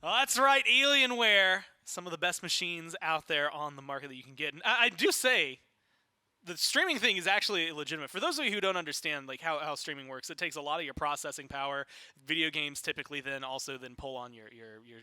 Oh, that's right, Alienware. Some of the best machines out there on the market that you can get. And I do say, the streaming thing is actually legitimate. For those of you who don't understand like how streaming works, it takes a lot of your processing power. Video games typically then pull on your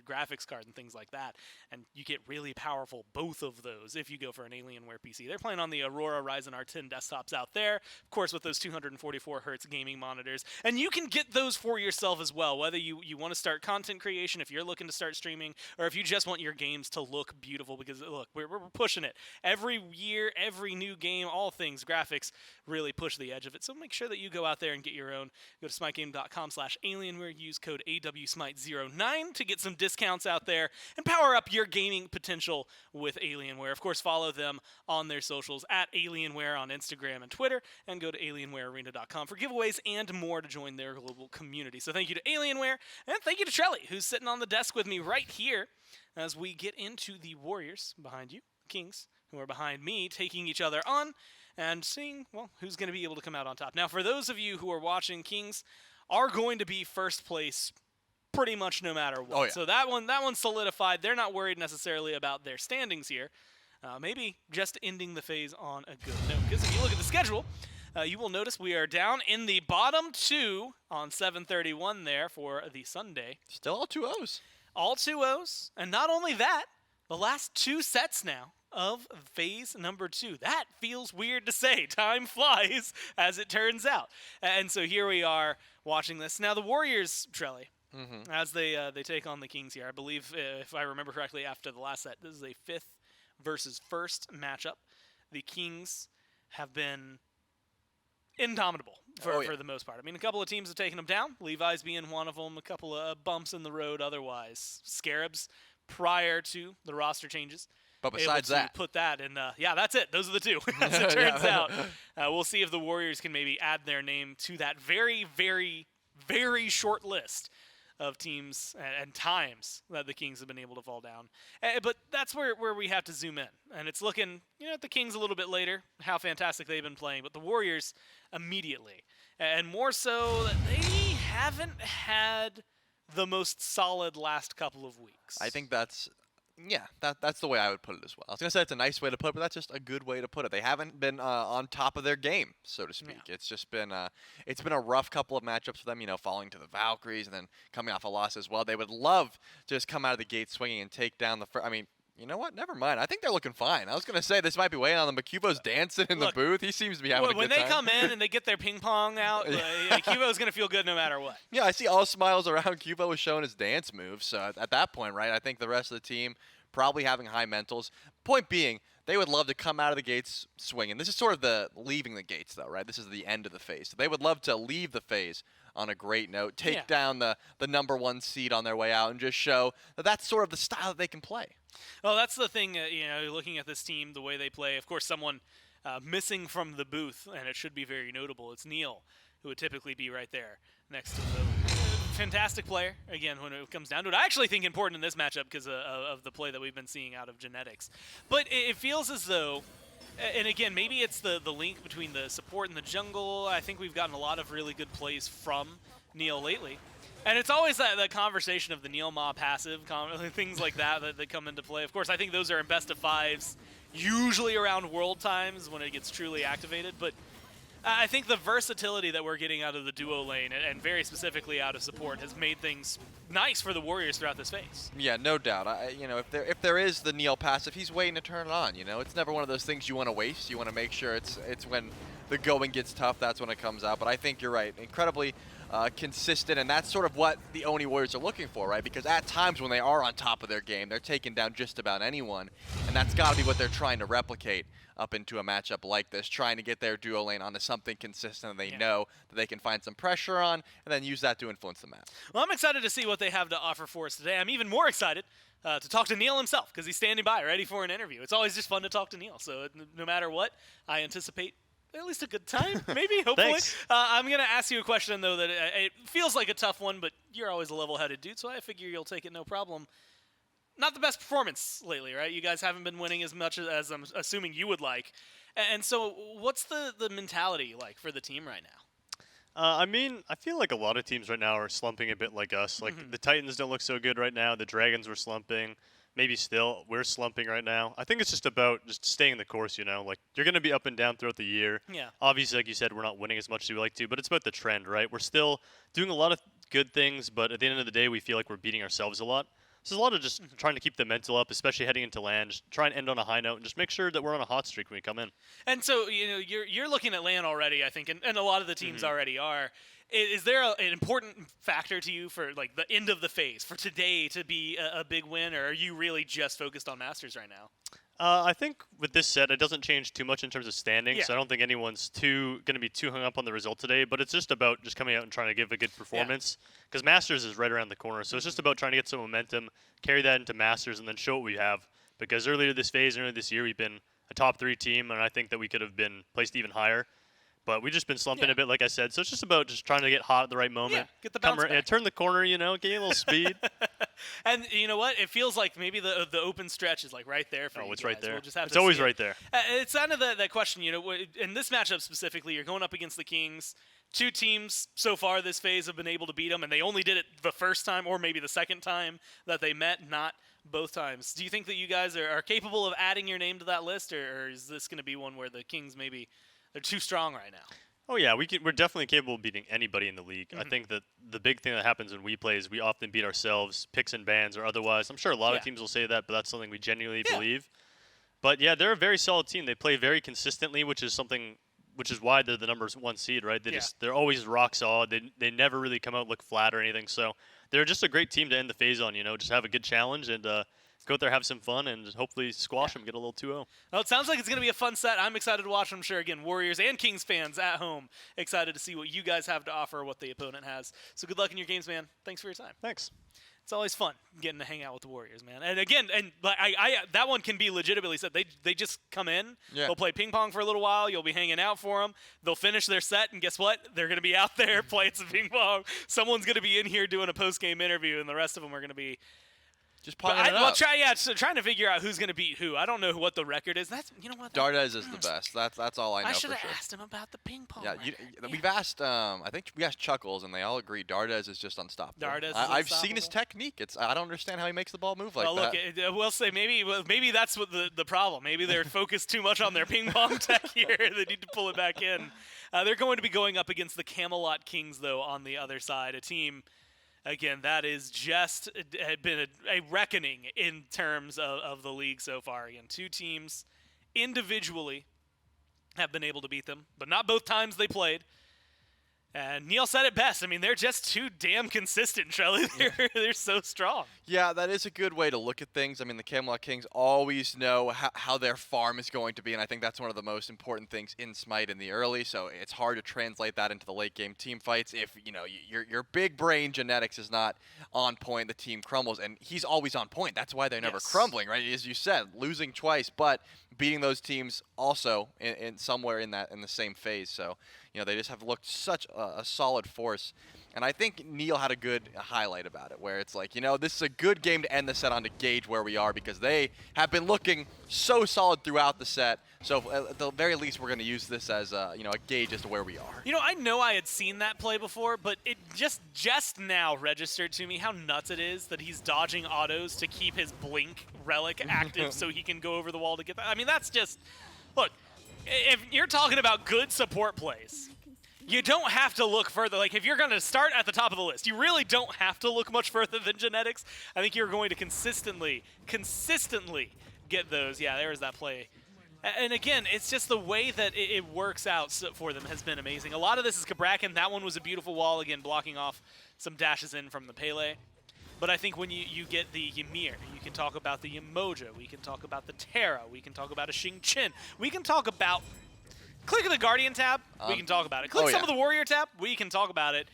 graphics card and things like that. And you get really powerful both of those if you go for an Alienware PC. They're playing on the Aurora Ryzen R10 desktops out there, of course with those 244 hertz gaming monitors. And you can get those for yourself as well, whether you want to start content creation, if you're looking to start streaming, or if you just want your games to look beautiful, because look, we're pushing it. Every year, every new game, all things graphics really push the edge of it. So make sure that you go out there and get your own. Go to SMITEGame.com/Alienware. Use code AWSMITE09 to get some discounts out there and power up your gaming potential with Alienware. Of course, follow them on their socials at Alienware on Instagram and Twitter, and go to AlienwareArena.com for giveaways and more to join their global community. So thank you to Alienware, and thank you to Trelly, who's sitting on the desk with me right here as we get into the Warriors behind you, Kings, who are behind me, taking each other on and seeing, well, who's going to be able to come out on top. Now, for those of you who are watching, Kings are going to be first place pretty much no matter what. Oh, yeah. So that one's solidified. They're not worried necessarily about their standings here. Maybe just ending the phase on a good note. Because if you look at the schedule, you will notice we are down in the bottom two on 7:31 there for the Sunday. Still all 2-0s. All 2-0s. And not only that, the last two sets now of phase number 2. That feels weird to say. Time flies, as it turns out. And so here we are watching this. Now the Warriors, Trelly, as they take on the Kings here, I believe, if I remember correctly, after the last set, this is a 5th versus 1st matchup. The Kings have been indomitable for the most part. I mean, a couple of teams have taken them down, Levi's being one of them, a couple of bumps in the road otherwise. Scarabs, prior to the roster changes, but besides that, put that in, yeah, that's it. Those are the two, as it turns out. We'll see if the Warriors can maybe add their name to that very, very, very short list of teams and times that the Kings have been able to fall down. But that's where we have to zoom in. And it's looking, at the Kings a little bit later, how fantastic they've been playing, but the Warriors immediately. And more so, they haven't had the most solid last couple of weeks. I think that's the way I would put it as well. I was going to say it's a nice way to put it, but that's just a good way to put it. They haven't been on top of their game, so to speak. Yeah. It's just been a rough couple of matchups for them, falling to the Valkyries and then coming off a loss as well. They would love to just come out of the gate swinging and take down the first. I mean, you know what? Never mind. I think they're looking fine. I was going to say this might be weighing on them, but Cuvo's dancing in the booth. He seems to be having a good time. When they come in and they get their ping pong out, Cuvo's going to feel good no matter what. Yeah, I see all smiles around. Cuvo was showing his dance moves. So at that point, right, I think the rest of the team probably having high mentals. Point being, they would love to come out of the gates swinging. This is sort of the leaving the gates, though, right? This is the end of the phase. So they would love to leave the phase on a great note, take down the number 1 seed on their way out, and just show that that's sort of the style that they can play. Well, that's the thing, looking at this team, the way they play. Of course, someone missing from the booth, and it should be very notable, it's Neil, who would typically be right there next to the fantastic player, again, when it comes down to it. I actually think important in this matchup because of the play that we've been seeing out of Genetics. But it feels as though, and again, maybe it's the link between the support and the jungle. I think we've gotten a lot of really good plays from Neil lately. And it's always that conversation of the NeilMah passive, things like that come into play. Of course, I think those are in best of 5s, usually around world times when it gets truly activated. But I think the versatility that we're getting out of the duo lane, and very specifically out of support, has made things nice for the Warriors throughout this phase. Yeah, no doubt. If there is the Neil passive, he's waiting to turn it on. It's never one of those things you want to waste. You want to make sure it's when the going gets tough, that's when it comes out. But I think you're right. Incredibly consistent, and that's sort of what the Oni Warriors are looking for, right? Because at times when they are on top of their game, they're taking down just about anyone, and that's got to be what they're trying to replicate up into a matchup like this, trying to get their duo lane onto something consistent that they know that they can find some pressure on, and then use that to influence the map. Well, I'm excited to see what they have to offer for us today. I'm even more excited to talk to Neil himself, because he's standing by, ready for an interview. It's always just fun to talk to Neil, so no matter what, I anticipate at least a good time, maybe, hopefully. I'm going to ask you a question, though, that it feels like a tough one, but you're always a level-headed dude, so I figure you'll take it no problem. Not the best performance lately, right? You guys haven't been winning as much as I'm assuming you would like. And so what's the mentality like for the team right now? I mean, I feel like a lot of teams right now are slumping a bit like us. Like, the Titans don't look so good right now. The Dragons were slumping. Maybe still, we're slumping right now. I think it's just about just staying the course, you know? Like, you're going to be up and down throughout the year. Yeah. Obviously, like you said, we're not winning as much as we like to, but it's about the trend, right? We're still doing a lot of good things, but at the end of the day, we feel like we're beating ourselves a lot. So there's a lot of just trying to keep the mental up, especially heading into LAN. Just try and end on a high note and just make sure that we're on a hot streak when we come in. And so, you're looking at LAN already, I think, and a lot of the teams already are. Is there an important factor to you for like the end of the phase, for today to be a big win, or are you really just focused on Masters right now? I think with this set, it doesn't change too much in terms of standing, Yeah. so I don't think anyone's going to be too hung up on the result today, but it's just about just coming out and trying to give a good performance, because Masters is right around the corner, so it's just about trying to get some momentum, carry that into Masters, and then show what we have, because earlier this phase, earlier this year, we've been a top 3 team, and I think that we could have been placed even higher. But we've just been slumping a bit, like I said. So it's just about just trying to get hot at the right moment. Get the bounce back. Turn the corner, get a little speed. And you know what? It feels like maybe the open stretch is like right there for you it's guys. right there. We'll just have It's to always see right there. It's kind of that question, in this matchup specifically, you're going up against the Kings. 2 teams so far this phase have been able to beat them, and they only did it the first time or maybe the second time that they met, not both times. Do you think that you guys are capable of adding your name to that list, or is this going to be one where the Kings maybe they're too strong right now? Oh, yeah, we're definitely capable of beating anybody in the league. I think that the big thing that happens when we play is we often beat ourselves, picks and bans or otherwise. I'm sure a lot of teams will say that, but that's something we genuinely believe. But, yeah, they're a very solid team. They play very consistently, which is why they're the number 1 seed, right? They're always rock solid. They never really come out look flat or anything. So they're just a great team to end the phase on, just have a good challenge and go out there, have some fun, and hopefully squash them, get a little 2-0. Well, it sounds like it's going to be a fun set. I'm excited to watch. I'm sure, again, Warriors and Kings fans at home excited to see what you guys have to offer, what the opponent has. So good luck in your games, man. Thanks for your time. Thanks. It's always fun getting to hang out with the Warriors, man. And again, that one can be legitimately said. They just come in. Yeah. They'll play ping pong for a little while. You'll be hanging out for them. They'll finish their set, and guess what? They're going to be out there playing some ping pong. Someone's going to be in here doing a post-game interview, and the rest of them are going to be just playing it up. Trying to figure out who's going to beat who. I don't know what the record is. Dardez is the best. That's all I know I for should sure. have asked him about the ping pong. Yeah, we've asked. I think we asked Chuckles, and they all agree Dardez is just unstoppable. I've seen his technique. I don't understand how he makes the ball move like that. Well, look, we'll say maybe that's what the problem. Maybe they're focused too much on their ping pong tech here. They need to pull it back in. They're going to be going up against the Camelot Kings, though, on the other side, a team. Again, that is just been a reckoning in terms of the league so far. Again, 2 teams individually have been able to beat them, but not both times they played. And Neil said it best. I mean, they're just too damn consistent, Charlie. They're so strong. Yeah, that is a good way to look at things. I mean, the Camelot Kings always know how their farm is going to be, and I think that's one of the most important things in SMITE in the early, so it's hard to translate that into the late-game team fights. If, your big brain genetics is not on point, the team crumbles, and he's always on point. That's why they're never crumbling, right? As you said, losing twice, but beating those teams also in somewhere in the same phase. So, they just have looked such a solid force. And I think Neil had a good highlight about it, where it's like, this is a good game to end the set on to gauge where we are, because they have been looking so solid throughout the set. So at the very least, we're going to use this as a gauge as to where we are. I know I had seen that play before, but it just now registered to me how nuts it is that he's dodging autos to keep his blink relic active so he can go over the wall to get that. I mean, that's just, look, if you're talking about good support plays, you don't have to look further. Like, if you're going to start at the top of the list, you really don't have to look much further than genetics. I think you're going to consistently get those. Yeah, there was that play. And again, it's just the way that it works out for them has been amazing. A lot of this is Cabrakan. That one was a beautiful wall, again, blocking off some dashes in from the Pele. But I think when you get the Ymir, you can talk about the Yemoja, we can talk about the Terra, we can talk about a Xing Qin, we can talk about... Click the Guardian tab, we can talk about it. Click some of the Warrior tab, we can talk about it.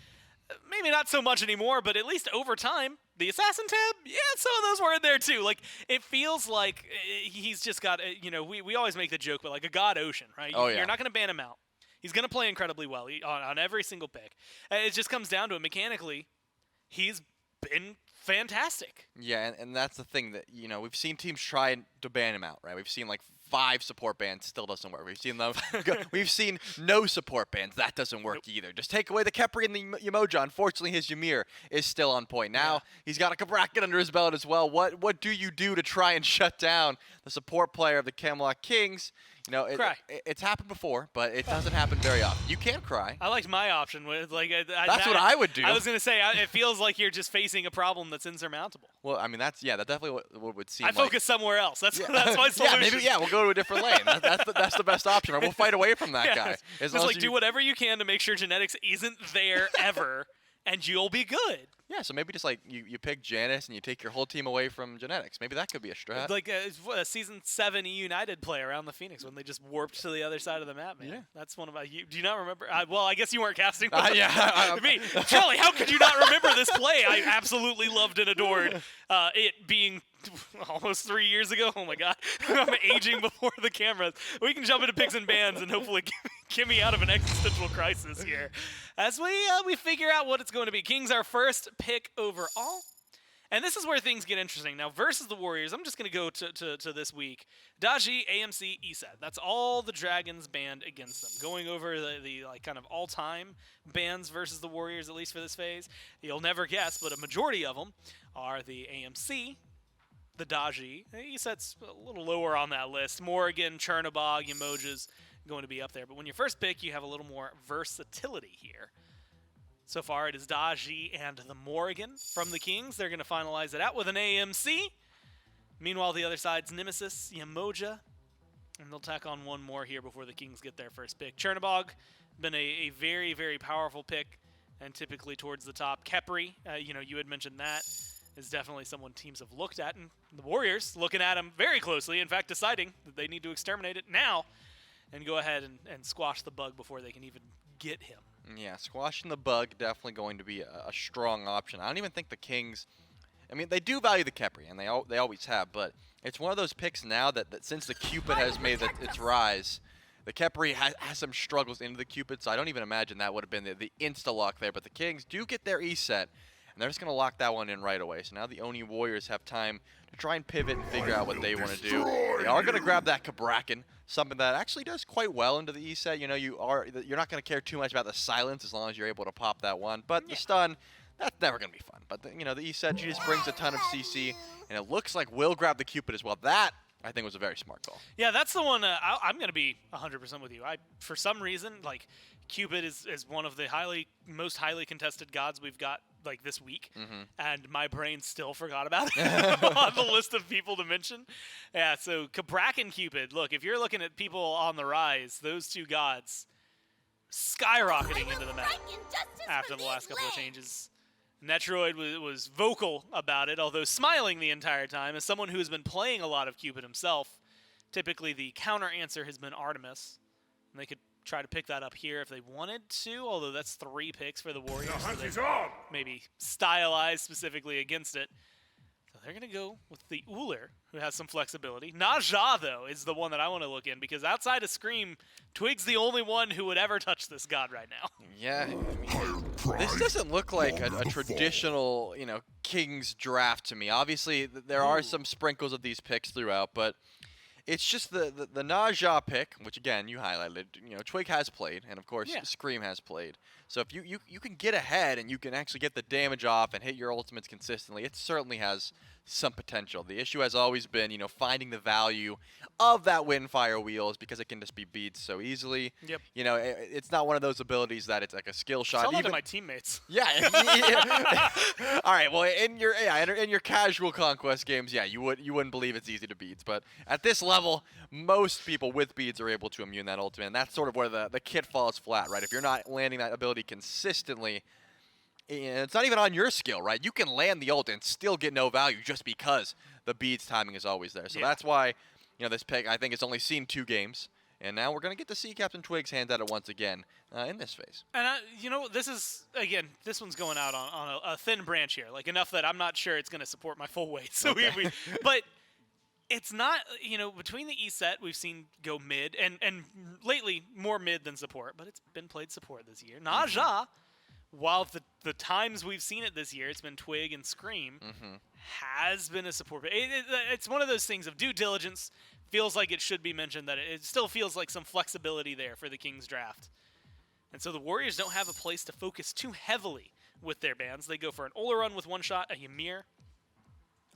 Maybe not so much anymore, but at least over time, the Assassin tab, yeah, some of those were in there too. Like, it feels like he's just got, we always make the joke, but like a God Ocean, right? You're not going to ban him out. He's going to play incredibly well on every single pick. It just comes down to it. Mechanically, he's been fantastic. Yeah, and that's the thing that, we've seen teams try to ban him out, right? We've seen, like, 5 support bans, still doesn't work. We've seen them. We've seen no support bans. That doesn't work either. Just take away the Khepri and the Yemoja. Unfortunately, his Ymir is still on point. Now he's got a Cabrakan under his belt as well. What do you do to try and shut down the support player of the Camelot Kings? You know, it's happened before, but it doesn't happen very often. You can cry. I liked my option. With That's what I would do. I was going to say, it feels like you're just facing a problem that's insurmountable. Well, I mean, that definitely what would seem I like. focus somewhere else. That's my solution. We'll go to a different lane. That's the best option. Or we'll fight away from that guy. Just like do whatever you can to make sure genetics isn't there ever, and you'll be good. Yeah, so maybe just like you pick Janice and you take your whole team away from genetics. Maybe that could be a strat. Like a Season 7 United play around the Phoenix when they just warped to the other side of the map, man. Yeah. That's one of my... Do you not remember? Well, I guess you weren't casting. Me. Charlie, how could you not remember this play? I absolutely loved and adored it being almost 3 years ago. Oh, my God. I'm aging before the cameras. We can jump into picks and bans and hopefully get me out of an existential crisis here as we figure out what it's going to be. Kings are first pick overall. And this is where things get interesting. Now, versus the Warriors, I'm just going to go to this week. Daji, AMC, ESET. That's all the Dragons banned against them. Going over the like kind of all-time bans versus the Warriors, at least for this phase. You'll never guess, but a majority of them are the AMC, the Daji. ESET's a little lower on that list. Morrigan, Chernobog, Yemoja's going to be up there. But when you first pick, you have a little more versatility here. So far, it is Daji and the Morrigan from the Kings. They're going to finalize it out with an AMC. Meanwhile, the other side's Nemesis, Yemoja. And they'll tack on one more here before the Kings get their first pick. Chernobog, been a very, very powerful pick, and typically towards the top. Khepri, you had mentioned that, is definitely someone teams have looked at. And the Warriors looking at him very closely, in fact, deciding that they need to exterminate it now and go ahead and squash the bug before they can even get him. Yeah, squashing the bug definitely going to be a strong option. I don't even think the Kings, I mean, they do value the Khepri, and they always have, but it's one of those picks now that since the Cupid has made its rise, the Khepri has some struggles into the Cupid, so I don't even imagine that would have been the insta-lock there. But the Kings do get their E-set, and they're just going to lock that one in right away. So now the Oni Warriors have time to try and pivot and figure out what they want to do. They are going to grab that Cabrakan, something that actually does quite well into the E-set. You know, you're not going to care too much about the silence as long as you're able to pop that one. But the stun, that's never going to be fun. But, the E-set, she just brings a ton of CC, and it looks like we'll grab the Cupid as well. That, I think, was a very smart call. Yeah, that's the one I'm going to be 100% with you. For some reason, like, Cupid is one of the most highly contested gods we've got like this week, and my brain still forgot about it on the list of people to mention. Yeah, so Cabrakan Cupid. Look, if you're looking at people on the rise, those two gods skyrocketing into the map after the last couple of changes. Netrioid was vocal about it, although smiling the entire time. As someone who has been playing a lot of Cupid himself, typically the counter answer has been Artemis, and they could try to pick that up here if they wanted to, although that's 3 picks for the Warriors. So maybe stylized specifically against it. So they're going to go with the Uller, who has some flexibility. Naja, though, is the one that I want to look in, because outside of Scream, Twig's the only one who would ever touch this god right now. Yeah, I mean, this doesn't look like a traditional, Kings draft to me. Obviously, there are some sprinkles of these picks throughout, but it's just the Naja pick, which again you highlighted. Twig has played, and of course Scream has played. So if you can get ahead and you can actually get the damage off and hit your ultimates consistently, it certainly has some potential. The issue has always been, finding the value of that Windfire wheels, because it can just be beat so easily. Yep. It's not one of those abilities that it's like a skill shot. Tell that to my teammates. Yeah. All right. Well, in your casual conquest games, you wouldn't believe it's easy to beat. But at this level, most people with beads are able to immune that ultimate, and that's sort of where the kit falls flat, right? If you're not landing that ability consistently, it's not even on your skill, right? You can land the ult and still get no value just because the beads timing is always there. So that's why, this pick, I think, it's only seen 2 games. And now we're going to get to see CaptainTwig's hands at it once again in this phase. And, this one's going out on a thin branch here, like enough that I'm not sure it's going to support my full weight. So but it's not, between the E-set, we've seen go mid, and lately more mid than support, but it's been played support this year. Naja, while the the times we've seen it this year, it's been Twig and Scream, has been a support. It's one of those things of due diligence. Feels like it should be mentioned that it still feels like some flexibility there for the Kings draft. And so the Warriors don't have a place to focus too heavily with their bans. They go for an Oleron with one shot, a Ymir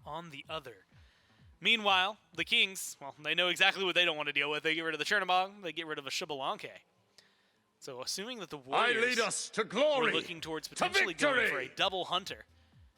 on the other. Meanwhile, the Kings, well, they know exactly what they don't want to deal with. They get rid of the Chernobog, they get rid of a Xbalanque. So assuming that the Warriors lead us to glory, were looking towards potentially going for a double Hunter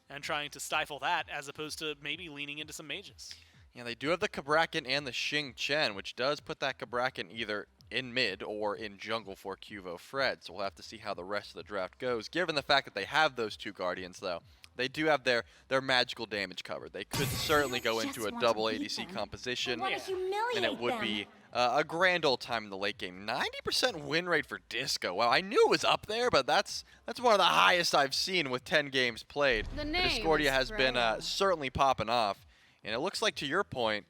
and trying to stifle that as opposed to maybe leaning into some mages. Yeah, they do have the Cabrakan and the Xing Chen, which does put that Cabrakan either in mid or in jungle for QvoFred. So we'll have to see how the rest of the draft goes. Given the fact that they have those two Guardians, though, they do have their magical damage covered. They could certainly go into a double ADC composition, and it would be a grand old time in the late game. 90% win rate for Disco. Wow, I knew it was up there, but that's one of the highest I've seen with 10 games played. The Discordia has been certainly popping off. And it looks like, to your point,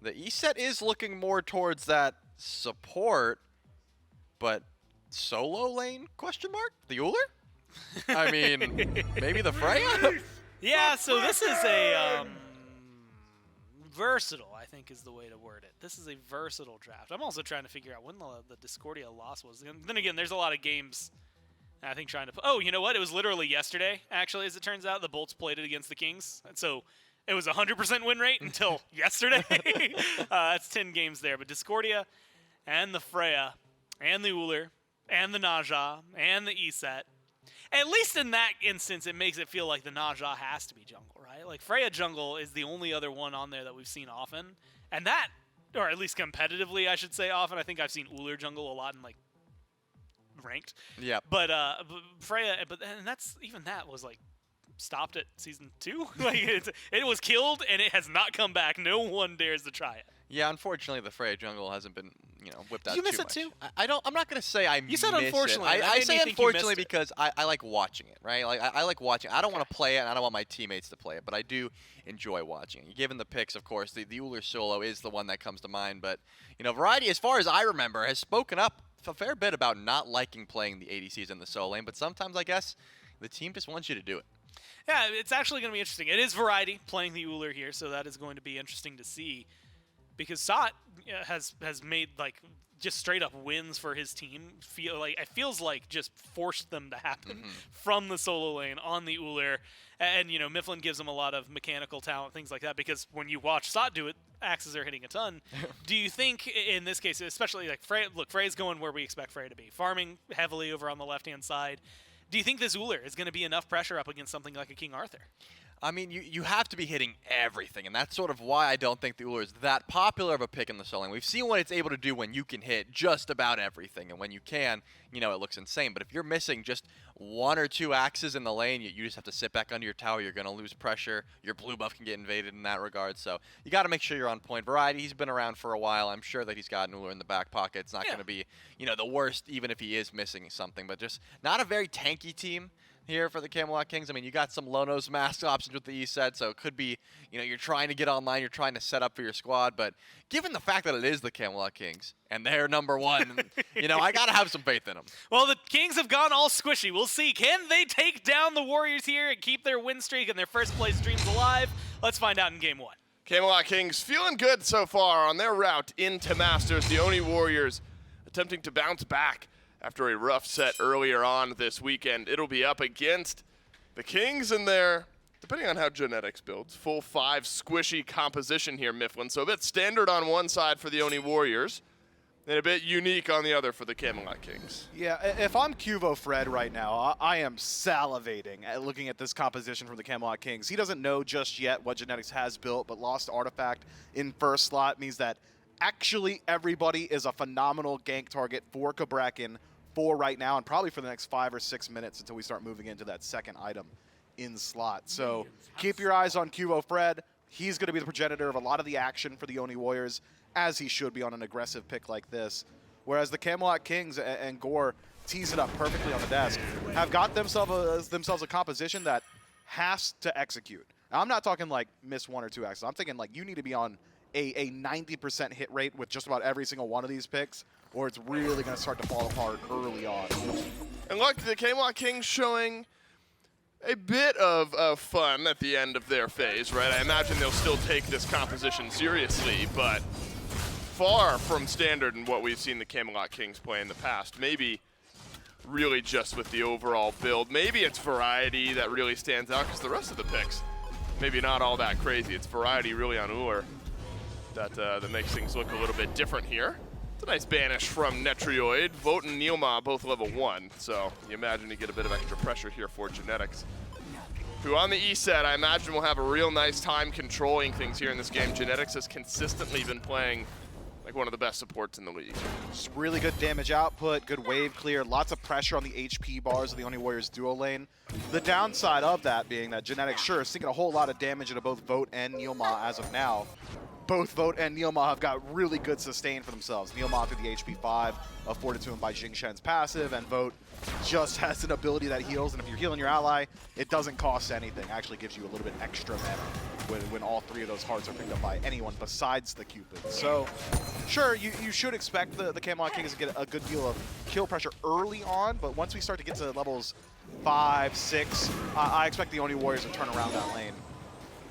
the E-set is looking more towards that support, but solo lane, question mark? The Uller? I mean, maybe the Freya? Yeah, so this is a versatile, I think is the way to word it. This is a versatile draft. I'm also trying to figure out when the Discordia loss was. And then again, there's a lot of games, I think, trying to... Oh, you know what? It was literally yesterday, actually, as it turns out. The Bolts played it against the Kings. And so... It was 100% win rate until yesterday. That's 10 games there. But Discordia and the Freya and the Uller and the Naja and the E-set, at least in that instance, it makes it feel like the Naja has to be jungle, right? Like Freya jungle is the only other one on there that we've seen often. And that, or at least competitively, I should say often. I think I've seen Uller jungle a lot in like ranked. Yeah. But Freya, and that's, even that was like, stopped at season 2. Like it was killed and it has not come back. No one dares to try it. Yeah, unfortunately, the Freya jungle hasn't been, whipped out too much. You miss it too? I'm not gonna say I miss it. You said unfortunately. I say unfortunately because I like watching it, right? Like I like watching. I don't want to play it, and I don't want my teammates to play it, but I do enjoy watching it. Given the picks, of course, the Uller solo is the one that comes to mind. But Variety, as far as I remember, has spoken up a fair bit about not liking playing the ADCs in the solo lane. But sometimes I guess the team just wants you to do it. Yeah, it's actually going to be interesting. It is Variety playing the Uller here, so that is going to be interesting to see. Because Sot has made like just straight up wins for his team. It feels like just forced them to happen from the solo lane on the Uller. And Mifflin gives him a lot of mechanical talent, things like that. Because when you watch Sot do it, axes are hitting a ton. Do you think in this case, especially like Freya, look, Freya's going where we expect Freya to be, farming heavily over on the left hand side. Do you think this Uller is going to be enough pressure up against something like a King Arthur? I mean, you have to be hitting everything, and that's sort of why I don't think the Uller is that popular of a pick in the solo lane. We've seen what it's able to do when you can hit just about everything, and when you can, it looks insane. But if you're missing just one or two axes in the lane, you just have to sit back under your tower. You're going to lose pressure. Your blue buff can get invaded in that regard. So you got to make sure you're on point. Variety, he's been around for a while. I'm sure that he's got an Uller in the back pocket. It's not going to be, the worst, even if he is missing something. But just not a very tanky team here for the Camelot Kings. I mean, you got some low-nose mask options with the E-set, so it could be, you're trying to get online, you're trying to set up for your squad, but given the fact that it is the Camelot Kings, and they're number one, I got to have some faith in them. Well, the Kings have gone all squishy. We'll see. Can they take down the Warriors here and keep their win streak and their first-place dreams alive? Let's find out in Game 1. Camelot Kings feeling good so far on their route into Masters. The Oni Warriors attempting to bounce back after a rough set earlier on this weekend. It'll be up against the Kings in their, depending on how genetics builds, full 5 squishy composition here, Mifflin. So a bit standard on one side for the Oni Warriors, and a bit unique on the other for the Camelot Kings. Yeah, if I'm QvoFred right now, I am salivating at looking at this composition from the Camelot Kings. He doesn't know just yet what genetics has built, but Lost Artifact in first slot means that actually everybody is a phenomenal gank target for Cabrakan for right now, and probably for the next 5 or 6 minutes until we start moving into that second item in slot. So keep your eyes on QvoFred. He's going to be the progenitor of a lot of the action for the Oni Warriors, as he should be on an aggressive pick like this. Whereas the Camelot Kings and Gore tease it up perfectly on the desk, have got themselves a composition that has to execute. Now, I'm not talking like miss 1 or 2 axes. I'm thinking like you need to be on a 90% hit rate with just about every single one of these picks, or it's really going to start to fall apart early on. And look, the Camelot Kings showing a bit of fun at the end of their phase, right? I imagine they'll still take this composition seriously, but far from standard in what we've seen the Camelot Kings play in the past. Maybe really just with the overall build. Maybe it's variety that really stands out, because the rest of the picks, maybe not all that crazy. It's variety really on Ullr that makes things look a little bit different here. It's a nice banish from Netrioid. Vote and NeilMah both level 1, so you imagine you get a bit of extra pressure here for Genetics, who on the E set, I imagine will have a real nice time controlling things here in this game. Genetics has consistently been playing like one of the best supports in the league. Just really good damage output, good wave clear, lots of pressure on the HP bars of the Oni Warriors duo lane. The downside of that being that Genetics, sure, is sinking a whole lot of damage into both Vote and NeilMah as of now. Both Vote and NeilMah have got really good sustain for themselves. NeilMah through the HP 5, afforded to him by Xing Shen's passive, and Vote just has an ability that heals, and if you're healing your ally, it doesn't cost anything. Actually gives you a little bit extra mana when all 3 of those hearts are picked up by anyone besides the Cupid. So, sure, you should expect the Camelot Kings to get a good deal of kill pressure early on, but once we start to get to levels 5, 6, I expect the Oni Warriors to turn around that lane.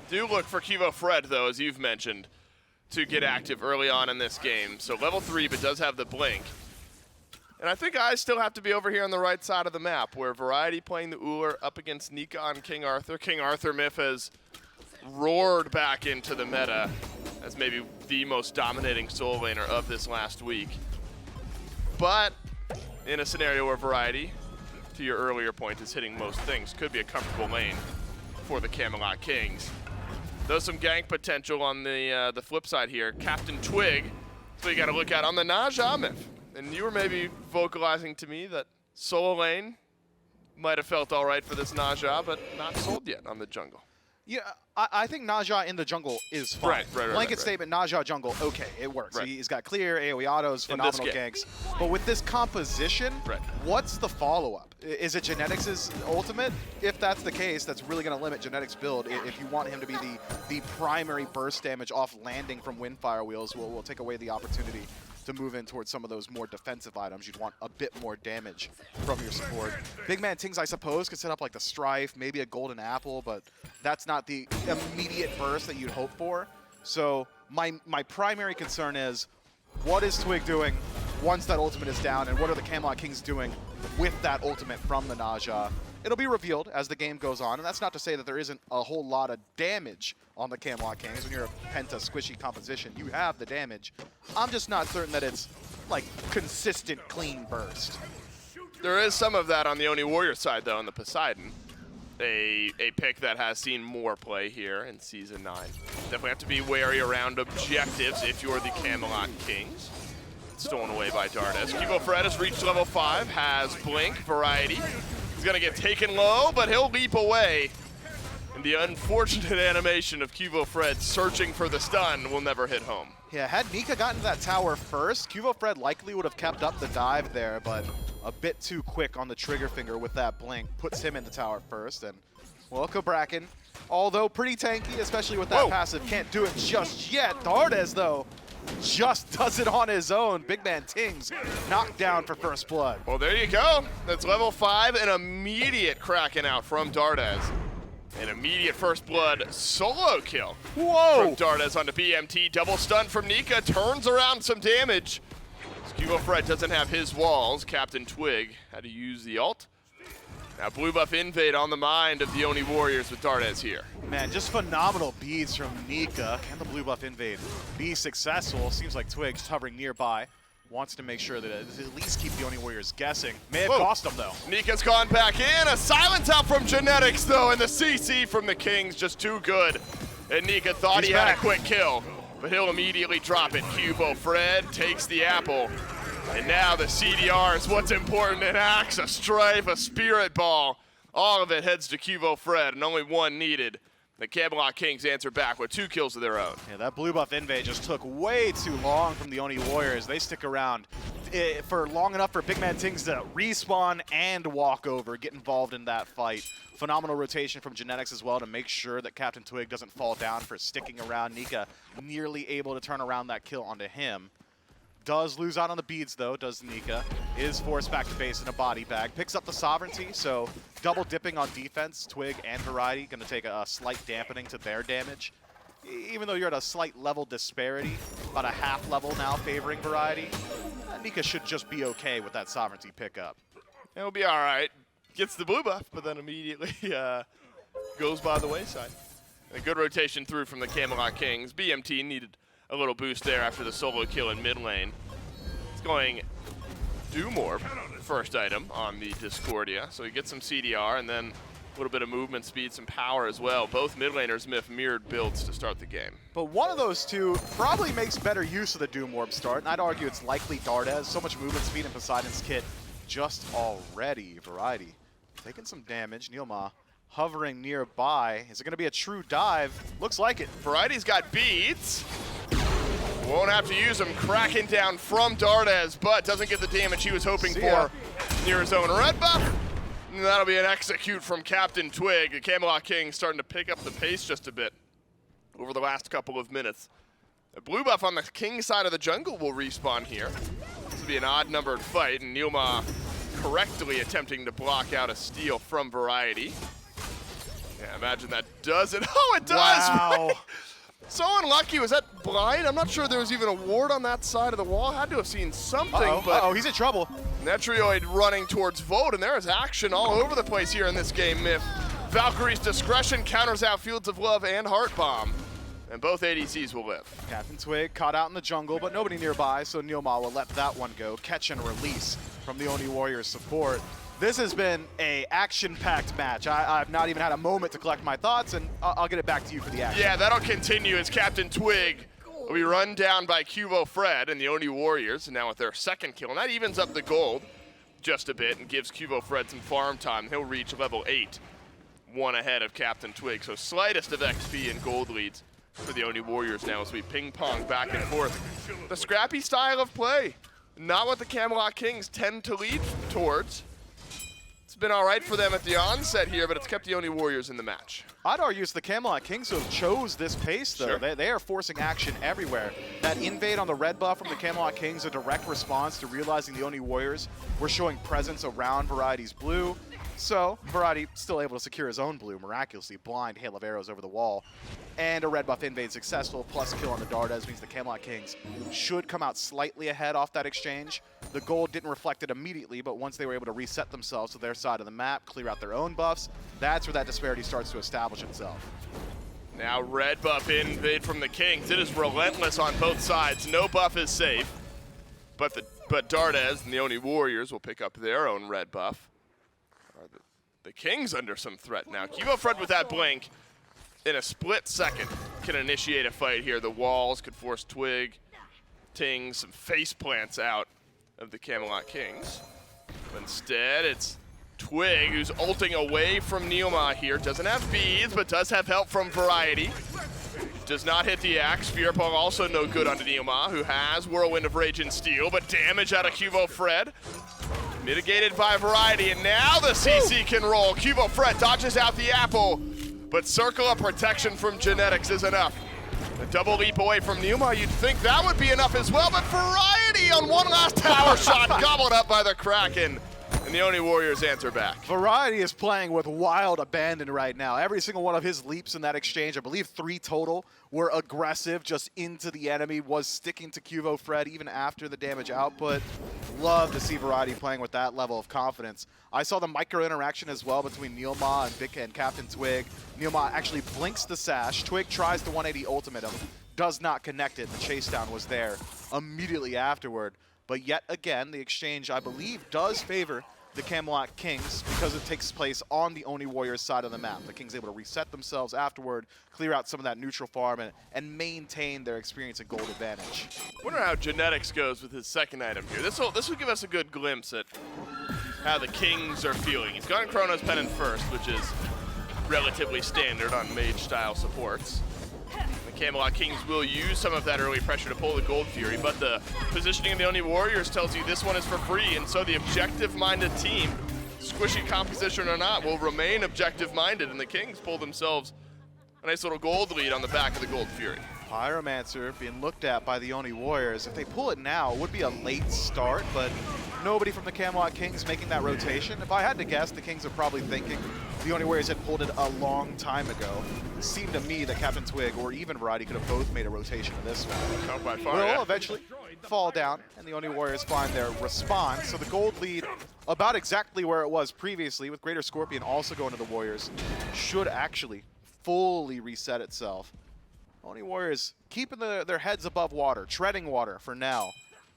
Do look for QvoFred, though, as you've mentioned, to get active early on in this game. So level 3, but does have the blink. And I think I still have to be over here on the right side of the map, where Variety playing the Ullr up against Nika on King Arthur. King Arthur myth has roared back into the meta as maybe the most dominating solo laner of this last week. But in a scenario where Variety, to your earlier point, is hitting most things, could be a comfortable lane for the Camelot Kings. Though some gank potential on the flip side here. CaptainTwig, so you got to look at on the Naja myth. And you were maybe vocalizing to me that solo lane might have felt all right for this Naja, but not sold yet on the jungle. Yeah, I think Naja in the jungle is fine. Right. Blanket statement, Naja jungle, okay, it works. Right. He's got clear AoE autos, phenomenal ganks. But with this composition, what's the follow-up? Is it Genetics' ultimate? If that's the case, that's really going to limit Genetics' build. If you want him to be the primary burst damage off landing from Windfire Wheels, we'll take away the opportunity to move in towards some of those more defensive items. You'd want a bit more damage from your support. BigManTingz, I suppose, could set up like the Strife, maybe a Golden Apple, but that's not the immediate burst that you'd hope for. So my primary concern is, what is Twig doing once that ultimate is down, and what are the Camelot Kings doing with that ultimate from the Naja? It'll be revealed as the game goes on, and that's not to say that there isn't a whole lot of damage on the Camelot Kings. When you're a penta squishy composition, you have the damage. I'm just not certain that it's like consistent, clean burst. There is some of that on the Oni Warrior side, though, on the Poseidon. A pick that has seen more play here in Season 9. Definitely have to be wary around objectives if you're the Camelot Kings. Stolen away by Dardez. QvoFred has reached level 5, has Blink, Variety. He's going to get taken low, but he'll leap away. And the unfortunate animation of QvoFred searching for the stun will never hit home. Yeah, had Nika gotten to that tower first, QvoFred likely would have kept up the dive there, but a bit too quick on the trigger finger with that blink. Puts him in the tower first, and well, Bracken, although pretty tanky, especially with that passive, can't do it just yet. Dardez, though, just does it on his own. BigManTingz knocked down for first blood. Well, there you go. That's level 5, an immediate cracking out from Dardez. An immediate first blood solo kill. Whoa! From Dardez onto BMT. Double stun from Nika. Turns around some damage. QvoFred doesn't have his walls. CaptainTwig had to use the ult. Now blue buff invade on the mind of the Oni Warriors with Dardez here. Man, just phenomenal beads from Nika. Can the blue buff invade be successful? Seems like Twig's hovering nearby. Wants to make sure that it at least keep the Oni Warriors guessing. May have cost them, though. Nika's gone back in. A silence out from Genetics, though, and the CC from the Kings just too good. And Nika thought he had a quick kill, but he'll immediately drop it. QvoFred takes the apple. And now the CDR is what's important. An axe, a strife, a spirit ball. All of it heads to QvoFred, and only one needed. The Camelot Kings answer back with 2 kills of their own. Yeah, that blue buff invade just took way too long from the Oni Warriors. They stick around for long enough for BigManTingz to respawn and walk over, get involved in that fight. Phenomenal rotation from Genetics as well to make sure that CaptainTwig doesn't fall down for sticking around. Nika nearly able to turn around that kill onto him. Does lose out on the beads, though, does Nika. Is forced back to base in a body bag. Picks up the sovereignty, so double dipping on defense. Twig and Variety going to take a slight dampening to their damage. Even though you're at a slight level disparity, about a half level now favoring Variety, Nika should just be okay with that sovereignty pickup. It'll be all right. Gets the blue buff, but then immediately goes by the wayside. A good rotation through from the Camelot Kings. BMT needed a little boost there after the solo kill in mid lane. It's going do more first item on the Discordia, so he gets some CDR and then a little bit of movement speed, some power as well. Both mid laners mirrored builds to start the game. But one of those two probably makes better use of the Doom Orb start, and I'd argue it's likely Dardez. So much movement speed in Poseidon's kit just already. Variety taking some damage. NeilMah hovering nearby. Is it going to be a true dive? Looks like it. Variety's got beads. Won't have to use them. Cracking down from Dardez, but doesn't get the damage he was hoping for near his own red buff. And that'll be an execute from CaptainTwig. The Camelot Kings starting to pick up the pace just a bit over the last couple of minutes. A blue buff on the King side of the jungle will respawn here. This will be an odd-numbered fight, and NeilMah correctly attempting to block out a steal from Variety. Yeah, imagine that does it. Oh, it does! Wow. So unlucky. Was that blind? I'm not sure there was even a ward on that side of the wall. Had to have seen something, but he's in trouble. Netrioid running towards Volt, and there is action all over the place here in this game, Myth. Valkyrie's Discretion counters out Fields of Love and Heart Bomb, and both ADCs will live. CaptainTwig caught out in the jungle, but nobody nearby, so NeilMah will let that one go. Catch and release from the Oni Warriors support. This has been a action-packed match. I've not even had a moment to collect my thoughts, and I'll get it back to you for the action. Yeah, that'll continue as CaptainTwig will be run down by QvoFred and the Oni Warriors, and now with their second kill, and that evens up the gold just a bit and gives QvoFred some farm time. He'll reach level 8, one ahead of CaptainTwig, so slightest of XP and gold leads for the Oni Warriors now as we ping-pong back and forth. The scrappy style of play, not what the Camelot Kings tend to lead towards. It's been all right for them at the onset here, but it's kept the Oni Warriors in the match. I'd argue it's the Camelot Kings who chose this pace, though. Sure. They are forcing action everywhere. That invade on the red buff from the Camelot Kings, a direct response to realizing the Oni Warriors were showing presence around Variety's blue. So, Variety still able to secure his own blue, miraculously. Blind hail of arrows over the wall. And a red buff invade successful, plus kill on the Dardez means the Camelot Kings should come out slightly ahead off that exchange. The gold didn't reflect it immediately, but once they were able to reset themselves to their side of the map, clear out their own buffs, that's where that disparity starts to establish itself. Now red buff invade from the Kings. It is relentless on both sides. No buff is safe. But Dardez and the Oni Warriors will pick up their own red buff. Are the Kings under some threat now? QvoFred with that blink in a split second can initiate a fight here. The walls could force Twig, Ting, some face plants out of the Camelot Kings. But instead, it's Twig who's ulting away from NeilMah here. Doesn't have beads, but does have help from Variety. Does not hit the axe. Spear Pong also no good onto NeilMah, who has Whirlwind of Rage and Steel, but damage out of QvoFred. Mitigated by Variety, and now the CC can roll. QvoFred dodges out the apple, but circle of protection from Genetics is enough. A double leap away from NeilMah, you'd think that would be enough as well, but Variety on one last tower shot, gobbled up by the Kraken. And the Oni Warriors answer back. Variety is playing with wild abandon right now. Every single one of his leaps in that exchange, I believe 3 total, were aggressive, just into the enemy, was sticking to QvoFred even after the damage output. Love to see Variety playing with that level of confidence. I saw the micro interaction as well between NeilMah and CaptainTwig. NeilMah actually blinks the sash. Twig tries the 180 ultimate him, does not connect it. The chase down was there immediately afterward. But yet again, the exchange, I believe, does favor the Camelot Kings because it takes place on the Oni Warriors side of the map. The Kings able to reset themselves afterward, clear out some of that neutral farm, and maintain their experience and gold advantage. Wonder how Genetics goes with his second item here. This will give us a good glimpse at how the Kings are feeling. He's gone Chronos Pennant first, which is relatively standard on mage-style supports. Camelot Kings will use some of that early pressure to pull the Gold Fury, but the positioning of the Oni Warriors tells you this one is for free, and so the objective-minded team, squishy composition or not, will remain objective-minded, and the Kings pull themselves a nice little gold lead on the back of the Gold Fury. Pyromancer being looked at by the Oni Warriors. If they pull it now, it would be a late start, but nobody from the Camelot Kings making that rotation. If I had to guess, the Kings are probably thinking the Oni Warriors had pulled it a long time ago. It seemed to me that CaptainTwig or even Variety could have both made a rotation in this one. Not by far, Will yeah. eventually fall down, and the Oni Warriors find their response. So the gold lead, about exactly where it was previously, with Greater Scorpion also going to the Warriors, should actually fully reset itself. Oni Warriors keeping their heads above water, treading water for now.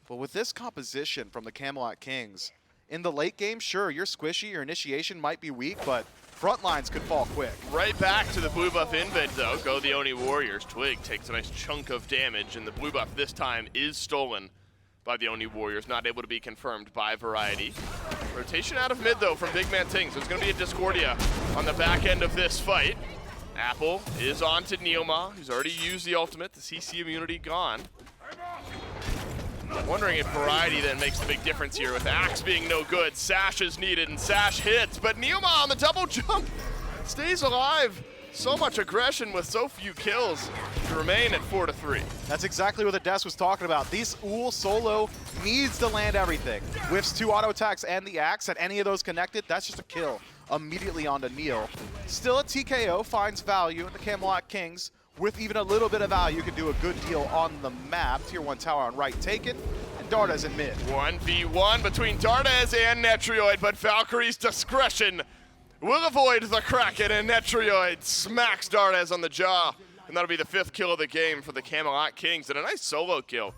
But with this composition from the Camelot Kings, in the late game, sure, you're squishy, your initiation might be weak, but front lines could fall quick. Right back to the blue buff invid, though, go the Oni Warriors. Twig takes a nice chunk of damage, and the blue buff this time is stolen by the Oni Warriors, not able to be confirmed by Variety. Rotation out of mid, though, from BigManTingz. There's going to be a Discordia on the back end of this fight. Apple is on to NeilMah, who's already used the ultimate. The CC immunity gone. I'm wondering if Variety then makes the big difference here with Axe being no good. Sash is needed, and Sash hits, but NeilMah on the double jump stays alive. So much aggression with so few kills to remain at 4-3. That's exactly what the desk was talking about. These Uhl solo needs to land everything. Whiffs 2 auto attacks and the Axe. At any of those connected, that's just a kill immediately onto Neil. Still a TKO finds value in the Camelot Kings. With even a little bit of value, can do a good deal on the map. Tier 1 tower on right taken, and Dardez in mid. 1v1 between Dardez and Netrioid, but Valkyrie's discretion will avoid the Kraken, and Netrioid smacks Dardez on the jaw. And that'll be the 5th kill of the game for the Camelot Kings. And a nice solo kill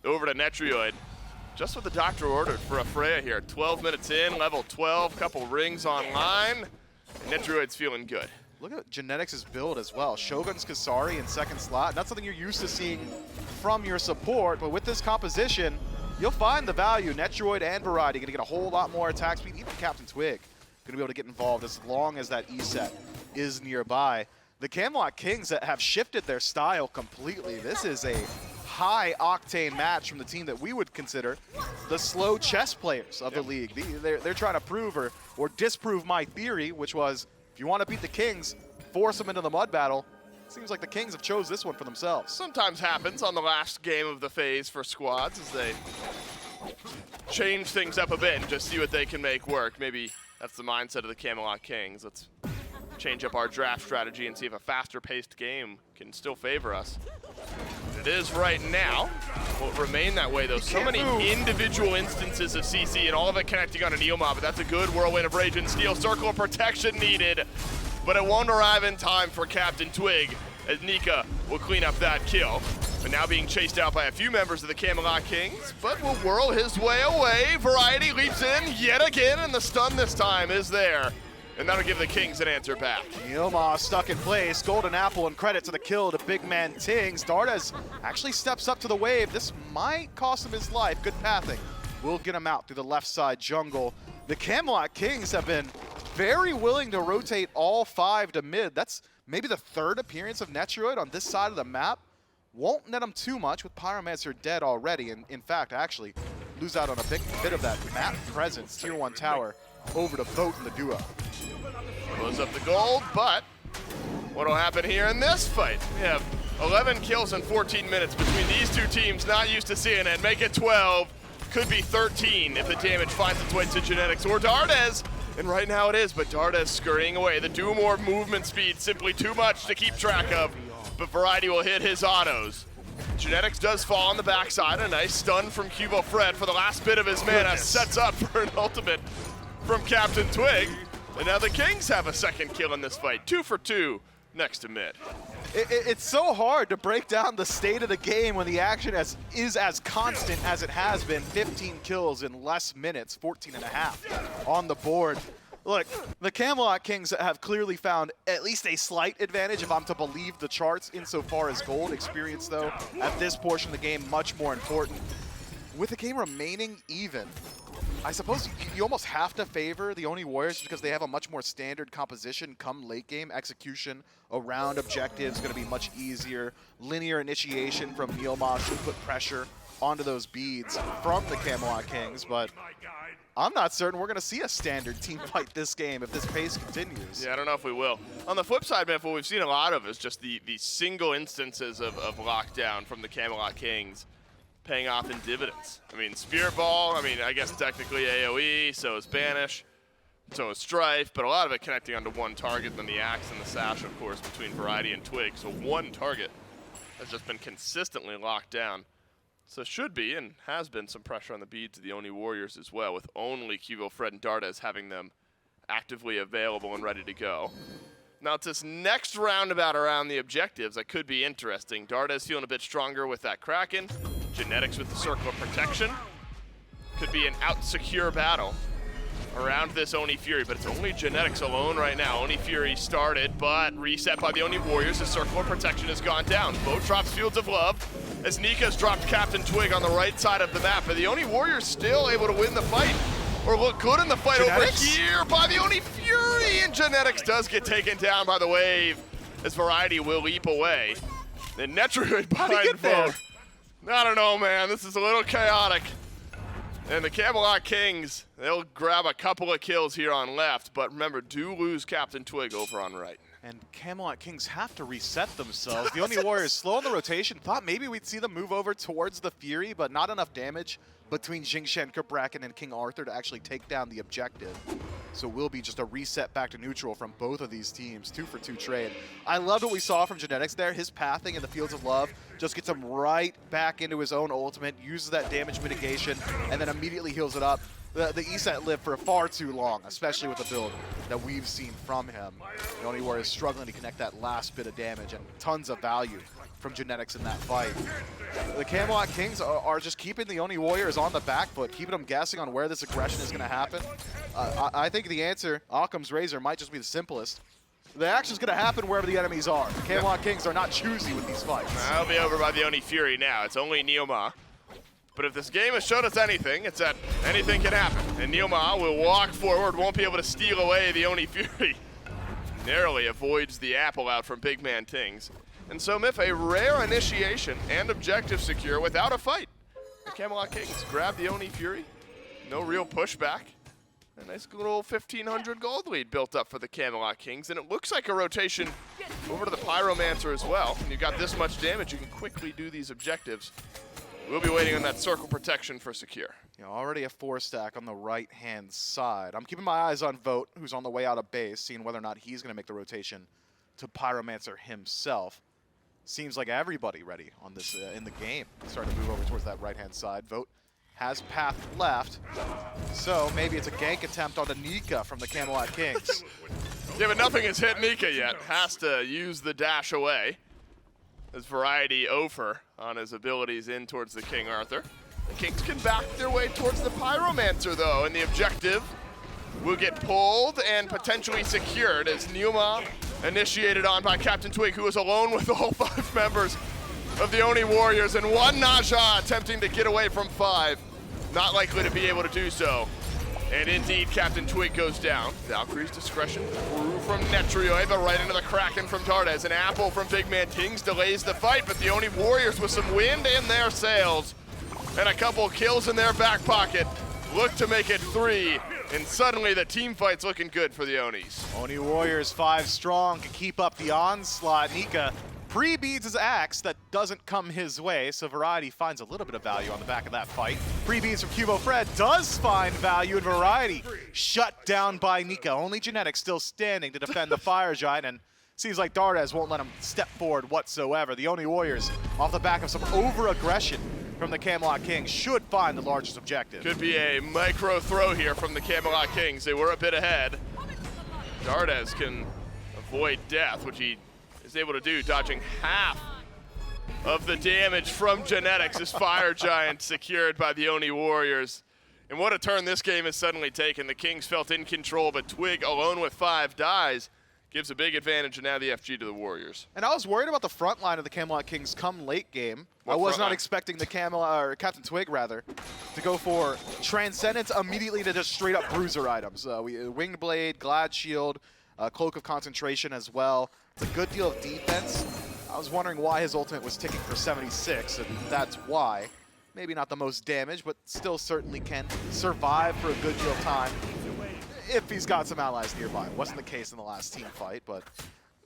over to Netrioid. Just what the doctor ordered for a Freya here. 12 minutes in, level 12, couple rings online. And Netrioid's feeling good. Look at Genetics' build as well. Shogun's Kasari in second slot. Not something you're used to seeing from your support, but with this composition, you'll find the value. Netrioid and Variety going to get a whole lot more attack speed. Even CaptainTwig going to be able to get involved as long as that E-set is nearby. The Camelot Kings that have shifted their style completely. This is a high-octane match from the team that we would consider the slow chess players of the league. They're trying to prove or disprove my theory, which was, if you want to beat the Kings, force them into the mud battle. Seems like the Kings have chose this one for themselves. Sometimes happens on the last game of the phase for squads as they change things up a bit and just see what they can make work. Maybe that's the mindset of the Camelot Kings. Let's change up our draft strategy and see if a faster-paced game can still favor us. It is right now. Will remain that way, though. So many individual instances of CC and all of it connecting on a NeilMah, but that's a good whirlwind of Rage and Steel. Circle of protection needed, but it won't arrive in time for CaptainTwig as Nika will clean up that kill. But now being chased out by a few members of the Camelot Kings, but will whirl his way away. Variety leaps in yet again, and the stun this time is there. And that'll give the Kings an answer back. NeilMah stuck in place. Golden Apple and credit to the kill to BigManTingz. Dardez actually steps up to the wave. This might cost him his life. Good pathing. Will get him out through the left side jungle. The Camelot Kings have been very willing to rotate all 5 to mid. That's maybe the 3rd appearance of Netrioid on this side of the map. Won't net him too much with Pyromancer dead already. And in fact, actually lose out on a big bit of that map presence. Tier 1 tower over to Vote in the duo. Blows up the gold, but what'll happen here in this fight? We have 11 kills in 14 minutes between these two teams, not used to seeing it. Make it 12, could be 13 if the damage finds its way to Genetics or Dardez. And right now it is, but Dardez scurrying away. The do more movement speed, simply too much to keep track of, but Variety will hit his autos. Genetics does fall on the backside. A nice stun from QvoFred for the last bit of his mana. Sets up for an ultimate from CaptainTwig. And now the Kings have a second kill in this fight. 2 for 2 next to mid. It's so hard to break down the state of the game when the action is as constant as it has been. 15 kills in less minutes, 14 and a half on the board. Look, the Camelot Kings have clearly found at least a slight advantage, if I'm to believe the charts, insofar as gold. Experience, though, at this portion of the game, much more important. With the game remaining even, I suppose you almost have to favor the Oni Warriors because they have a much more standard composition come late game. Execution around objectives going to be much easier. Linear initiation from NeilMah should put pressure onto those beads from the Camelot Kings, but I'm not certain we're going to see a standard team fight this game if this pace continues. Yeah, I don't know if we will. On the flip side, man, what we've seen a lot of is just the single instances of lockdown from the Camelot Kings paying off in dividends. I mean, Spirit Ball, I guess technically AoE, so is Banish, so is Strife, but a lot of it connecting onto one target, then the Axe and the Sash, of course, between Variety and Twig. So one target has just been consistently locked down. So should be, and has been, some pressure on the beads of the Oni Warriors as well, with only QvoFred and Dardez having them actively available and ready to go. Now it's this next roundabout around the objectives that could be interesting. Dardez feeling a bit stronger with that Kraken. Genetics with the Circle of Protection. Could be an out-secure battle around this Oni Fury, but it's only Genetics alone right now. Oni Fury started, but reset by the Oni Warriors. The Circle of Protection has gone down. Boat drops Fields of Love, as Nika's dropped CaptainTwig on the right side of the map, but the Oni Warriors still able to win the fight, or look good in the fight. Genetics? Over here by the Oni Fury, and Genetics does get taken down by the wave, as Variety will leap away. Then Netrioid behind there. I don't know, man. This is a little chaotic. And the Camelot Kings, they'll grab a couple of kills here on left, but remember, do lose CaptainTwig over on right. And Camelot Kings have to reset themselves. The Oni Warriors slow on the rotation. Thought maybe we'd see them move over towards the Fury, but not enough damage between Xing, Bracken, and King Arthur to actually take down the objective. So it will be just a reset back to neutral from both of these teams. 2-for-2 trade. I loved what we saw from Genetics there. His pathing in the Fields of Love just gets him right back into his own ultimate, uses that damage mitigation, and then immediately heals it up. The ESET lived for far too long, especially with the build that we've seen from him. The Oni Warriors struggling to connect that last bit of damage, and tons of value from Genetics in that fight. The Camelot Kings are just keeping the Oni Warriors on the back foot, keeping them guessing on where this aggression is going to happen. I think the answer, Occam's razor, might just be the simplest. The action's going to happen wherever the enemies are. The Camelot Kings are not choosy with these fights. That'll be over by the Oni Fury now. It's only NeilMah. But if this game has showed us anything, it's that anything can happen. And NeilMah will walk forward, won't be able to steal away the Oni Fury. Narrowly avoids the apple out from BigManTingz. And so Myth, a rare initiation and objective secure without a fight. The Camelot Kings grab the Oni Fury. No real pushback. A nice little 1,500 gold lead built up for the Camelot Kings. And it looks like a rotation over to the Pyromancer as well. When you've got this much damage, you can quickly do these objectives. We'll be waiting on that Circle Protection for secure. You know, already a 4-stack on the right-hand side. I'm keeping my eyes on Vote, who's on the way out of base, seeing whether or not he's going to make the rotation to Pyromancer himself. Seems like everybody ready on this in the game. Starting to move over towards that right-hand side. Vote has path left, so maybe it's a gank attempt on the Nika from the Camelot Kings. Yeah, but nothing has hit Nika yet. Has to use the dash away. As Variety over on his abilities in towards the King Arthur. The Kings can back their way towards the Pyromancer though, and the objective will get pulled and potentially secured as NeilMah initiated on by CaptainTwig, who is alone with all 5 members of the Oni Warriors, and one Naja attempting to get away from 5. Not likely to be able to do so. And indeed, CaptainTwig goes down. Valkyrie's discretion through from Netrioid, but right into the Kraken from Dardez. An apple from BigManTingz delays the fight, but the Oni Warriors with some wind in their sails and a couple kills in their back pocket look to make it 3, and suddenly the team fight's looking good for the Onis. Oni Warriors 5 strong to keep up the onslaught. Nika pre-beads his axe, that doesn't come his way, so Variety finds a little bit of value on the back of that fight. Pre-beads from QvoFred does find value in Variety. Shut down by Nika. Only Genetics still standing to defend the Fire Giant, and seems like Dardez won't let him step forward whatsoever. The Oni Warriors, off the back of some over-aggression from the Camelot Kings, should find the largest objective. Could be a micro throw here from the Camelot Kings. They were a bit ahead. Dardez can avoid death, which he is able to do, dodging half of the damage from Genetics. His Fire Giant secured by the Oni Warriors. And what a turn this game has suddenly taken. The Kings felt in control, but Twig alone with 5 dies. Gives a big advantage, and now the FG to the Warriors. And I was worried about the front line of the Camelot Kings come late game. I was not expecting the CaptainTwig rather, to go for Transcendence immediately to just straight up bruiser items. Winged Blade, Glad Shield, Cloak of Concentration as well. It's a good deal of defense. I was wondering why his ultimate was ticking for 76, and that's why. maybe not the most damage, but still certainly can survive for a good deal of time if he's got some allies nearby. Wasn't the case in the last team fight, but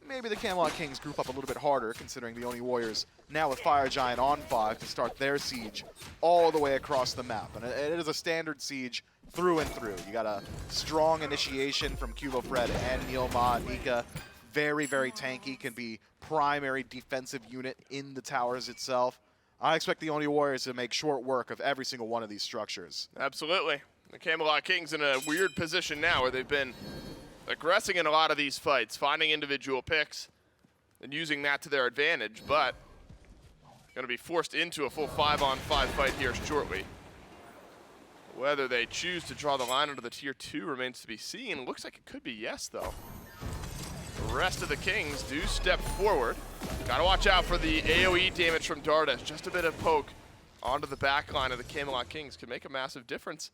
maybe the Camelot Kings group up a little bit harder, considering the Oni Warriors now with Fire Giant on 5 to start their siege all the way across the map. And it is a standard siege through and through. You got a strong initiation from QvoFred and NeilMah. Nika, very, very tanky, can be primary defensive unit in the towers itself. I expect the Oni Warriors to make short work of every single one of these structures. Absolutely. The Camelot Kings in a weird position now where they've been aggressing in a lot of these fights, finding individual picks and using that to their advantage, but going to be forced into a full 5-on-5 fight here shortly. Whether they choose to draw the line under the tier 2 remains to be seen. Looks like it could be yes, though. The rest of the Kings do step forward. Got to watch out for the AoE damage from Dardez. Just a bit of poke onto the back line of the Camelot Kings could make a massive difference.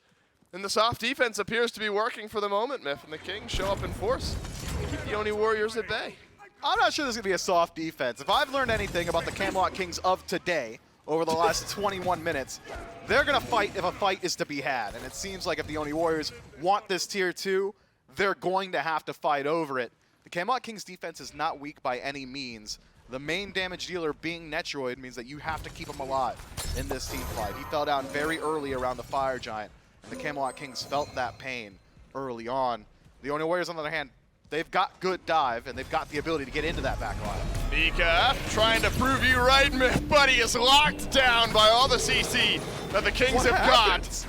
And the soft defense appears to be working for the moment, Myth, and the Kings show up in force and keep the Oni Warriors at bay. I'm not sure this is going to be a soft defense. If I've learned anything about the Camelot Kings of today over the last 21 minutes, they're going to fight if a fight is to be had. And it seems like if the Oni Warriors want this tier 2, they're going to have to fight over it. The Camelot Kings defense is not weak by any means. The main damage dealer being Netrioid means that you have to keep him alive in this team fight. He fell down very early around the Fire Giant, and the Camelot Kings felt that pain early on. The Oni Warriors, on the other hand, they've got good dive, and they've got the ability to get into that back line. Nika trying to prove you right, Myth, but he is locked down by all the CC that the Kings have got.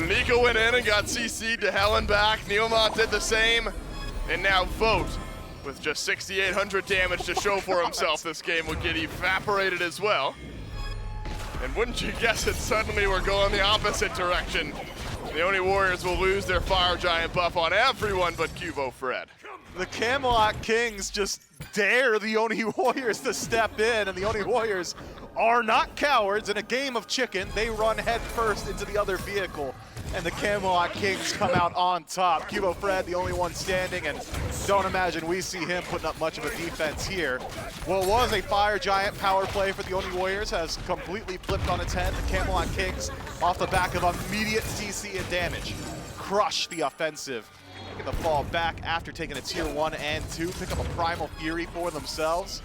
Nika went in and got CC'd to hell and back. NeilMah did the same. And now Vote, with just 6,800 damage to show for himself, this game will get evaporated as well. And wouldn't you guess it, suddenly we're going the opposite direction. The Oni Warriors will lose their Fire Giant buff on everyone but QvoFred. The Camelot Kings just dare the Oni Warriors to step in, and the Oni Warriors are not cowards. In a game of chicken, they run head first into the other vehicle, and the Camelot Kings come out on top. QvoFred, the only one standing, and don't imagine we see him putting up much of a defense here. What was a Fire Giant power play for the Oni Warriors has completely flipped on its head. The Camelot Kings, off the back of immediate CC and damage, crush the offensive. Making the fall back after taking a tier 1 and 2, pick up a Primal Fury for themselves.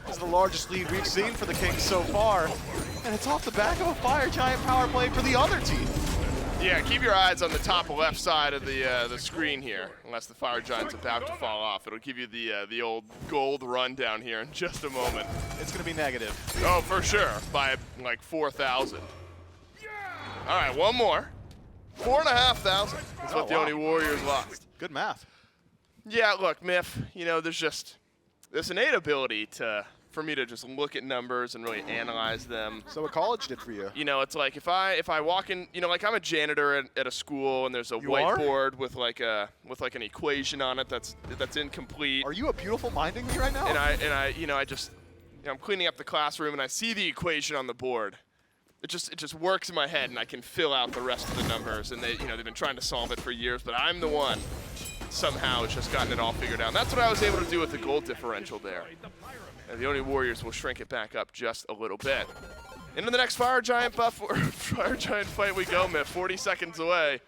This is the largest lead we've seen for the Kings so far, and it's off the back of a Fire Giant power play for the other team. Yeah, keep your eyes on the top left side of the screen here, unless the Fire Giant's about to fall off. It'll give you the old gold rundown here in just a moment. It's going to be negative. Oh, for sure, by like 4,000. All right, one more. 4,500 is what the Oni Warriors lost. Good math. Yeah, look, Myth, you know, there's innate ability for me to just look at numbers and really analyze them. So what college did for you? You know, it's like if I walk in, you know, like I'm a janitor at a school and there's a whiteboard with like an equation on it that's incomplete. Are you a beautiful minding me right now? And I you know, I'm cleaning up the classroom and I see the equation on the board. It just works in my head and I can fill out the rest of the numbers, and they've been trying to solve it for years, but I'm the one somehow has just gotten it all figured out. And that's what I was able to do with the gold differential there. And the Oni Warriors will shrink it back up just a little bit. Into the next Fire Giant buff or Fire Giant fight we go, Myth, 40 seconds away.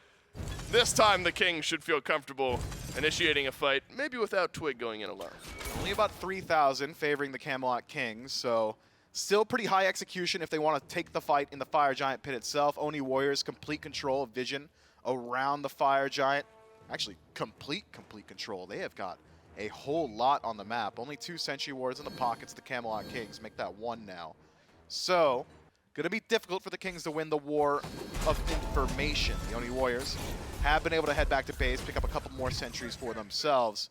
This time the Kings should feel comfortable initiating a fight, maybe without Twig going in alone. Only about 3,000 favoring the Camelot Kings, so still pretty high execution if they want to take the fight in the Fire Giant pit itself. Oni Warriors, complete control of vision around the Fire Giant. Actually, complete control. They have got a whole lot on the map. Only 2 Sentry Wards in the pockets of the Camelot Kings. Make that 1 now. So, gonna be difficult for the Kings to win the war of information. The Oni Warriors have been able to head back to base, pick up a couple more sentries for themselves.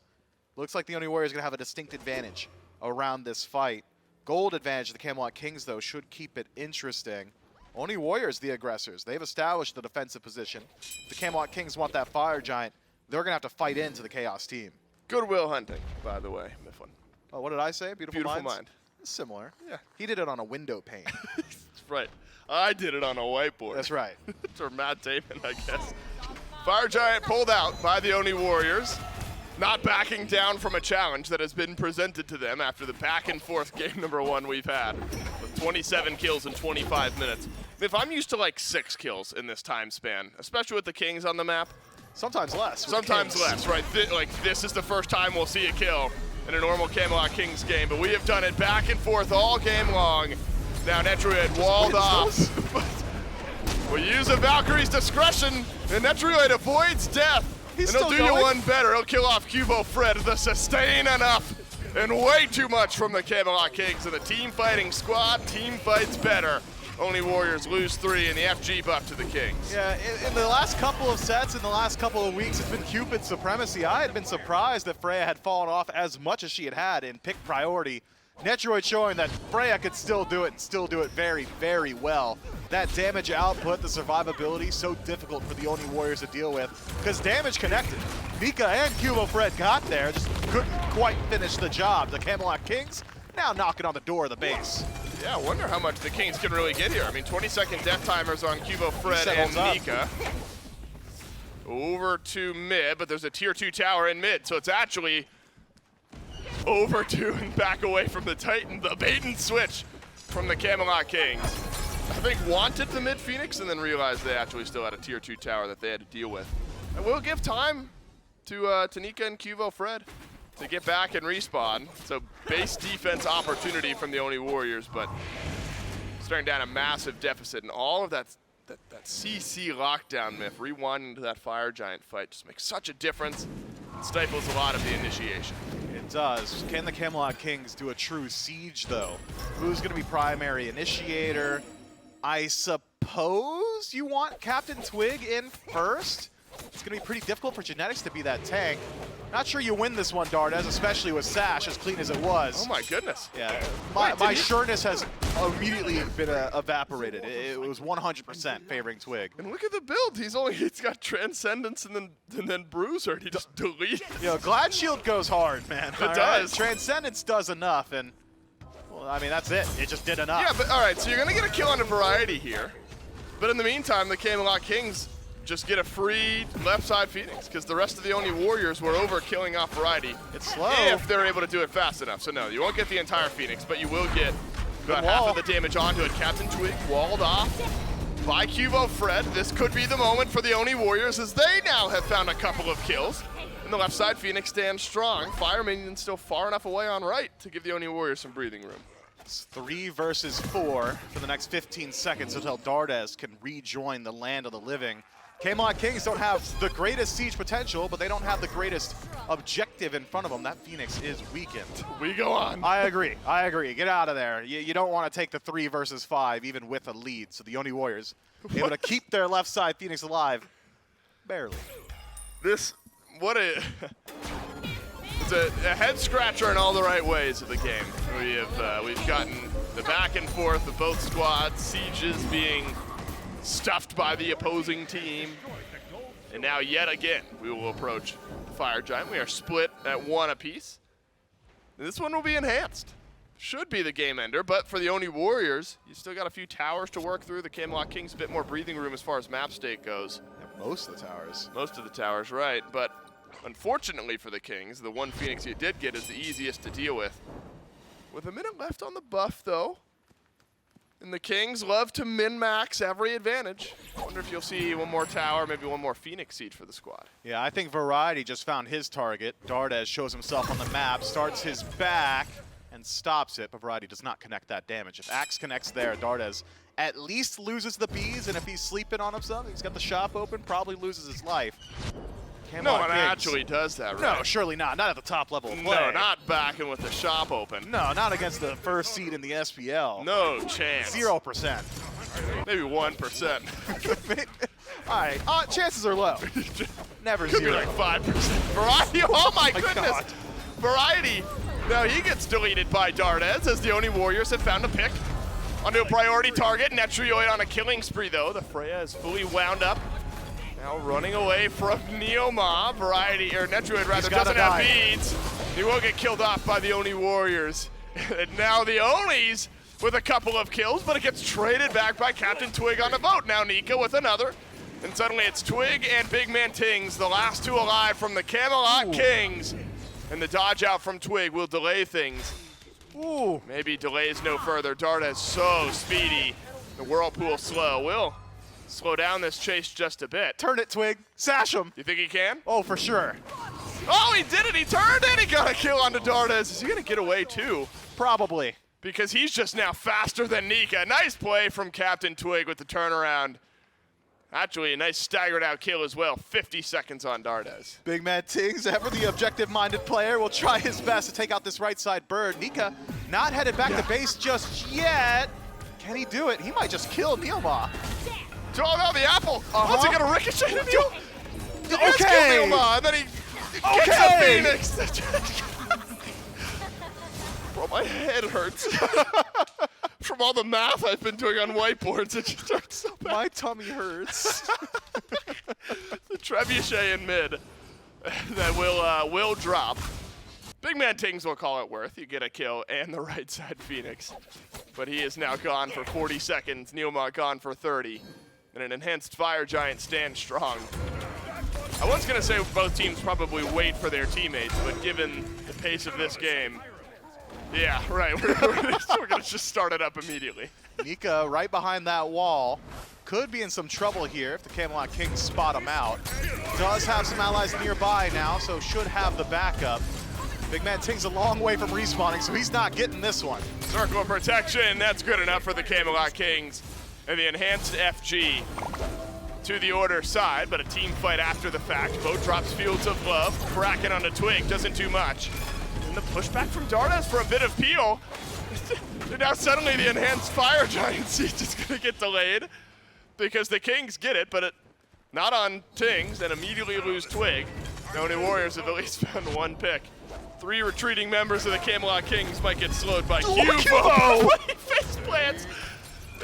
Looks like the Oni Warriors are gonna have a distinct advantage around this fight. Gold advantage of the Camelot Kings, though, should keep it interesting. Oni Warriors, the aggressors. They've established the defensive position. If the Camelot Kings want that Fire Giant, they're gonna have to fight into the Chaos team. Goodwill Hunting, by the way, Mifflin. Oh, what did I say? Beautiful mind. Similar. Yeah. He did it on a window pane. That's right. I did it on a whiteboard. That's right. Or Matt Damon, I guess. Fire Giant pulled out by the Oni Warriors. not backing down from a challenge that has been presented to them after the back and forth game number 1 we've had with 27 kills in 25 minutes. If I'm used to like 6 kills in this time span, especially with the Kings on the map. Sometimes less. Sometimes less, right? This is the first time we'll see a kill in a normal Camelot Kings game, but we have done it back and forth all game long. Now Netrioid walled off. We'll use a Valkyrie's discretion, and Netrioid avoids death. And he'll do you one better. He'll kill off QvoFred. The sustain enough, and way too much from the Camelot Kings. And the team fighting squad, team fights better. Oni Warriors lose 3 in the FG buff to the Kings. Yeah, in the last couple of sets, in the last couple of weeks, it's been Cupid's supremacy. I had been surprised that Freya had fallen off as much as she had in pick priority. Netrioid showing that Freya could still do it and still do it very, very well. That damage output, the survivability, so difficult for the Oni Warriors to deal with because damage connected. Nika and QvoFred got there, just couldn't quite finish the job. The Camelot Kings now knocking on the door of the base. Yeah, I wonder how much the Kings can really get here. I mean, 20-second death timers on QvoFred and Nika. Over to mid, but there's a tier 2 tower in mid, so it's actually over to and back away from the Titan. The bait and switch from the Camelot Kings. I think wanted the mid Phoenix and then realized they actually still had a tier 2 tower that they had to deal with. I will give time to Nika and QvoFred to get back and respawn. So base defense opportunity from the Oni Warriors, but staring down a massive deficit, and all of that CC lockdown myth, rewinding to that fire giant fight, just makes such a difference. It stifles a lot of the initiation. It does. Can the Camelot Kings do a true siege, though? Who's going to be primary initiator? I suppose you want CaptainTwig in first? It's going to be pretty difficult for Genetics to be that tank. Not sure you win this one, Dardez, especially with Sash, as clean as it was. Oh my goodness. Yeah, my sureness has immediately been evaporated. It was 100% favoring Twig. And look at the build. He's got Transcendence and then Bruiser. He just deletes. You know, Glad Shield goes hard, man. It does. Transcendence does enough, and well, I mean that's it. It just did enough. Yeah, but all right. So you're gonna get a kill on a variety here, but in the meantime, the Camelot Kings just get a free left side Phoenix because the rest of the Oni Warriors were over killing off variety. It's slow. If they're able to do it fast enough. So no, you won't get the entire Phoenix, but you will get about half of the damage onto it. CaptainTwig walled off by QvoFred. This could be the moment for the Oni Warriors as they now have found a couple of kills. And the left side Phoenix stands strong. Fire Minion still far enough away on right to give the Oni Warriors some breathing room. It's 3 versus 4 for the next 15 seconds until Dardez can rejoin the land of the living. Camelot Kings don't have the greatest siege potential, but they don't have the greatest objective in front of them. That Phoenix is weakened. We go on. I agree. Get out of there. You don't want to take the 3 versus 5, even with a lead. So the Oni Warriors able to keep their left side Phoenix alive. Barely. It's a head scratcher in all the right ways of the game. We've gotten the back and forth of both squads, sieges being stuffed by the opposing team. And now yet again, we will approach the Fire Giant. We are split at 1 apiece. This one will be enhanced. Should be the game ender, but for the Oni Warriors, you still got a few towers to work through. The Camelot Kings a bit more breathing room as far as map state goes. Yeah, most of the towers. Most of the towers, right. But unfortunately for the Kings, the one Phoenix you did get is the easiest to deal with. With a minute left on the buff, though, and the Kings love to min-max every advantage. I wonder if you'll see one more tower, maybe one more Phoenix siege for the squad. Yeah, I think Variety just found his target. Dardez shows himself on the map, starts his back, and stops it, but Variety does not connect that damage. If Axe connects there, Dardez at least loses the bees, and if he's sleeping on himself, he's got the shop open, probably loses his life. No one actually does that, right? No, surely not. Not at the top level of play. No, not backing with the shop open. No, not against the first seed in the SPL. No chance. 0%. Maybe 1%. All right, chances are low. Never Could 0. be like 5%. Variety, oh my goodness. God. Variety, now he gets deleted by Dardez as the Oni Warriors have found a pick onto a priority target. Netrioid on a killing spree though. The Freya is fully wound up. Now running away from NeilMah. Variety, or Netrioid rather, doesn't have beads. He will get killed off by the Oni Warriors. And now the Onis with a couple of kills, but it gets traded back by CaptainTwig on the vote. Now Nika with another. And suddenly it's Twig and BigManTingz, the last two alive from the Camelot Kings. And the dodge out from Twig will delay things. Ooh. Maybe delays no further. Dardez so speedy. The Whirlpool slow. Will slow down this chase just a bit. Turn it, Twig. Sash him. You think he can? Oh, for sure. Oh, he did it. He turned it. He got a kill onto Dardez. Is he going to get away too? Probably. Because he's just now faster than Nika. Nice play from CaptainTwig with the turnaround. Actually, a nice staggered out kill as well. 50 seconds on Dardez. BigManTingz, ever the objective-minded player, will try his best to take out this right side bird. Nika not headed back to base just yet. Can he do it? He might just kill NeilMah. Oh no, the apple. What's he gonna ricochet to Neil? He Okay. does kill NeilMah, and then he kicks a Phoenix. Bro, my head hurts. From all the math I've been doing on whiteboards, it just hurts so bad. My tummy hurts. The trebuchet in mid that will drop. BigManTingz will call it worth. You get a kill and the right side Phoenix. But he is now gone for 40 seconds. NeilMah gone for 30. And an enhanced fire giant stands strong. I was going to say both teams probably wait for their teammates, but given the pace of this game, yeah, right. We're going to just start it up immediately. Nika right behind that wall. Could be in some trouble here if the Camelot Kings spot him out. Does have some allies nearby now, so should have the backup. BigManTingz a long way from respawning, so he's not getting this one. Circle of protection, that's good enough for the Camelot Kings. And the enhanced FG to the order side, but a team fight after the fact. Boat drops Fields of Love. Kraken on a Twig doesn't do much. And the pushback from Dardez for a bit of peel. And now suddenly the enhanced fire giant siege is going to get delayed because the Kings get it, but not on Tings, and immediately lose Twig. The Oni Warriors have at least found one pick. 3 retreating members of the Camelot Kings might get slowed by QvoFred. He face plants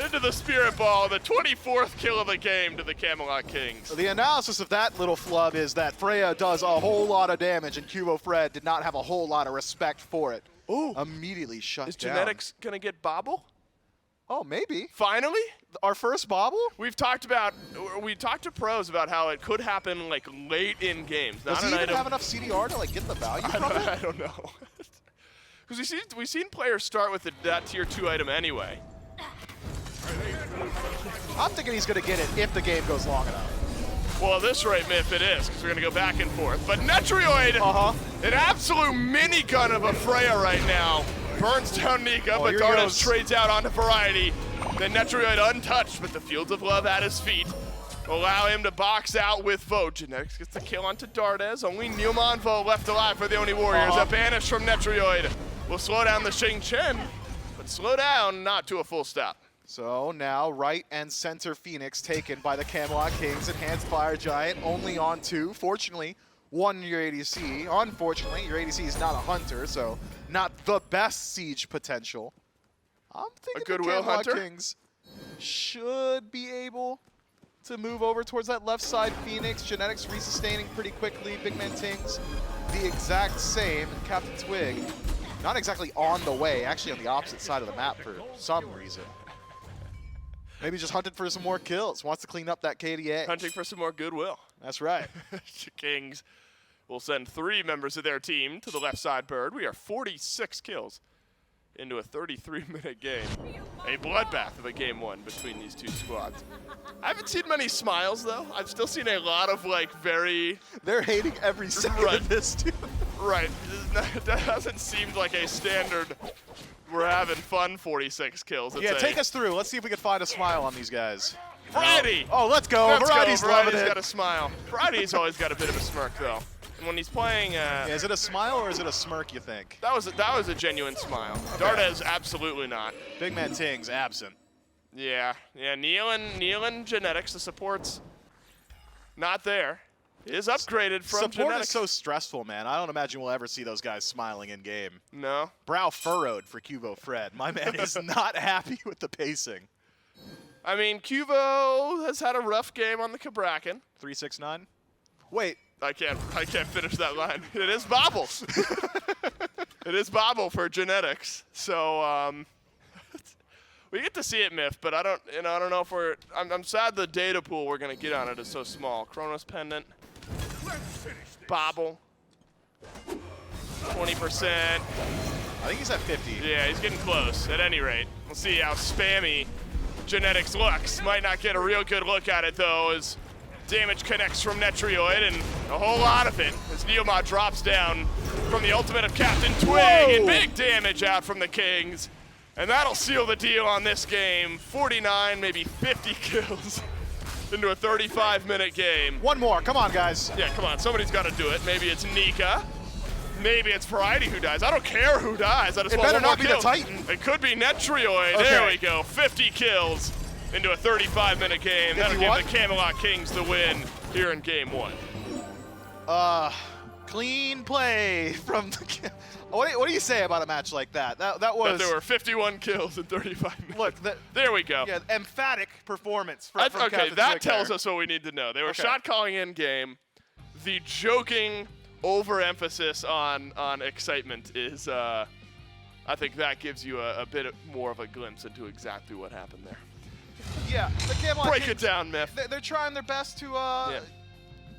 into the Spirit Ball, the 24th kill of the game to the Camelot Kings. The analysis of that little flub is that Freya does a whole lot of damage, and QvoFred did not have a whole lot of respect for it. Ooh. Immediately shut Is down. Genetics going to get Bobble? Oh, maybe. Finally? Our first bobble? We talked to pros about how it could happen like late in games. Does Not he an even item. have enough CDR to like get the value from it? I don't know. Because we've seen players start with that tier 2 item anyway. I'm thinking he's going to get it if the game goes long enough. Well, at this rate, Miff, it is, because we're going to go back and forth. But Netrioid, an absolute minigun of a Freya right now. Burns down Nika, but Dardez trades out onto Variety. Then Netrioid untouched, but the Fields of Love at his feet allow him to box out with Vote. Genetics gets the kill onto Dardez. Only NeilMah and Vote left alive for the Oni Warriors. A banish from Netrioid will slow down the Xing, but slow down not to a full stop. So now right and center Phoenix taken by the Camelot Kings. Enhanced Fire Giant only on 2. Fortunately, 1 your ADC. Unfortunately, your ADC is not a hunter, so not the best siege potential. I'm thinking A Goodwill the Camelot hunter? Kings should be able to move over towards that left side Phoenix. Genetics resustaining pretty quickly. BigManTingz the exact same. And CaptainTwig not exactly on the way, actually on the opposite side of the map for some reason. Maybe just hunted for some more kills. Wants to clean up that KDA. Hunting for some more goodwill. That's right. Kings will send 3 members of their team to the left side bird. We are 46 kills into a 33-minute game. A bloodbath of a game 1 between these 2 squads. I haven't seen many smiles, though. I've still seen a lot of, like, very... They're hating every second of this, too. Right. That hasn't seemed like a standard... We're having fun 46 kills. It's Take us through. Let's see if we can find a smile on these guys. Variety! Oh, let's go. Variety's loving Variety's it. got a smile. Variety's always got a bit of a smirk, though. And when he's playing... Is it a smile or is it a smirk, you think? That was a genuine smile. Okay. Dardez, absolutely not. BigManTingz absent. Yeah. Neil and Genetics, the support's not there. It is upgraded from Support Genetics. is so stressful, man. I don't imagine we'll ever see those guys smiling in game. No. Brow furrowed for QvoFred. My man is not happy with the pacing. I mean, Cuvo has had a rough game on the Cabrakan. 369. Wait. I can't finish that line. It is Bobble. It is Bobble for Genetics. So We get to see it, Myth, but I don't know if we're. I'm sad the data pool we're gonna get on it is so small. Chronos Pendant, Bobble, 20%. I think he's at 50. Yeah, he's getting close. At any rate, we'll see how spammy Genetics looks. Might not get a real good look at it though, as damage connects from Netrioid, and a whole lot of it as NeilMah drops down from the ultimate of CaptainTwig, and big damage out from the Kings. And that'll seal the deal on this game. 49, maybe 50 kills into a 35-minute game. One more, come on, guys. Yeah, come on, somebody's got to do it. Maybe it's Nika. Maybe it's Variety who dies. I don't care who dies. I just want better one more not be the kill. Titan. It could be Netrioid. Okay. There we go. 50 kills into a 35-minute game. That'll give 51? the Camelot Kings the win here in game 1. Clean play from the. What do you say about a match like that? That was. But there were 51 kills in 35 minutes. Look, there we go. Yeah, emphatic performance from Okay, CaptainTwig that tells there. us what we need to know. They were Okay. shot calling in game. The joking overemphasis on excitement is, I think that gives you a bit more of a glimpse into exactly what happened there. Yeah, the Camelot Break Kings, it down, Myth. They're trying their best to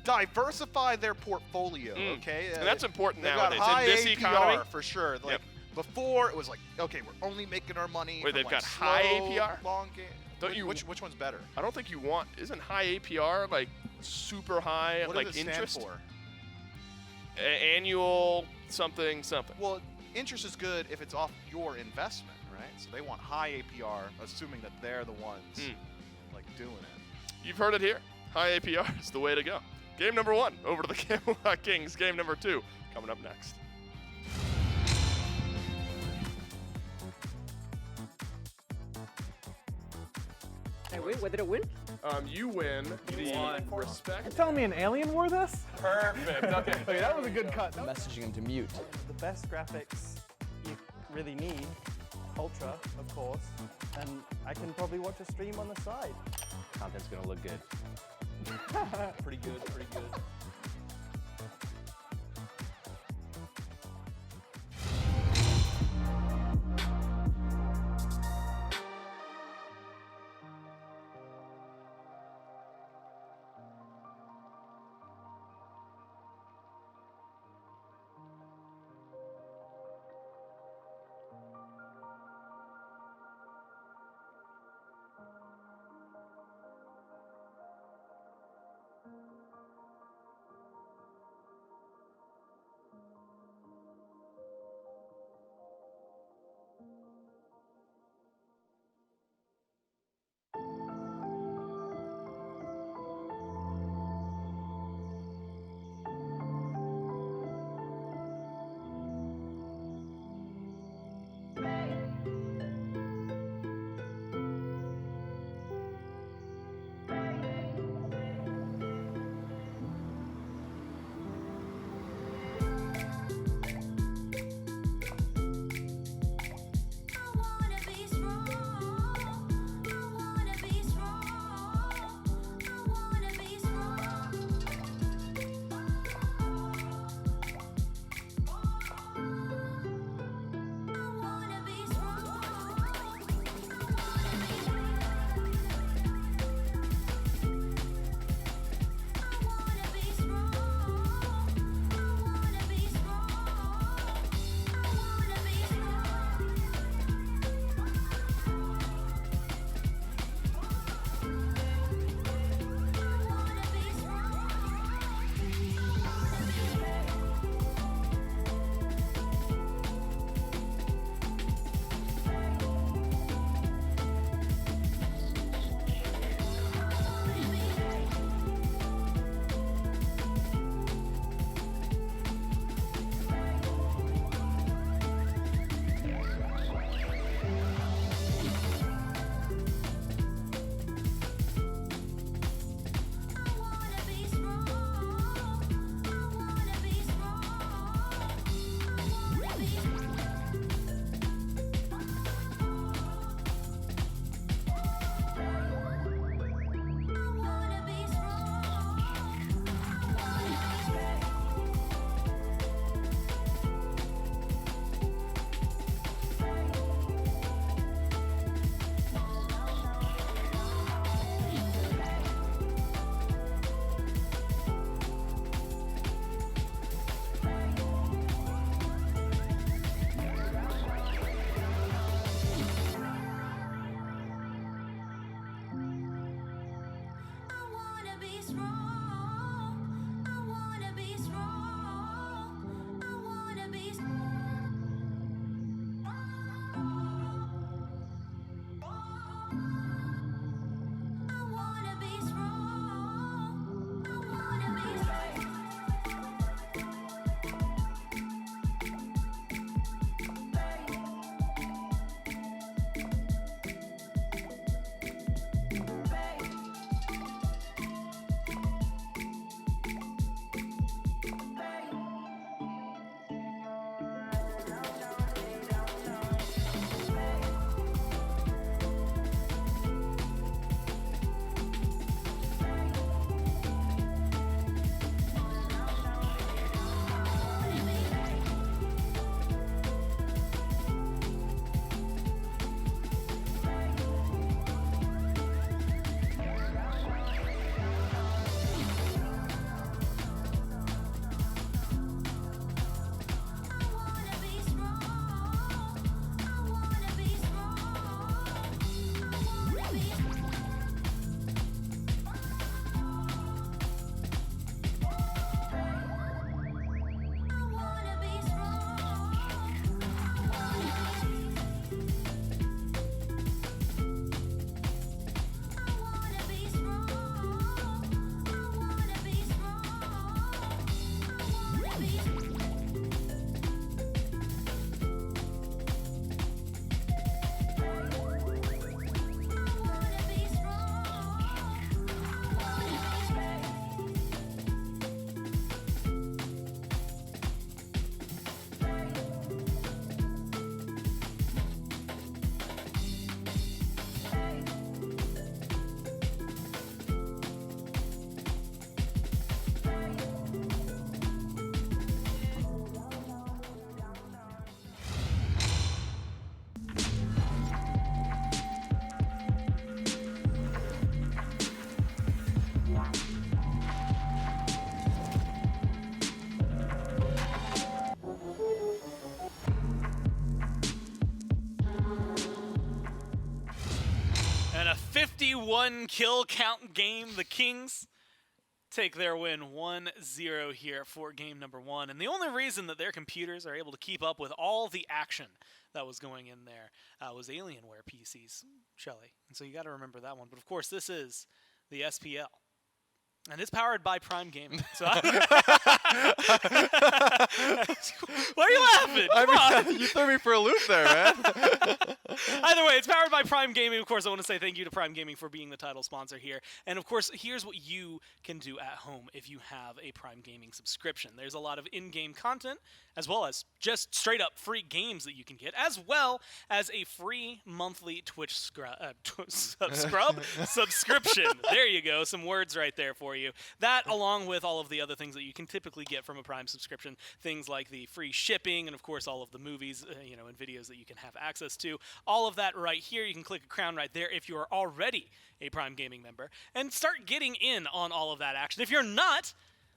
diversify their portfolio. Okay, And that's important they've nowadays got high in this APR economy. for sure. Like Yep. before, it was like, okay, we're only making our money. Wait, from, they've like, got high slow, APR? Long game. Don't you- Which one's better? I don't think you want. Isn't high APR like super high, What like does it interest? stand for? Annual something something. Well, interest is good if it's off your investment, right? So they want high APR, assuming that they're the ones like doing it. You've heard it here. High APR is the way to go. Game number 1 over to the Camelot Kings. Game number 2 coming up next. Hey, wait, what did it win? You win the respect. Telling me an alien wore this? Perfect. Okay. Okay, that was a good cut. Messaging him to mute. The best graphics you really need, ultra, of course, and I can probably watch a stream on the side. Content's gonna look good. Pretty good, pretty good. a 51 kill count game. The Kings take their win 1-0 here for game number 1. And the only reason that their computers are able to keep up with all the action that was going in there was Alienware PCs, Shelly. And so you got to remember that one. But of course, this is the SPL. And it's powered by Prime Gaming. So why are you laughing? Come on. You threw me for a loop there, man. Either way, it's powered by Prime Gaming. Of course, I want to say thank you to Prime Gaming for being the title sponsor here. And of course, here's what you can do at home if you have a Prime Gaming subscription. There's a lot of in-game content, as well as just straight-up free games that you can get, as well as a free monthly Twitch subscription. There you go. Some words right there for you. That, along with all of the other things that you can typically get from a Prime subscription, things like the free shipping, and of course all of the movies, and videos that you can have access to. All of that right here. You can click a crown right there if you are already a Prime Gaming member, and start getting in on all of that action. If you're not,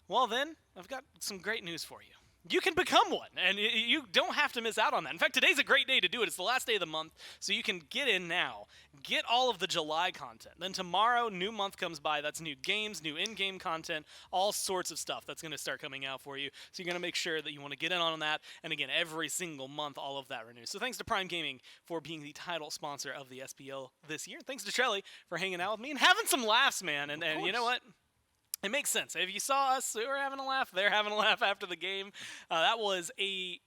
well then, I've got some great news for you. You can become one, and you don't have to miss out on that. In fact, today's a great day to do it. It's the last day of the month, so you can get in now. Get all of the July content. Then tomorrow, new month comes by. That's new games, new in-game content, all sorts of stuff that's going to start coming out for you. So you're going to make sure that you want to get in on that. And again, every single month, all of that renews. So thanks to Prime Gaming for being the title sponsor of the SPL this year. Thanks to Trelly for hanging out with me and having some laughs, man. And you know what? It makes sense. If you saw us, we were having a laugh. They're having a laugh after the game. That was a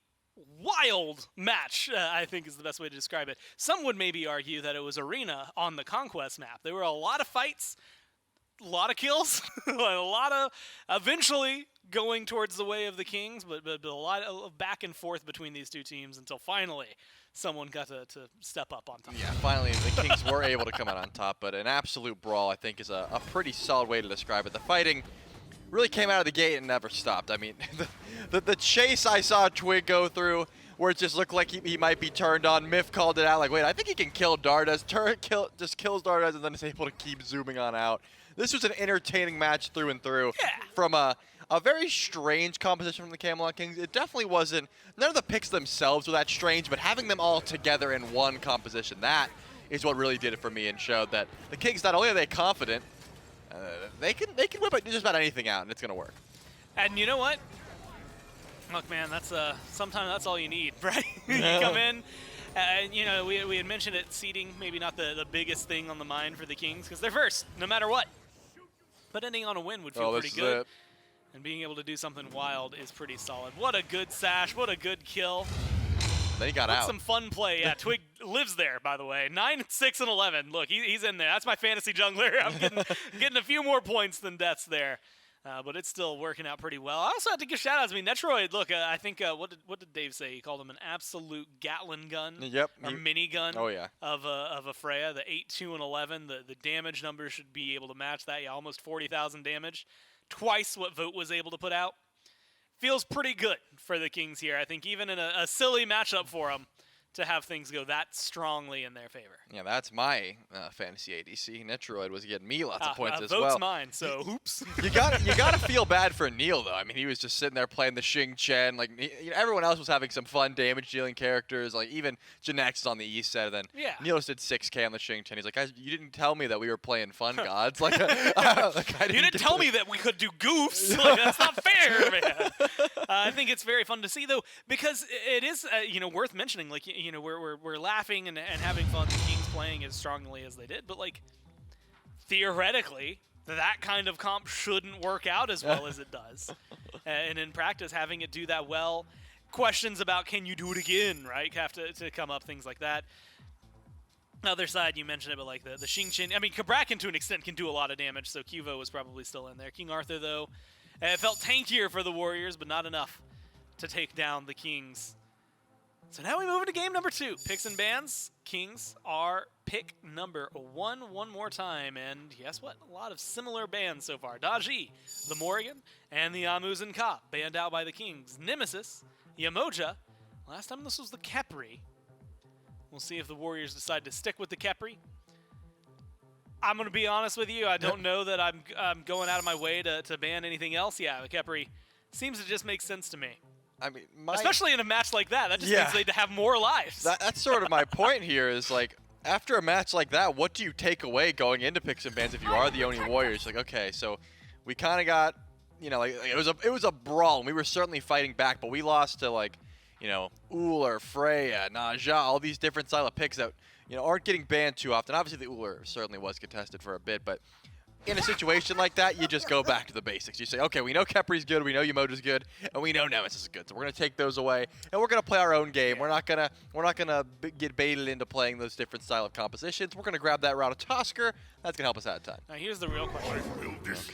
wild match, I think is the best way to describe it. Some would maybe argue that it was Arena on the Conquest map. There were a lot of fights, a lot of kills, a lot of eventually going towards the way of the Kings, but a lot of back and forth between these two teams until finally someone got to step up on top. Yeah, finally the Kings were able to come out on top, but an absolute brawl, I think, is a pretty solid way to describe it. The fighting really came out of the gate and never stopped. I mean, the chase I saw Twig go through, where it just looked like he might be turned on. Myth called it out, like, wait, I think he can kill Dardez. Just kills Dardez and then is able to keep zooming on out. This was an entertaining match through and through. Yeah. From a very strange composition from the Camelot Kings. It definitely wasn't, none of the picks themselves were that strange, but having them all together in one composition, that is what really did it for me and showed that the Kings, not only are they confident, they can whip just about anything out and it's going to work. And you know what? Look, man, that's sometimes that's all you need, right? You come in, we had mentioned it, seeding maybe not the biggest thing on the mind for the Kings because they're first, no matter what. But ending on a win would feel pretty good. And being able to do something wild is pretty solid. What a good sash, what a good kill. Then he got out. Some fun play. Yeah, Twig lives there, by the way. 9, 6, and 11. Look, he's in there. That's my fantasy jungler. I'm getting a few more points than deaths there. But it's still working out pretty well. I also have to give shout-outs. I mean, Netrioid, look, I think, what did Dave say? He called him an absolute Gatling gun. Yep. Or minigun. Oh, yeah. Of a Freya. The 8, 2, and 11. The damage numbers should be able to match that. Yeah, almost 40,000 damage. Twice what Vote was able to put out. Feels pretty good for the Kings here. I think even in a silly matchup for them, to have things go that strongly in their favor. Yeah, that's my fantasy ADC. Netrioid was getting me lots of points as Vote's well. Mine, so oops. You gotta feel bad for Neil though. I mean, he was just sitting there playing the Xing Chen. Like everyone else was having some fun damage dealing characters. Like even Janex is on the east side. Then Neil just did 6K on the Xing Chen. He's like, guys, you didn't tell me that we were playing fun gods. Like, you didn't tell me that we could do goofs. Like, that's not fair, man. I think it's very fun to see though, because it is worth mentioning. Like we're laughing and having fun. The Kings playing as strongly as they did, but like theoretically, that kind of comp shouldn't work out as well as it does. And in practice, having it do that well, questions about can you do it again, right? Have to come up, things like that. Other side, you mentioned it, but like the Xing Chen, I mean, Kabrakan to an extent can do a lot of damage, so Qvo was probably still in there. King Arthur, though, it felt tankier for the Warriors, but not enough to take down the Kings. So now we move into game number 2. Picks and bans. Kings are pick number 1 more time. And guess what? A lot of similar bans so far. Daji, the Morrigan, and the Amuz and Ka banned out by the Kings. Nemesis, Yamoja. Last time this was the Khepri. We'll see if the Warriors decide to stick with the Khepri. I'm going to be honest with you. I don't know that I'm going out of my way to ban anything else. Yeah, the Khepri seems to just make sense to me. I mean, especially in a match like that. That just means they'd have more lives. That's sort of my point here is like, after a match like that, what do you take away going into picks and bans if you are the Oni Warriors? Like, okay, so we kind of got, you know, like it was a brawl, and we were certainly fighting back, but we lost to, like, you know, Uller, Freya, Naja, all these different style of picks that, you know, aren't getting banned too often. Obviously, the Uller certainly was contested for a bit, but in a situation like that, you just go back to the basics. You say, okay, we know Kepri's good, we know Yamota's good, and we know Nemesis is good. So we're gonna take those away, and we're gonna play our own game. We're not gonna get baited into playing those different style of compositions. We're gonna grab that Ratatoskr. That's gonna help us out of time. Now here's the real question.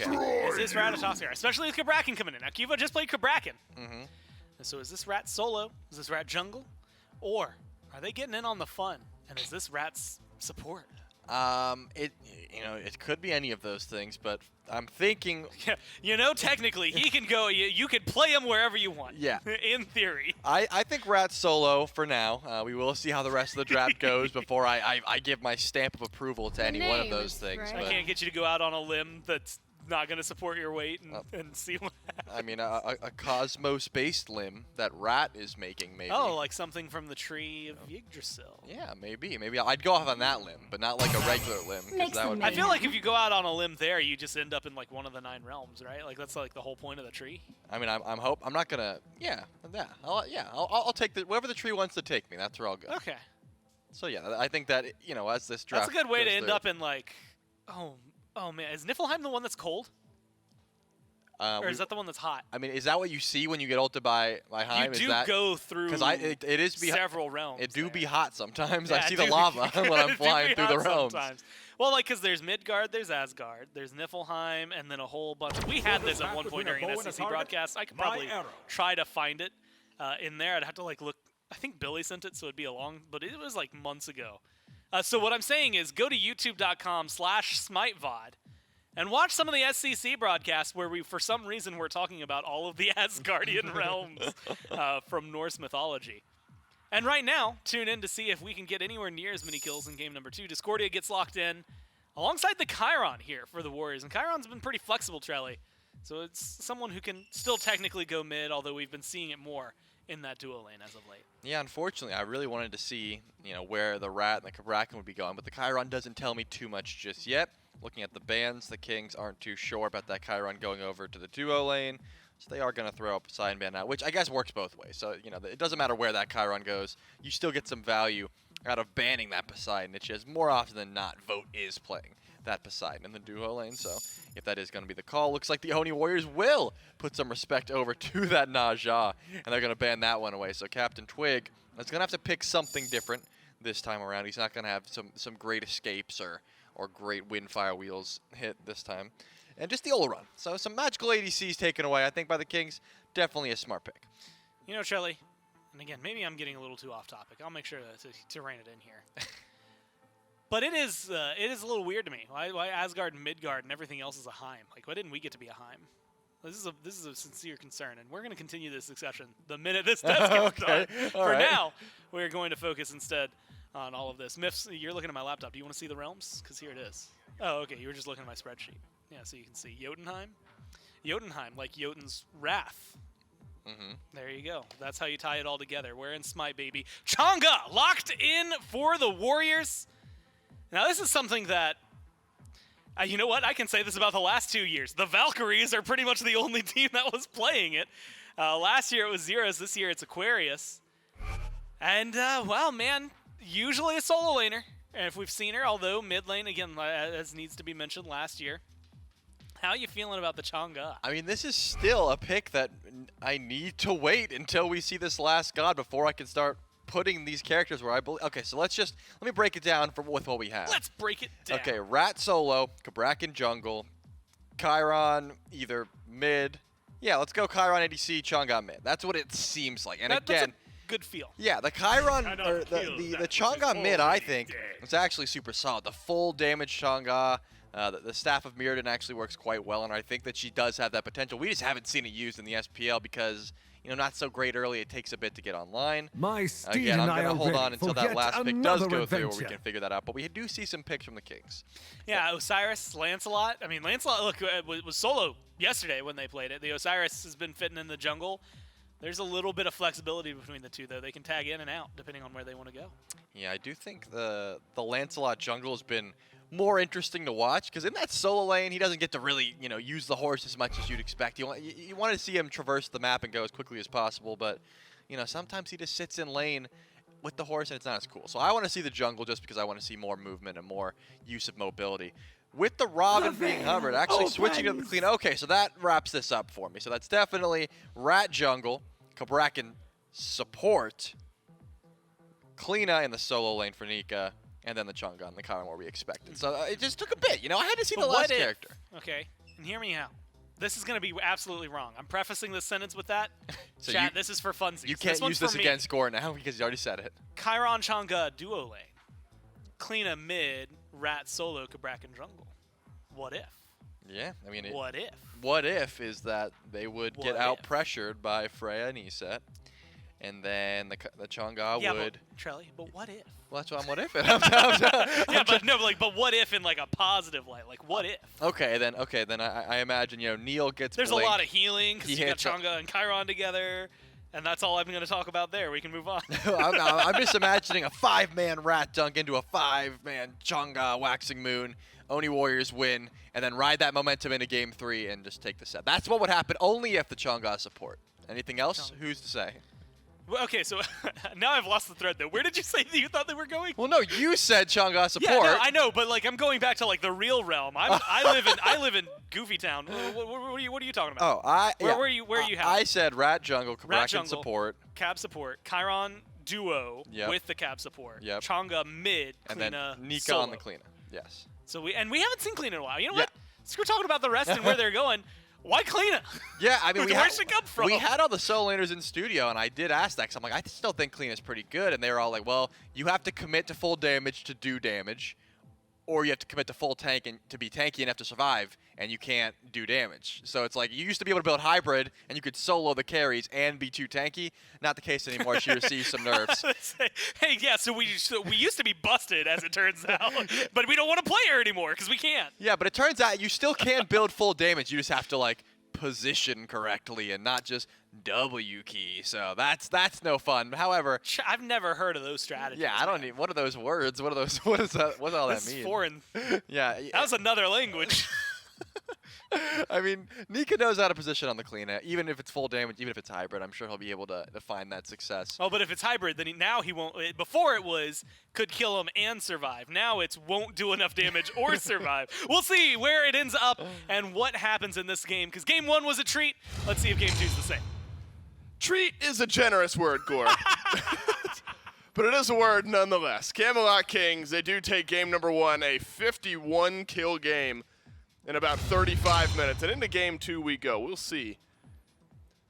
Okay. Is this Ratatoskr, especially with Cabrakan coming in? Now Cuvo just played Cabrakan. Mm-hmm. So is this Rat solo? Is this Rat jungle? Or are they getting in on the fun? And is this Rat's support? It could be any of those things, but I'm thinking. Yeah, you know, technically he can go. You could play him wherever you want. Yeah. In theory. I think Rat solo for now. We will see how the rest of the draft goes before I give my stamp of approval to any one of those things. Right. I can't get you to go out on a limb that's not going to support your weight and see what happens. I mean, a Cosmos-based limb that Rat is making, maybe. Oh, like something from the tree of Yggdrasil. Yeah, maybe. Maybe I'd go off on that limb, but not like a regular limb. 'Cause that would I feel like if you go out on a limb there, you just end up in like one of the 9 realms, right? Like that's like the whole point of the tree. I mean, I'm not gonna. Yeah, I'll take wherever the tree wants to take me. That's where I'll go. Okay. So yeah, I think that, you know, as this draft. That's a good way to goes end through- up in like, oh man, is Niflheim the one that's cold? Or is that the one that's hot? I mean, is that what you see when you get ulted by Heim? You do go through it is several realms. It do there. be hot sometimes. Yeah, I see it the do lava be- when I'm it do flying be through the hot realms. sometimes. Well, like, because there's Midgard, there's Asgard, there's Niflheim, and then a whole bunch. We had this at one point during an SEC broadcast. I could probably try to find it in there. I'd have to like look. I think Billy sent it, so it'd be a long, but it was like months ago. So what I'm saying is go to youtube.com/SmiteVod and watch some of the SCC broadcasts where we, for some reason, we're talking about all of the Asgardian realms from Norse mythology. And right now, tune in to see if we can get anywhere near as many kills in game number 2. Discordia gets locked in alongside the Chiron here for the Warriors. And Chiron's been pretty flexible, Trelly. So it's someone who can still technically go mid, although we've been seeing it more in that duo lane as of late. Yeah, unfortunately, I really wanted to see, you know, where the Rat and the Cabrakan would be going, but the Chiron doesn't tell me too much just yet. Looking at the bans, the Kings aren't too sure about that Chiron going over to the duo lane, so they are going to throw up a side ban out, which I guess works both ways. So, you know, it doesn't matter where that Chiron goes. You still get some value out of banning that Poseidon. It's just more often than not, Vote is playing that Poseidon in the duo lane. So if that is going to be the call, looks like the Oni Warriors will put some respect over to that Naja, and they're going to ban that one away. So CaptainTwig is going to have to pick something different this time around. He's not going to have some great escapes or great windfire wheels hit this time. And just the Ola run. So some magical ADCs taken away, I think, by the Kings. Definitely a smart pick. You know, Trelly, and again, maybe I'm getting a little too off topic. I'll make sure to rein it in here. But it is a little weird to me. Why Asgard and Midgard and everything else is a Heim? Like, why didn't we get to be a Heim? This is a sincere concern, and we're going to continue this discussion the minute this test gets done. For now, we're going to focus instead on all of this. Myths, you're looking at my laptop. Do you want to see the realms? Because here it is. Oh, okay. You were just looking at my spreadsheet. Yeah, so you can see Jotunheim. Jotunheim, like Jotun's Wrath. Mm-hmm. There you go. That's how you tie it all together. We're in SMITE, baby. Chang'e locked in for the Warriors. Now, this is something that, you know what? I can say this about the last 2 years. The Valkyries are pretty much the only team that was playing it. Last year it was Zeros. This year it's Aquarius. And, well, man, usually a solo laner. And if we've seen her, although mid lane, again, as needs to be mentioned last year. How are you feeling about the Chang'e? I mean, this is still a pick that I need to wait until we see this last god before I can start putting these characters where I believe. Okay, so let me break it down with what we have. Let's break it down. Okay, Rat solo, Cabrakan jungle, Chiron either mid. Yeah, let's go Chiron ADC, Chang'e mid. That's what it seems like. And that's again, a good feel. yeah, the Chiron, or the Chang'e mid, I think, is actually super solid. The full damage Chang'e, the Staff of Mirrodin actually works quite well, and I think that she does have that potential. We just haven't seen it used in the SPL because, you know, not so great early. It takes a bit to get online. Again, I'm going to hold on until that last pick does go through where we can figure that out. But we do see some picks from the Kings. Yeah, Osiris, Lancelot. I mean, Lancelot, look, was solo yesterday when they played it. The Osiris has been fitting in the jungle. There's a little bit of flexibility between the two, though. They can tag in and out depending on where they want to go. Yeah, I do think the Lancelot jungle has been more interesting to watch because in that solo lane, he doesn't get to really, use the horse as much as you'd expect. You want to see him traverse the map and go as quickly as possible, but, sometimes he just sits in lane with the horse and it's not as cool. So I want to see the jungle just because I want to see more movement and more use of mobility. With the Robin being hovered, actually switching to the Cliodhna. Okay, so that wraps this up for me. So that's definitely Rat jungle, Cabrakan support, Cliodhna in the solo lane for Nika, and then the Chang'e and the Chiron where we expected. So it just took a bit. I had to see the last character. Okay, and hear me out. This is going to be absolutely wrong. I'm prefacing this sentence with that. So Chat, this is for funsies. You can't use this against Gore now because you already said it. Chiron Chang'e duo lane. Cliodhna mid, Rat solo, Cabrakan jungle. What if? Yeah, I mean, what if? What if is that they would get out-pressured by Freya and Iset, and then the Chang'e would... But, Trelly, but what if? Well, that's why I'm what if it. But what if in like a positive light? Like what if? Okay, then I imagine Neil gets. There's blinked. a lot of healing because you got Chang'e and Chiron together, and that's all I'm going to talk about there. We can move on. I'm just imagining a 5-man Rat dunk into a 5-man Chang'e Waxing Moon. Oni Warriors win, and then ride that momentum into Game 3 and just take the set. That's what would happen only if the Chang'e support. Anything else? Who's to say? Well, okay, so now I've lost the thread, though. Where did you say that you thought they were going? Well, no, you said Chang'e support. Yeah, no, I know, but like I'm going back to like the real realm. I live in Goofy Town. What are you talking about? Oh, where are you? I said Rat jungle, Cabrakan support, Cab support, Chiron duo with the Cab support, Chang'e mid, and Cliodhna then Nika solo. on the Cliodhna. Yes. So we haven't seen Cliodhna in a while. You know what? Screw talking about the rest and where they're going. Why Cliodhna? Yeah, I mean, where's it come from? We had all the solo laners in studio, and I did ask that because I'm like, I still think Cliodhna's pretty good, and they were all like, well, you have to commit to full damage to do damage, or you have to commit to full tank and to be tanky enough to survive, and you can't do damage. So it's like you used to be able to build hybrid, and you could solo the carries and be too tanky. Not the case anymore. She receives some nerfs. Hey, yeah, so we used to be busted, as it turns out, but we don't want to play her anymore because we can't. Yeah, but it turns out you still can build full damage. You just have to like position correctly and not just W key. So that's no fun. However, I've never heard of those strategies. Yeah, I don't need. What are those words? What are those? What is that? What does all that mean? It's foreign. Yeah, that was another language. I mean, Nika knows how to position on the Cliodhna, even if it's full damage, even if it's hybrid. I'm sure he'll be able to find that success. Oh, but if it's hybrid, then now he won't. Before it was could kill him and survive. Now it's won't do enough damage or survive. We'll see where it ends up and what happens in this game. Because Game 1 was a treat. Let's see if Game 2 is the same. Treat is a generous word, Gore. But it is a word nonetheless. Camelot Kings, they do take game number 1, a 51-kill game in about 35 minutes. And into game 2 we go. We'll see.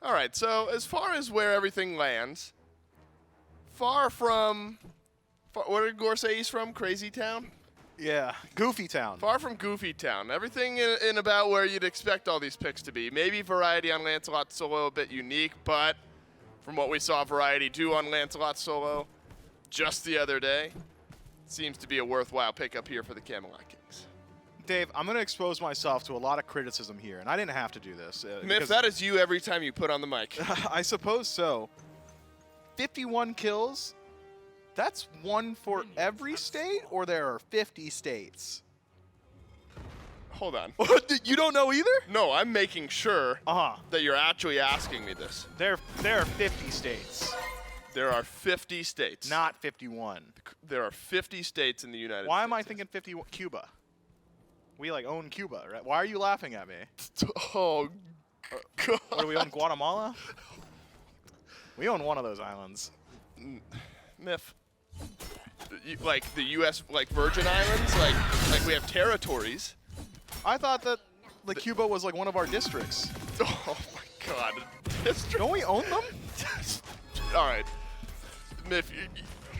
All right, so as far as where everything lands, far from, where did Gore say he's from? Crazy Town? Yeah, Goofy Town. Far from Goofy Town. Everything in about where you'd expect all these picks to be. Maybe Variety on Lancelot solo a bit unique, but from what we saw Variety do on Lancelot solo just the other day, seems to be a worthwhile pickup here for the Camelot Kings. Dave, I'm going to expose myself to a lot of criticism here, and I didn't have to do this. Miff, that is you every time you put on the mic. I suppose so. 51 kills? That's one for every state, or there are 50 states? Hold on. You don't know either? No, I'm making sure Uh-huh. that you're actually asking me this. There are 50 states. There are 50 states. Not 51. There are 50 states in the United States. Why am I thinking 51? Cuba. We like own Cuba, right? Why are you laughing at me? Oh, God. What do we own, Guatemala? We own one of those islands. Miff. Like the U.S., like Virgin Islands? Like we have territories. I thought that like Cuba was like one of our districts. Oh, my God. Don't we own them? All right. Miff,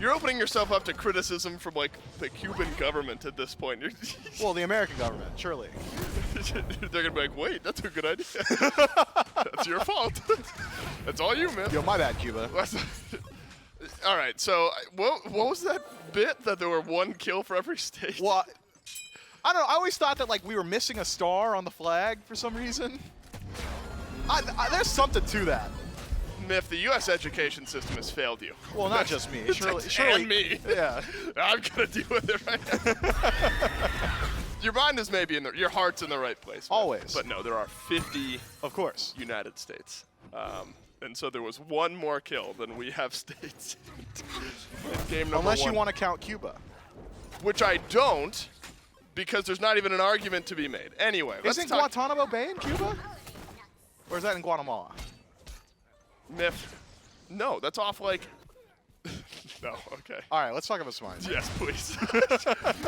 you're opening yourself up to criticism from, like, the Cuban government at this point. Well, the American government, surely. They're going to be like, wait, that's a good idea. That's your fault. That's all you, Miff. Yo, my bad, Cuba. All right, so what was that bit that there were 1 kill for every state? Well, I don't know. I always thought that like we were missing a star on the flag for some reason. There's something to that. Myth, the U.S. education system has failed you. Well, not just me. Surely, And me. Yeah. I'm going to deal with it right now. Your mind is maybe your heart's in the right place. Myth. Always. But no, there are 50 Of course. United States. And so there was one more kill than we have states in game number Unless one. you want to count Cuba. Which I don't, because there's not even an argument to be made. Anyway, let's Isn't talk. Guantanamo Bay in Cuba? Or is that in Guatemala? Myth. No, that's off like. No, okay. All right, let's talk about SMITE. Yes, please.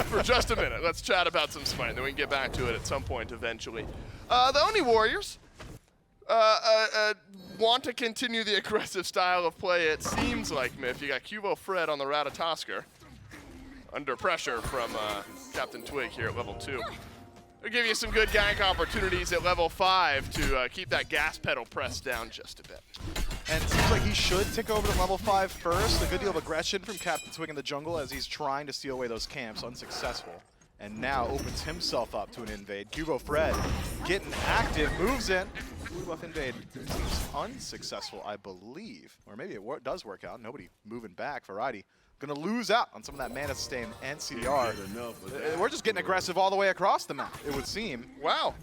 For just a minute, let's chat about some SMITE, then we can get back to it at some point eventually. The Oni Warriors want to continue the aggressive style of play, it seems like, Myth. You got QvoFred on the Ratatoskr, under pressure from CaptainTwig here at level 2. They'll give you some good gank opportunities at level 5 to keep that gas pedal pressed down just a bit. And it seems like he should tick over to level 5 first. A good deal of aggression from CaptainTwig in the jungle as he's trying to steal away those camps, unsuccessful. And now opens himself up to an invade. QvoFred getting active, moves in. Blue buff invade seems unsuccessful, I believe. Or maybe it does work out. Nobody moving back. Variety gonna lose out on some of that mana sustain and CDR. We're just getting aggressive all the way across the map, it would seem. Wow.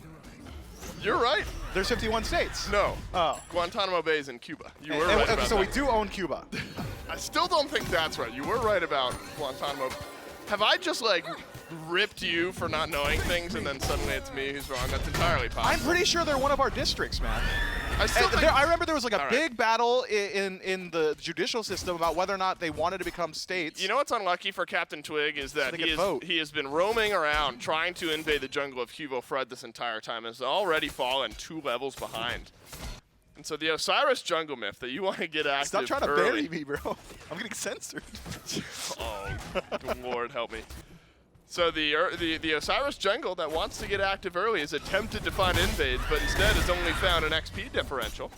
You're right. There's 51 states. No. Oh. Guantanamo Bay is in Cuba. You were And right about so that. we do own Cuba. I still don't think that's right. You were right about Guantanamo. Have I just, like, ripped you for not knowing things and then suddenly it's me who's wrong? That's entirely possible. I'm pretty sure they're one of our districts, man. I still think... I remember there was like a All right. big battle in the judicial system about whether or not they wanted to become states. You know what's unlucky for CaptainTwig is that they could vote. he has been roaming around trying to invade the jungle of QvoFred this entire time and has already fallen 2 levels behind. And so the Osiris jungle Myth that you want to get active Stop trying to early. bury me, bro. I'm getting censored. Oh, Lord help me. So the Osiris jungle that wants to get active early is attempted to find invades, but instead has only found an XP differential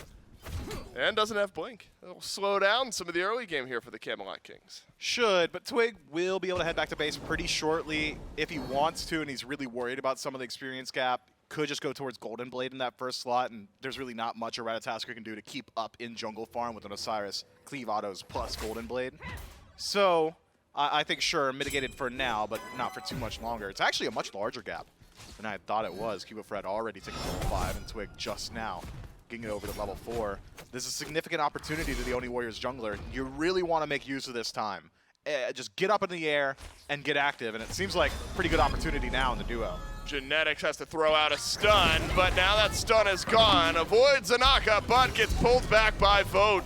and doesn't have blink. It'll slow down some of the early game here for the Camelot Kings. Should, but Twig will be able to head back to base pretty shortly if he wants to, and he's really worried about some of the experience gap. Could just go towards Golden Blade in that first slot, and there's really not much a Ratatoskr can do to keep up in jungle farm with an Osiris cleave autos plus Golden Blade. So I think sure, mitigated for now, but not for too much longer. It's actually a much larger gap than I thought it was. QvoFred already taking level 5 and Twig just now getting it over to level 4. This is a significant opportunity to the Oni Warriors jungler. You really want to make use of this time. Just get up in the air and get active, and it seems like a pretty good opportunity now in the duo. Genetics has to throw out a stun, but now that stun is gone. Avoids a Nika, but gets pulled back by Vote.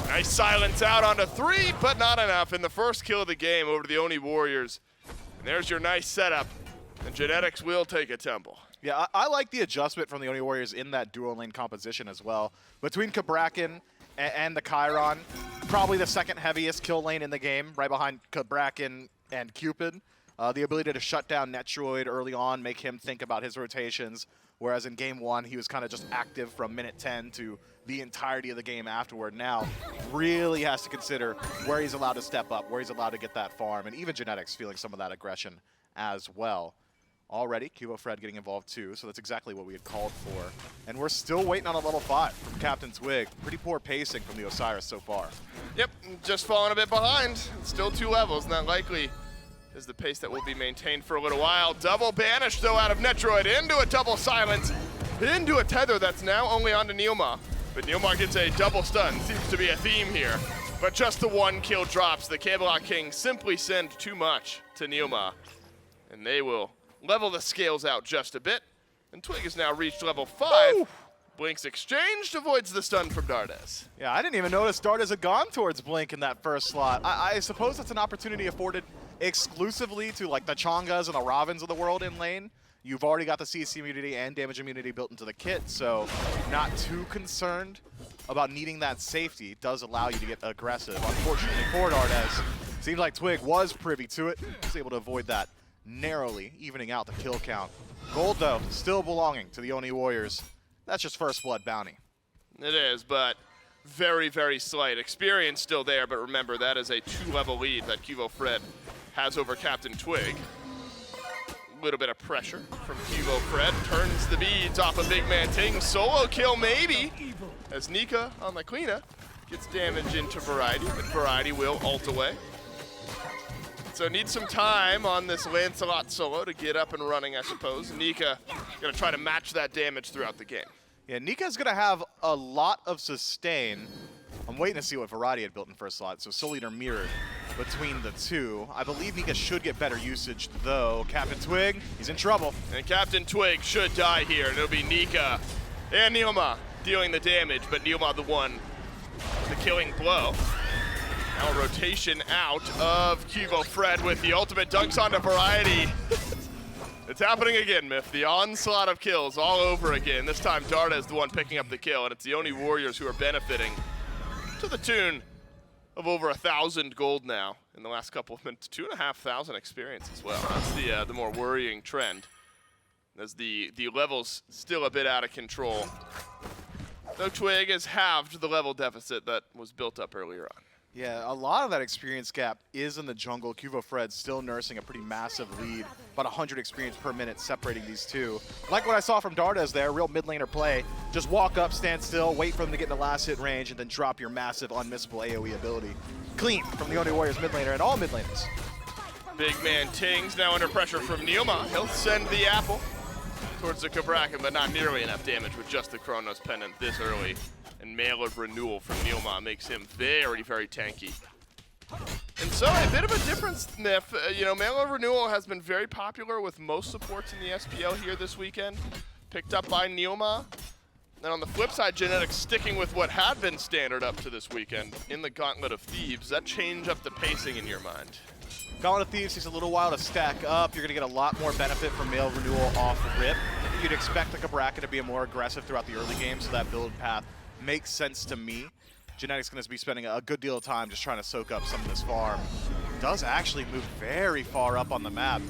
Nice silence out onto 3, but not enough. In the first kill of the game over to the Oni Warriors. And there's your nice setup. And Genetics will take a tumble. Yeah, I like the adjustment from the Oni Warriors in that dual lane composition as well. Between Cabrakan and the Chiron, probably the second heaviest kill lane in the game, right behind Cabrakan and Cupid. The ability to shut down Netrioid early on, make him think about his rotations, whereas in game 1, he was kind of just active from minute 10 to the entirety of the game afterward. Now, really has to consider where he's allowed to step up, where he's allowed to get that farm, and even Genetics feeling some of that aggression as well. Already, QvoFred getting involved too, so that's exactly what we had called for. And we're still waiting on a level 5 from CaptainTwig. Pretty poor pacing from the Osiris so far. Yep, just falling a bit behind. Still 2 levels, not likely is the pace that will be maintained for a little while. Double banish, though, out of Netrioid into a double silence, into a tether that's now only onto NeilMah. But NeilMah gets a double stun, seems to be a theme here. But just the 1 kill drops. The Camelot Kings simply send too much to NeilMah. And they will level the scales out just a bit. And Twig has now reached level 5. Woo! Blink's exchanged, avoids the stun from Dardez. Yeah, I didn't even notice Dardez had gone towards Blink in that first slot. I suppose that's an opportunity afforded exclusively to like the Chang'es and the Ravens of the world in lane. You've already got the CC immunity and damage immunity built into the kit, so not too concerned about needing that safety. It does allow you to get aggressive. Unfortunately for Dardez, seems like Twig was privy to it. Was able to avoid that narrowly, evening out the kill count. Gold, though, still belonging to the Oni Warriors. That's just first blood bounty. It is, but very, very slight. Experience still there, but remember, that is a 2-level lead that QvoFred has over CaptainTwig. A little bit of pressure from QvoFred. Turns the beads off of BigManTingz. Solo kill maybe, as Nika on the Cliodhna Gets damage into Variety, but Variety will ult away. So need some time on this Lancelot solo to get up and running, I suppose. Nika gonna try to match that damage throughout the game. Yeah, Nika's gonna have a lot of sustain. I'm waiting to see what Variety had built in first slot, so Soul Eater mirrored between the two. I believe Nika should get better usage, though. CaptainTwig, he's in trouble. And CaptainTwig should die here, and it'll be Nika and NeilMah dealing the damage, but NeilMah the one, the killing blow. Now a rotation out of QvoFred with the ultimate dunks onto Variety. It's happening again, Myth. The onslaught of kills all over again. This time Dardez the one picking up the kill, and it's the Oni Warriors who are benefiting to the tune of over 1,000 gold now in the last couple of minutes. 2,500 experience as well. That's the more worrying trend, as the levels still a bit out of control. Though Twig has halved the level deficit that was built up earlier on. Yeah, a lot of that experience gap is in the jungle. QvoFred still nursing a pretty massive lead, about 100 experience per minute separating these two. Like what I saw from Dardez there, real mid laner play. Just walk up, stand still, wait for them to get in the last hit range, and then drop your massive unmissable AoE ability. Clean from the Oni Warriors mid laner and all mid laners. BigManTingz now under pressure from NeilMah. He'll send the apple towards the Cabrakan, but not nearly enough damage with just the Chronos Pendant this early. And Mail of Renewal from NeilMah makes him very, very tanky. And so a bit of a difference, Nif. Mail of Renewal has been very popular with most supports in the SPL here this weekend. Picked up by NeilMah. And on the flip side, Genetics sticking with what had been standard up to this weekend in the Gauntlet of Thieves. That change up the pacing in your mind? Gauntlet of Thieves takes a little while to stack up. You're going to get a lot more benefit from Mail of Renewal off the rip. You'd expect the Cabrakan to be more aggressive throughout the early game, so that build path makes sense to me. Genetics going to be spending a good deal of time just trying to soak up some of this farm. Does actually move very far up on the map.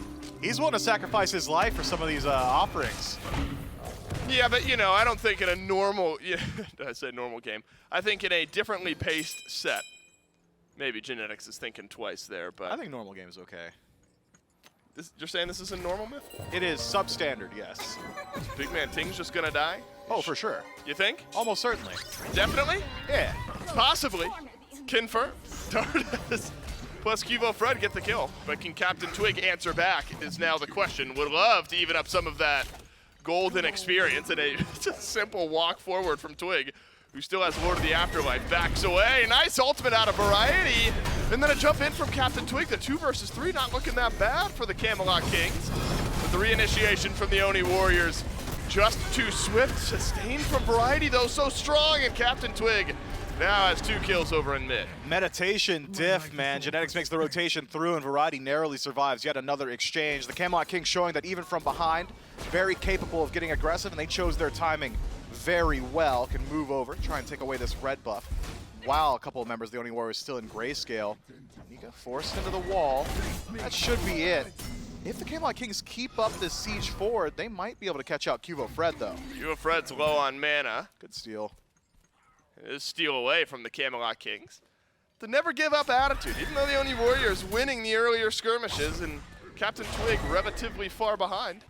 He's willing to sacrifice his life for some of these offerings. Yeah, but I don't think in a normal, did I say normal game? I think in a differently paced set, maybe Genetics is thinking twice there, but I think normal game is okay. You're saying this is a normal Myth? It is substandard, yes. Is BigManTingz just gonna die? Oh, for sure. You think? Almost certainly. Definitely? Yeah. Possibly. Confirm. Dardez plus QvoFred get the kill. But can CaptainTwig answer back is now the question. Would love to even up some of that golden experience in a just simple walk forward from Twig, who still has Lord of the Afterlife. Backs away. Nice ultimate out of Variety. And then a jump in from CaptainTwig. The 2 versus 3 not looking that bad for the Camelot Kings. With the reinitiation from the Oni Warriors. Just too swift. Sustained from Variety, though, so strong. And CaptainTwig now has 2 kills over in mid. Meditation diff, man. Genetics makes the rotation through, and Variety narrowly survives yet another exchange. The Camelot Kings showing that even from behind, very capable of getting aggressive, and they chose their timing very well. Can move over, try and take away this red buff. While a couple of members of the Oni Warriors still in grayscale. Nika forced into the wall. That should be it. If the Camelot Kings keep up this siege forward, they might be able to catch out QvoFred, though. QvoFred's low on mana. Good steal. It is steal away from the Camelot Kings. The never give up attitude, even though the Oni Warriors winning the earlier skirmishes and CaptainTwig relatively far behind,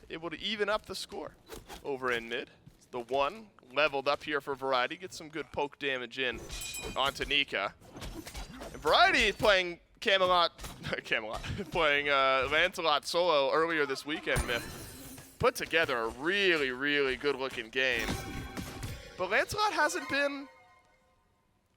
able to even up the score over in mid. The 1 leveled up here for Variety, gets some good poke damage in onto Nika. And Variety playing playing Lancelot solo earlier this weekend, Myth. Put together a really, really good looking game. But Lancelot hasn't been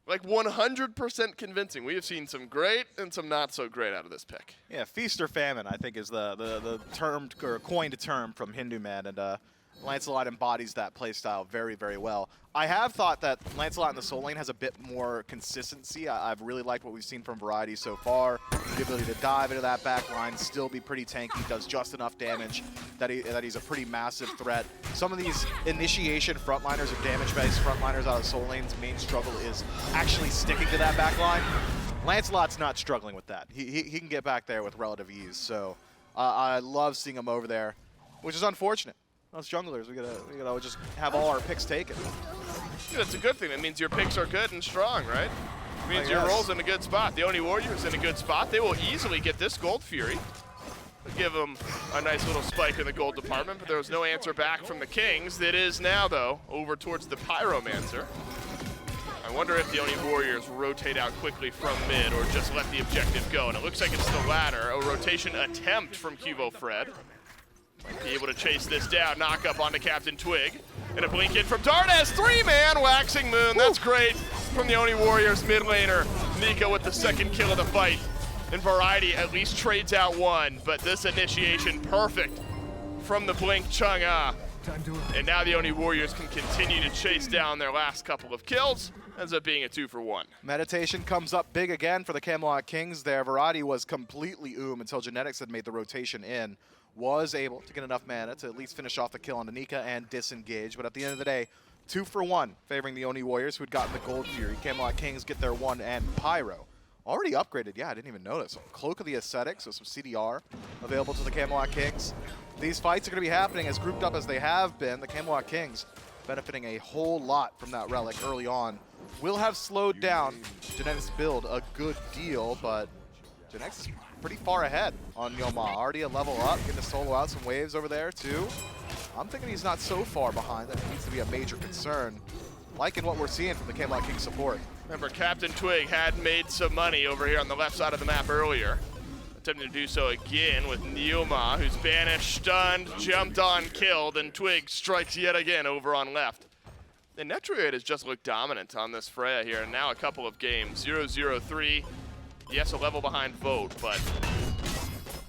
like 100% convincing. We have seen some great and some not so great out of this pick. Yeah, feast or famine, I think, is the termed or coined term from Hindu Man, and Lancelot embodies that playstyle very, very well. I have thought that Lancelot in the Soul Lane has a bit more consistency. I've really liked what we've seen from Variety so far. The ability to dive into that back line, still be pretty tanky, does just enough damage that he's a pretty massive threat. Some of these initiation frontliners or damage-based frontliners out of Soul Lane's main struggle is actually sticking to that back line. Lancelot's not struggling with that. He can get back there with relative ease, so I love seeing him over there, which is unfortunate. Us junglers, we gotta just have all our picks taken. Yeah, that's a good thing. That means your picks are good and strong, right? It means your role's in a good spot. The Oni Warriors in a good spot. They will easily get this Gold Fury. We'll give them a nice little spike in the gold department, but there was no answer back from the Kings. It is now, though, over towards the Pyromancer. I wonder if the Oni Warriors rotate out quickly from mid or just let the objective go. And it looks like it's the latter. A rotation attempt from QvoFred. Might be able to chase this down. Knock up onto CaptainTwig. And a blink in from Dardez. 3-man waxing moon. That's great from the Oni Warriors mid laner. Nika with the second kill of the fight. And Variety at least trades out one. But this initiation perfect from the blink Chang'e. And now the Oni Warriors can continue to chase down their last couple of kills. Ends up being a 2-for-1. Meditation comes up big again for the Camelot Kings there. Variety was completely until Genetics had made the rotation in. Was able to get enough mana to at least finish off the kill on the Nika and disengage. But at the end of the day, 2-for-1 favoring the Oni Warriors, who had gotten the Gold Fury. Camelot Kings get their 1 and Pyro. Already upgraded, yeah, I didn't even notice. Cloak of the Ascetic, so some CDR available to the Camelot Kings. These fights are going to be happening as grouped up as they have been. The Camelot Kings benefiting a whole lot from that relic early on. Will have slowed down Genetics' build a good deal, but Genetics is pretty far ahead on NeilMah. Already a level up, getting to solo out some waves over there too. I'm thinking he's not so far behind that it needs to be a major concern. Liking what we're seeing from the Camelot King support. Remember, CaptainTwig had made some money over here on the left side of the map earlier. Attempting to do so again with NeilMah, who's banished, stunned, jumped on, killed, and Twig strikes yet again over on left. And Netrioid has just looked dominant on this Freya here, and now a couple of games. 0-0-3. Yes, a level behind Vote, but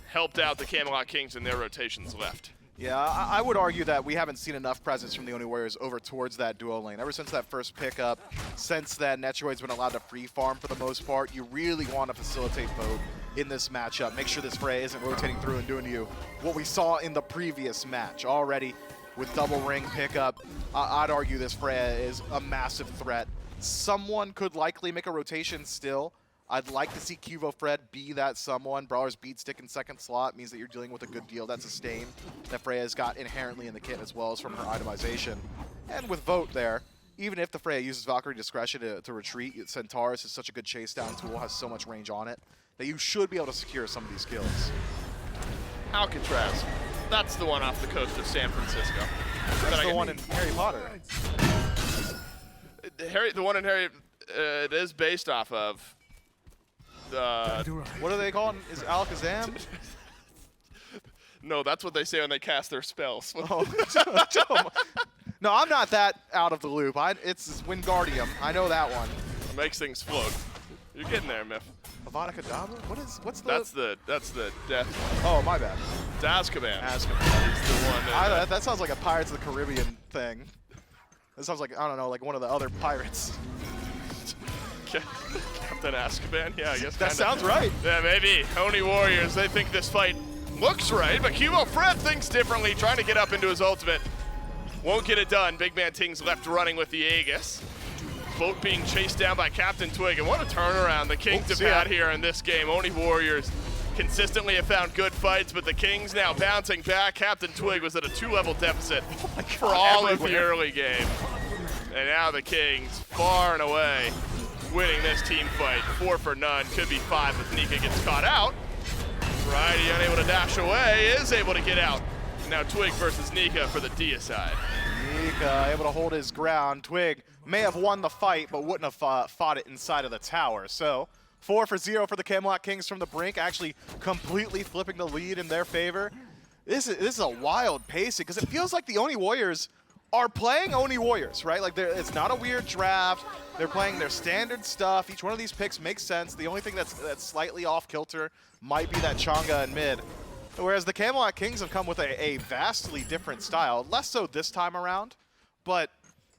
helped out the Camelot Kings in their rotations left. Yeah, I would argue that we haven't seen enough presence from the Oni Warriors over towards that duo lane. Ever since that first pickup, since then, Netrioid's been allowed to free farm for the most part. You really want to facilitate Vote in this matchup. Make sure this Freya isn't rotating through and doing to you what we saw in the previous match. Already with double ring pickup, I'd argue this Freya is a massive threat. Someone could likely make a rotation still. I'd like to see QvoFred be that someone. Brawler's beat stick in second slot means that you're dealing with a good deal. That's a stain that Freya's got inherently in the kit as well as from her itemization. And with Vote there, even if the Freya uses Valkyrie Discretion to retreat, Centaurus is such a good chase down tool, has so much range on it, that you should be able to secure some of these kills. Alcatraz. That's the one off the coast of San Francisco. That's the one in Harry Potter. The one in Harry, it is based off of what do they call it? Is Alakazam? No, that's what they say when they cast their spells. Oh. No, I'm not that out of the loop. It's Wingardium. I know that one. It makes things float. You're getting there, Miff. Avada Kedavra? What's the? That's the death. Oh, my bad. Azkaban. Azkaban. Is the one. That sounds like a Pirates of the Caribbean thing. That sounds like, I don't know, like one of the other pirates. Captain Azkaban? Yeah, I guess that sounds right. Yeah, maybe. Oni Warriors, they think this fight looks right, but QvoFred thinks differently, trying to get up into his ultimate. Won't get it done. BigManTingz left running with the Aegis. Both being chased down by CaptainTwig, and what a turnaround the Kings have had here in this game. Oni Warriors consistently have found good fights, but the Kings now bouncing back. CaptainTwig was at a 2-level deficit for all of the early game. And now the Kings, far and away, winning this team fight. 4 for none, could be 5 if Nika gets caught out. Variety unable to dash away, is able to get out. Now Twig versus Nika for the Dia side. Nika able to hold his ground. Twig may have won the fight, but wouldn't have fought it inside of the tower. So 4 for 0 for the Camelot Kings from the brink, actually completely flipping the lead in their favor. This is a wild pacing, because it feels like the Oni Warriors are playing Oni Warriors, right? Like, it's not a weird draft. They're playing their standard stuff. Each one of these picks makes sense. The only thing that's slightly off kilter might be that Chang'e in mid. Whereas the Camelot Kings have come with a vastly different style. Less so this time around, but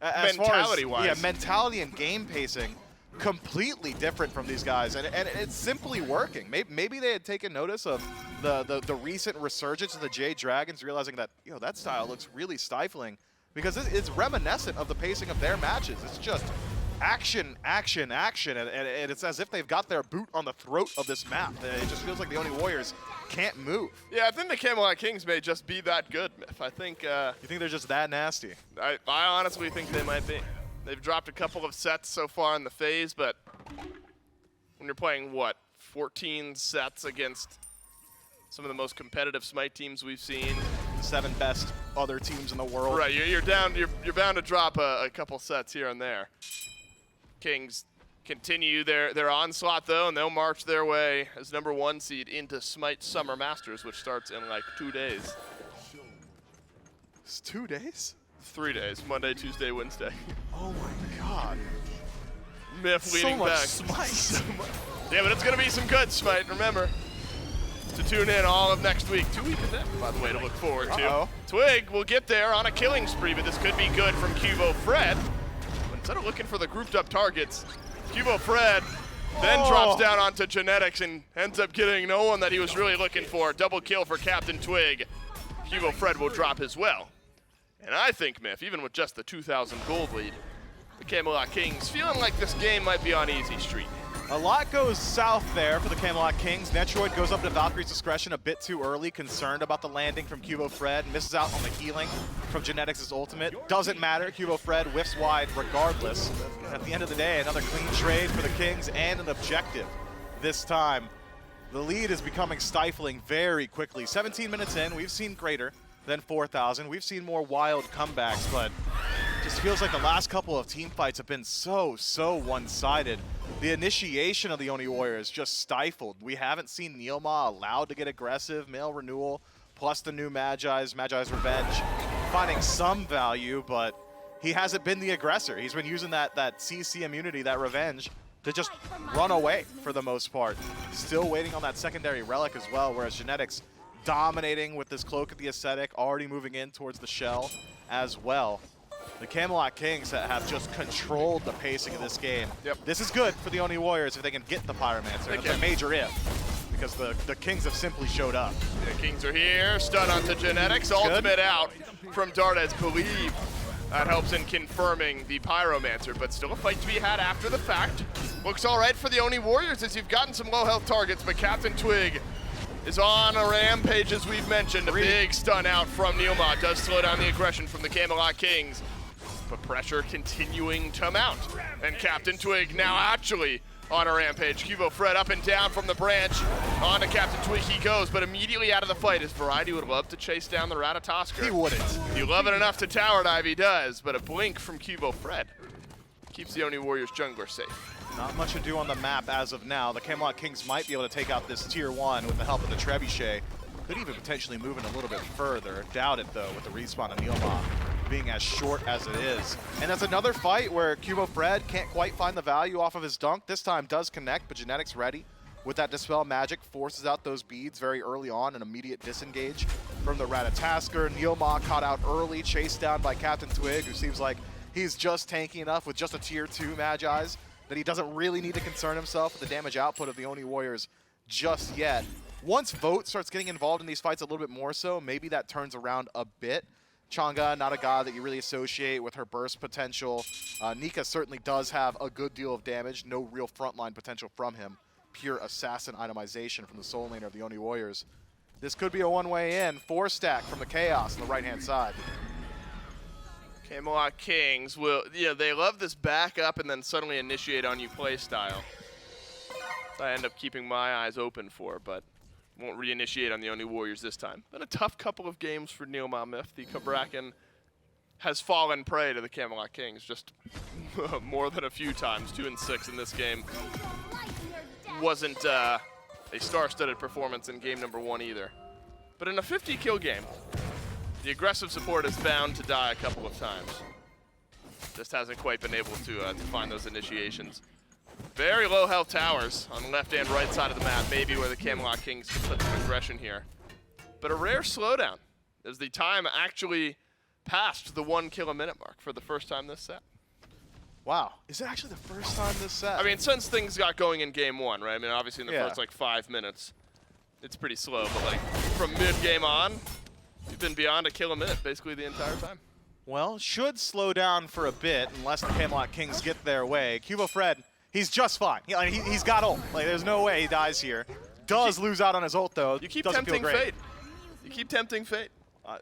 as mentality-wise. Yeah, mentality and game pacing, completely different from these guys, and it's simply working. Maybe they had taken notice of the recent resurgence of the Jade Dragons, realizing that, you know, that style looks really stifling, because it's reminiscent of the pacing of their matches. It's just action, action, action, and it's as if they've got their boot on the throat of this map. It just feels like the Oni Warriors can't move. Yeah, I think the Camelot Kings may just be that good, Miff. I think... you think they're just that nasty? I honestly think they might be. They've dropped a couple of sets so far in the phase, but when you're playing, what, 14 sets against some of the most competitive SMITE teams we've seen. The 7 best other teams in the world. Right, you're bound to drop a couple sets here and there. Kings continue their onslaught, though, and they'll march their way as #1 seed into SMITE Summer Masters, which starts in like 2 days. It's 2 days? 3 days, Monday, Tuesday, Wednesday. Oh my god. Myth leading so much back. SMITE. Yeah, but it's going to be some good SMITE, remember. To tune in all of next week. 2 weeks ahead, by the way, to look forward to. Twig will get there on a killing spree, but this could be good from QvoFred. Instead of looking for the grouped up targets, QvoFred then drops down onto Genetics and ends up getting no one that he was really looking for. Double kill for CaptainTwig. QvoFred will drop as well. And I think, Myth, even with just the 2,000 gold lead, the Camelot Kings feeling like this game might be on easy street. A lot goes south there for the Camelot Kings. Netrioid goes up to Valkyrie's discretion a bit too early, concerned about the landing from QvoFred, misses out on the healing from Genetics' ultimate. Doesn't matter, QvoFred whiffs wide regardless. And at the end of the day, another clean trade for the Kings and an objective this time. The lead is becoming stifling very quickly. 17 minutes in, we've seen greater than 4,000. We've seen more wild comebacks, but just feels like the last couple of team fights have been so one-sided. The initiation of the Oni Warriors just stifled. We haven't seen NeilMah allowed to get aggressive. Male Renewal plus the new Magi's Revenge, finding some value, but he hasn't been the aggressor. He's been using that CC immunity, that Revenge, to just run away for the most part. Still waiting on that secondary relic as well, whereas Genetics dominating with this Cloak of the Ascetic, already moving in towards the shell as well. The Camelot Kings have just controlled the pacing of this game. Yep. This is good for the Oni Warriors if they can get the Pyromancer. It's a major if, because the Kings have simply showed up. The Kings are here, stun onto Genetics, ultimate out from Dardez, believe. That helps in confirming the Pyromancer, but still a fight to be had after the fact. Looks all right for the Oni Warriors as you've gotten some low health targets, but CaptainTwig is on a rampage, as we've mentioned. A big stun out from NeilMah does slow down the aggression from the Camelot Kings, but pressure continuing to mount. And CaptainTwig now actually on a rampage. QvoFred up and down from the branch. On to CaptainTwig he goes, but immediately out of the fight. His Variety would love to chase down the Ratatoskr. He wouldn't. You love it enough to tower dive, he does, but a blink from QvoFred keeps the Oni Warriors jungler safe. Not much to do on the map as of now. The Camelot Kings might be able to take out this tier 1 with the help of the Trebuchet. Could even potentially move in a little bit further. Doubt it though with the respawn of NeilMah being as short as it is. And that's another fight where QvoFred can't quite find the value off of his dunk. This time does connect, but Genetics ready with that Dispel Magic, forces out those beads very early on, an immediate disengage from the Ratatoskr. NeilMah caught out early, chased down by CaptainTwig, who seems like he's just tanky enough with just a tier 2 Magi's that he doesn't really need to concern himself with the damage output of the Oni Warriors just yet. Once Vote starts getting involved in these fights a little bit more so, maybe that turns around a bit. Chang'e, not a god that you really associate with her burst potential. Nika certainly does have a good deal of damage, no real frontline potential from him. Pure assassin itemization from the soul laner of the Oni Warriors. This could be a one-way in. 4-stack from the Chaos on the right-hand side. Camelot Kings will, they love this back up and then suddenly initiate on you play style. I end up keeping my eyes open for, but won't reinitiate on the Oni Warriors this time. Been a tough couple of games for NeilMah Myth. The Cabrakan has fallen prey to the Camelot Kings just more than a few times. 2 and 6 in this game. Wasn't a star-studded performance in game number 1 either. But in a 50-kill game, the aggressive support is bound to die a couple of times. Just hasn't quite been able to find those initiations. Very low health towers on the left and right side of the map, maybe where the Camelot Kings can put some aggression here. But a rare slowdown as the time actually passed the 1 kill a minute mark for the first time this set. Wow, is it actually the first time this set? I mean, since things got going in game 1, right? I mean, obviously in the first like 5 minutes, it's pretty slow, but like from mid-game on, you've been beyond a kill a minute basically the entire time. Well, should slow down for a bit unless the Camelot Kings get their way. QvoFred, he's just fine. He's got ult. Like, there's no way he dies here. Does lose out on his ult, though. You keep Doesn't tempting feel great. fate. You keep tempting fate.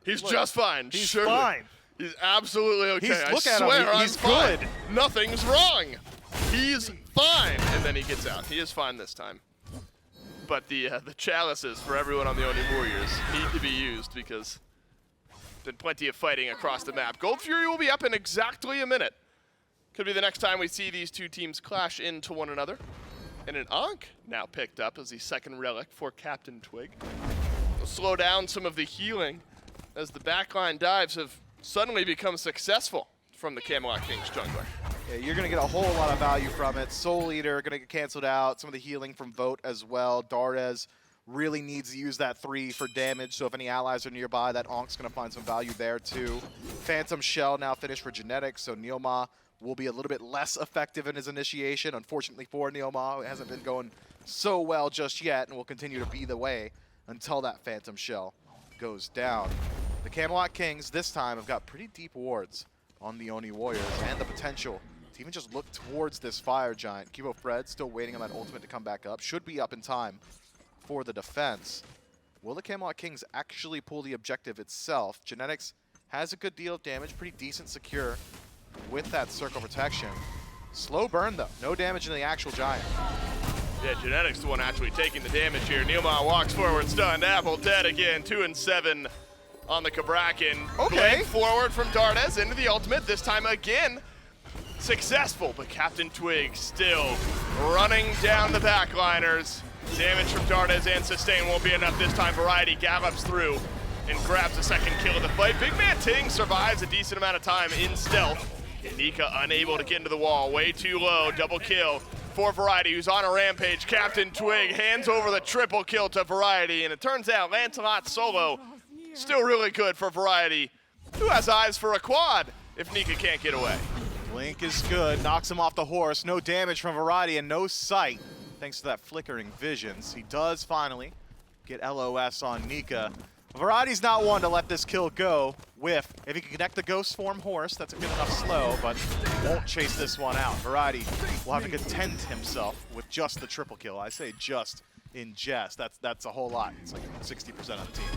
He's just fine. He's surely. fine. He's absolutely okay. Look I at him. swear He's I'm good. fine. Nothing's wrong. He's fine. And then he gets out. He is fine this time. But the chalices for everyone on the Oni Warriors need to be used because there's been plenty of fighting across the map. Gold Fury will be up in exactly a minute. Could be the next time we see these two teams clash into one another. And an Ankh now picked up as the second relic for CaptainTwig. Will slow down some of the healing as the backline dives have suddenly become successful from the Camelot Kings jungler. Yeah, you're going to get a whole lot of value from it. Soul Eater going to get canceled out. Some of the healing from Vote as well. Dardez really needs to use that 3 for damage, so if any allies are nearby, that Ankh's going to find some value there too. Phantom Shell now finished for Genetics, so NeilMah will be a little bit less effective in his initiation. Unfortunately for NeilMah, it hasn't been going so well just yet and will continue to be the way until that Phantom Shell goes down. The Camelot Kings this time have got pretty deep wards on the Oni Warriors and the potential to even just look towards this Fire Giant. QvoFred still waiting on that ultimate to come back up. Should be up in time for the defense. Will the Camelot Kings actually pull the objective itself? Genetics has a good deal of damage, pretty decent secure with that circle protection. Slow burn though, no damage in the actual Giant. Yeah, Genetics the one actually taking the damage here. NeilMah walks forward, stunned. Apple dead again, 2 and 7 on the Cabrakan. Okay. Blink forward from Dardez into the ultimate, this time again successful, but CaptainTwig still running down the backliners. Damage from Dardez and sustain won't be enough this time. Variety gallops through and grabs a second kill of the fight. BigManTingz survives a decent amount of time in stealth. Nika unable to get into the wall, way too low, double kill for Variety, who's on a rampage. CaptainTwig hands over the triple kill to Variety, and it turns out Lancelot solo still really good for Variety, who has eyes for a quad if Nika can't get away. Blink is good, knocks him off the horse. No damage from Variety and no sight thanks to that flickering visions. He does finally get LOS on Nika. Variety's not one to let this kill go. Whiff. If he can connect the ghost form horse, that's a good enough slow, but won't chase this one out. Variety will have to content himself with just the triple kill. I say just in jest. That's a whole lot. It's like 60% of the team.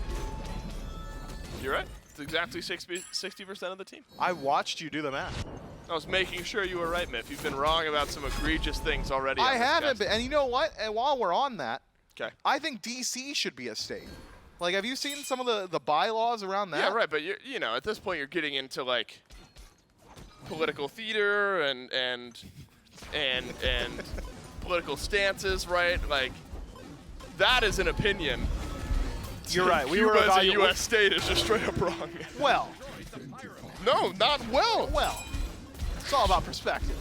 You're right. It's exactly 60% of the team. I watched you do the math. I was making sure you were right, Miff. You've been wrong about some egregious things already. I haven't been. And you know what? And while we're on that, okay, I think DC should be a state. Like, have you seen some of the bylaws around that? Yeah, right. But you know, at this point, you're getting into like political theater and political stances, right? Like, that is an opinion. You're right. We were Cuba as a evaluating. U.S. state is just straight up wrong. Well, No, not well. well, it's all about perspective.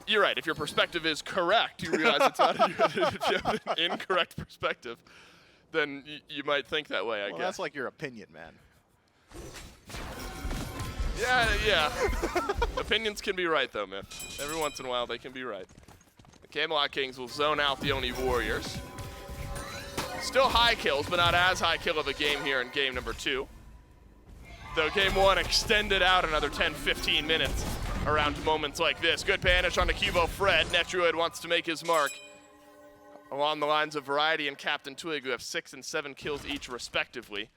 You're right. If your perspective is correct, you realize it's not. If you have an incorrect perspective, then you might think that way, I Well, guess. that's like your opinion, man. Yeah. Opinions can be right, though, man. Every once in a while, they can be right. The Camelot Kings will zone out the Oni Warriors. Still high kills, but not as high kill of a game here in game number 2. Though game 1 extended out another 10-15 minutes around moments like this. Good banish on the QvoFred. Netrioid wants to make his mark along the lines of Variety and CaptainTwig, who have 6 and 7 kills each respectively.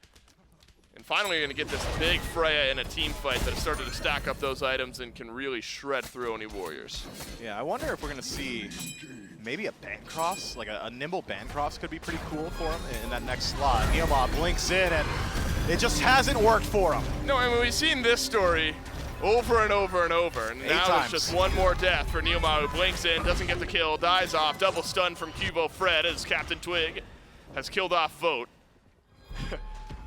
And finally, you're going to get this big Freya in a team fight that has started to stack up those items and can really shred through Oni Warriors. Yeah, I wonder if we're going to see maybe a Bancross, like a nimble Bancross could be pretty cool for him in that next slot. NeilMah blinks in, and it just hasn't worked for him. No, I mean, we've seen this story over and over and over, and 8 now times. it's just one more death for NeilMah, who blinks in, doesn't get the kill, dies off, double stun from QvoFred as CaptainTwig has killed off Vote.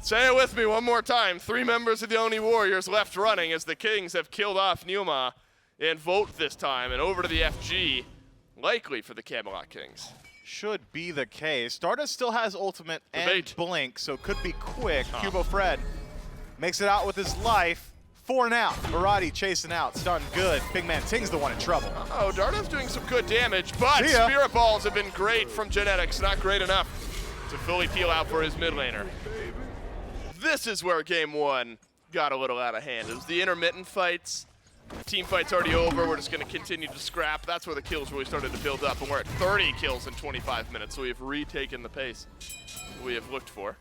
Say it with me one more time. 3 members of the Oni Warriors left running as the Kings have killed off NeilMah and Vote this time, and over to the FG, likely for the Camelot Kings. Should be the case. Dardez still has ultimate Debate. and blink, so could be quick. QvoFred makes it out with his life. 4 now. Variety chasing out. Stunned good. BigManTingz the one in trouble. Oh, Dardez doing some good damage, but See ya. Spirit Balls have been great from Genetics. Not great enough to fully peel out for his mid laner. This is where game 1 got a little out of hand. It was the intermittent fights. Team fight's already over. We're just going to continue to scrap. That's where the kills really started to build up, and we're at 30 kills in 25 minutes, so we have retaken the pace we have looked for.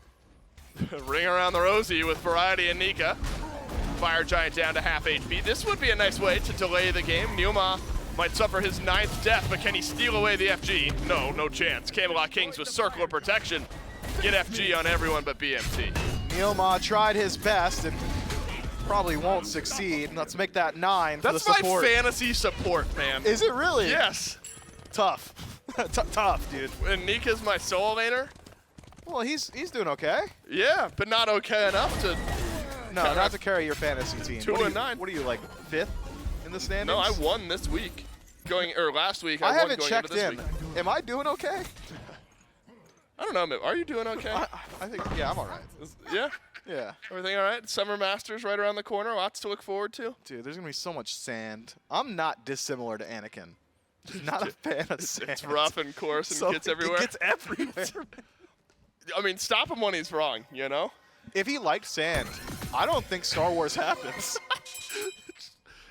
Ring around the rosy with Variety and Nika. Fire Giant down to half HP. This would be a nice way to delay the game. NeilMah might suffer his 9th death, but can he steal away the FG? No chance. Camelot Kings with circle of protection. Get FG on everyone but BMT. NeilMah tried his best, and probably won't succeed. Let's make that 9 for the That's my support. fantasy support, man. Is it really? Yes. Tough. Tough, dude. And Nika's my solo laner? Well, he's doing okay. Yeah, but not okay enough to... No, not to carry your fantasy team. 2 and 9. What are you, like 5th in the standings? No, I won this week. Last week, I won haven't going checked into this in. week. Am I doing okay? I don't know, Miv. Are you doing okay? I think, yeah, I'm all right. Yeah? Yeah. Everything all right? Summer Masters right around the corner. Lots to look forward to. Dude, there's going to be so much sand. I'm not dissimilar to Anakin. Just not a fan of sand. It's rough and coarse and gets everywhere. It gets everywhere. I mean, stop him when he's wrong, you know? If he liked sand, I don't think Star Wars happens.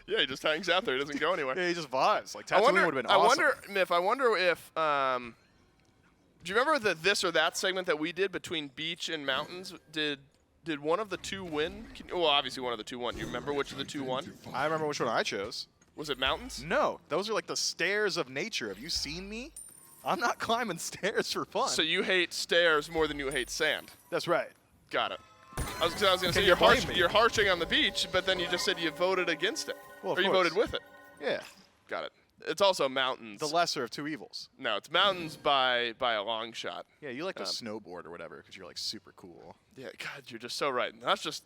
Yeah, he just hangs out there. He doesn't go anywhere. Yeah, he just vibes. Like, I Tatooine wonder, would have been awesome. Miff, I wonder if, do you remember the this or that segment that we did between beach and mountains? Did one of the two win? Well, obviously one of the two won. Do you remember which of the two won? I remember which one I chose. Was it mountains? No, those are like the stairs of nature. Have you seen me? I'm not climbing stairs for fun. So you hate stairs more than you hate sand. That's right. Got it. I was going to say you you're blame me? you're harshing on the beach, but then you just said you voted against it. Well, of or you course. voted with it. Yeah. Got it. It's also mountains. The lesser of two evils. No, it's mountains by a long shot. Yeah, you like to snowboard or whatever because you're like super cool. Yeah, God, you're just so right. That's just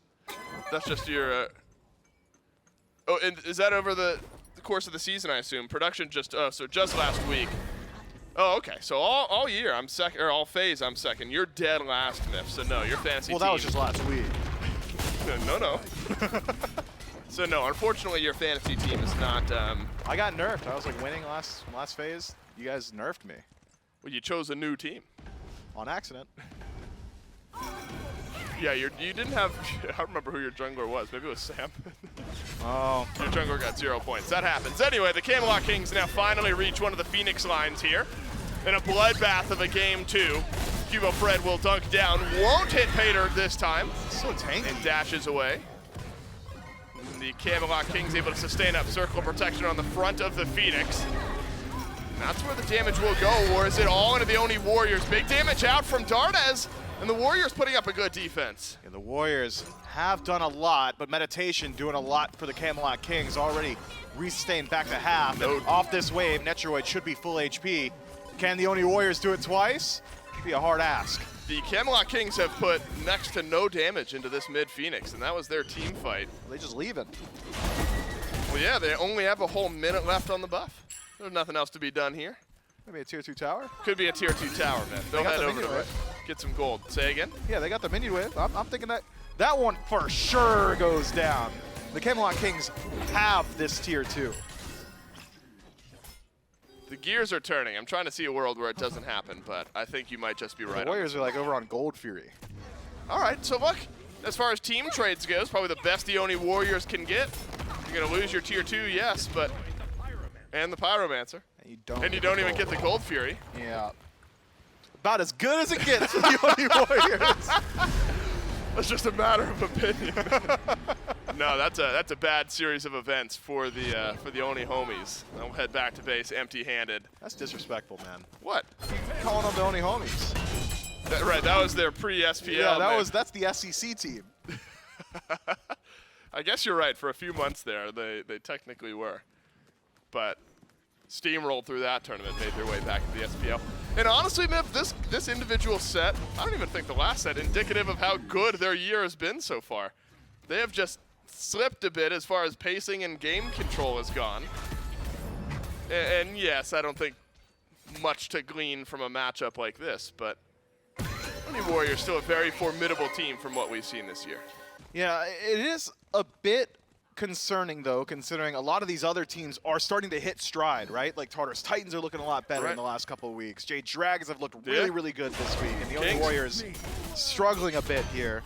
your. Oh, and is that over the course of the season? I assume production just. Oh, so just last week. Oh, okay. So all year I'm second, or all phase I'm second. You're dead last, Miff. So no, your fantasy. Well, team. that was just last week. No. So no, unfortunately, your fantasy team is not. I got nerfed. I was like winning last phase. You guys nerfed me Well, you chose a new team. on accident. Yeah, you didn't have. I don't remember who your jungler was. Maybe it was Sam. Oh. Your jungler got 0 points. That happens. Anyway, the Camelot Kings now finally reach one of the Phoenix lines here. In a bloodbath of a game 2. QvoFred will dunk down. Won't hit Pater this time. So tanky. And dashes away. And the Camelot Kings able to sustain up circle of protection on the front of the Phoenix. And that's where the damage will go, or is it all into the Oni Warriors? Big damage out from Dardez. And the Warriors putting up a good defense. And the Warriors have done a lot, but Meditation doing a lot for the Camelot Kings. Already resustained back to half. No. And off this wave, Netrioid should be full HP. Can the Oni Warriors do it twice? Be a hard ask. The Camelot Kings have put next to no damage into this mid Phoenix, and that was their team fight. Are they just leaving? Well, yeah, they only have a whole minute left on the buff. There's nothing else to be done here. Maybe a tier 2 tower? Could be a tier 2 tower, man. They'll got head the over to minion it. Get some gold. Say again? Yeah, they got the minion wave. I'm thinking that one for sure goes down. The Camelot Kings have this tier 2. The gears are turning. I'm trying to see a world where it doesn't happen, but I think you might just be right. The Warriors are like over on Gold Fury. All right, so look, as far as team trades goes, probably the best the Oni Warriors can get. You're going to lose your tier 2, yes, but... And the Pyromancer. And you don't even get the Gold Fury. Yeah. About as good as it gets for the Oni Warriors. That's just a matter of opinion. No, that's a bad series of events for the Oni homies. They'll head back to base empty-handed. That's disrespectful, man. What? Calling them the Oni homies. Right, that was their pre-SPL. Yeah, that's the SEC team. I guess you're right. For a few months there, they technically were. But steamrolled through that tournament, made their way back to the SPL. And honestly, Miff, this individual set, I don't even think the last set, indicative of how good their year has been so far. They have just slipped a bit as far as pacing and game control has gone. And yes, I don't think much to glean from a matchup like this, but Oni Warriors still a very formidable team from what we've seen this year. Yeah, it is a bit concerning, though, considering a lot of these other teams are starting to hit stride, right? Like Tartarus Titans are looking a lot better in the last couple of weeks. Jade Dragons have looked really, really good this week, and the Oni Warriors struggling a bit here.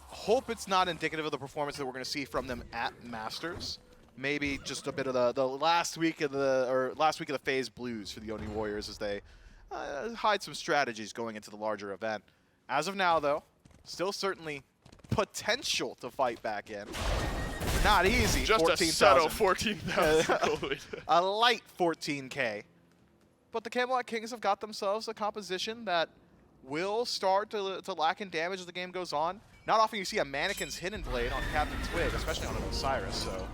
Hope it's not indicative of the performance that we're going to see from them at Masters. Maybe just a bit of the last week of the phase blues for the Oni Warriors as they hide some strategies going into the larger event. As of now, though, still certainly potential to fight back in. Not easy. Just 14, a subtle 14,000. A light 14K. But the Camelot Kings have got themselves a composition that will start to lack in damage as the game goes on. Not often you see a Mannequin's Hidden Blade on CaptainTwig, especially on an Osiris, so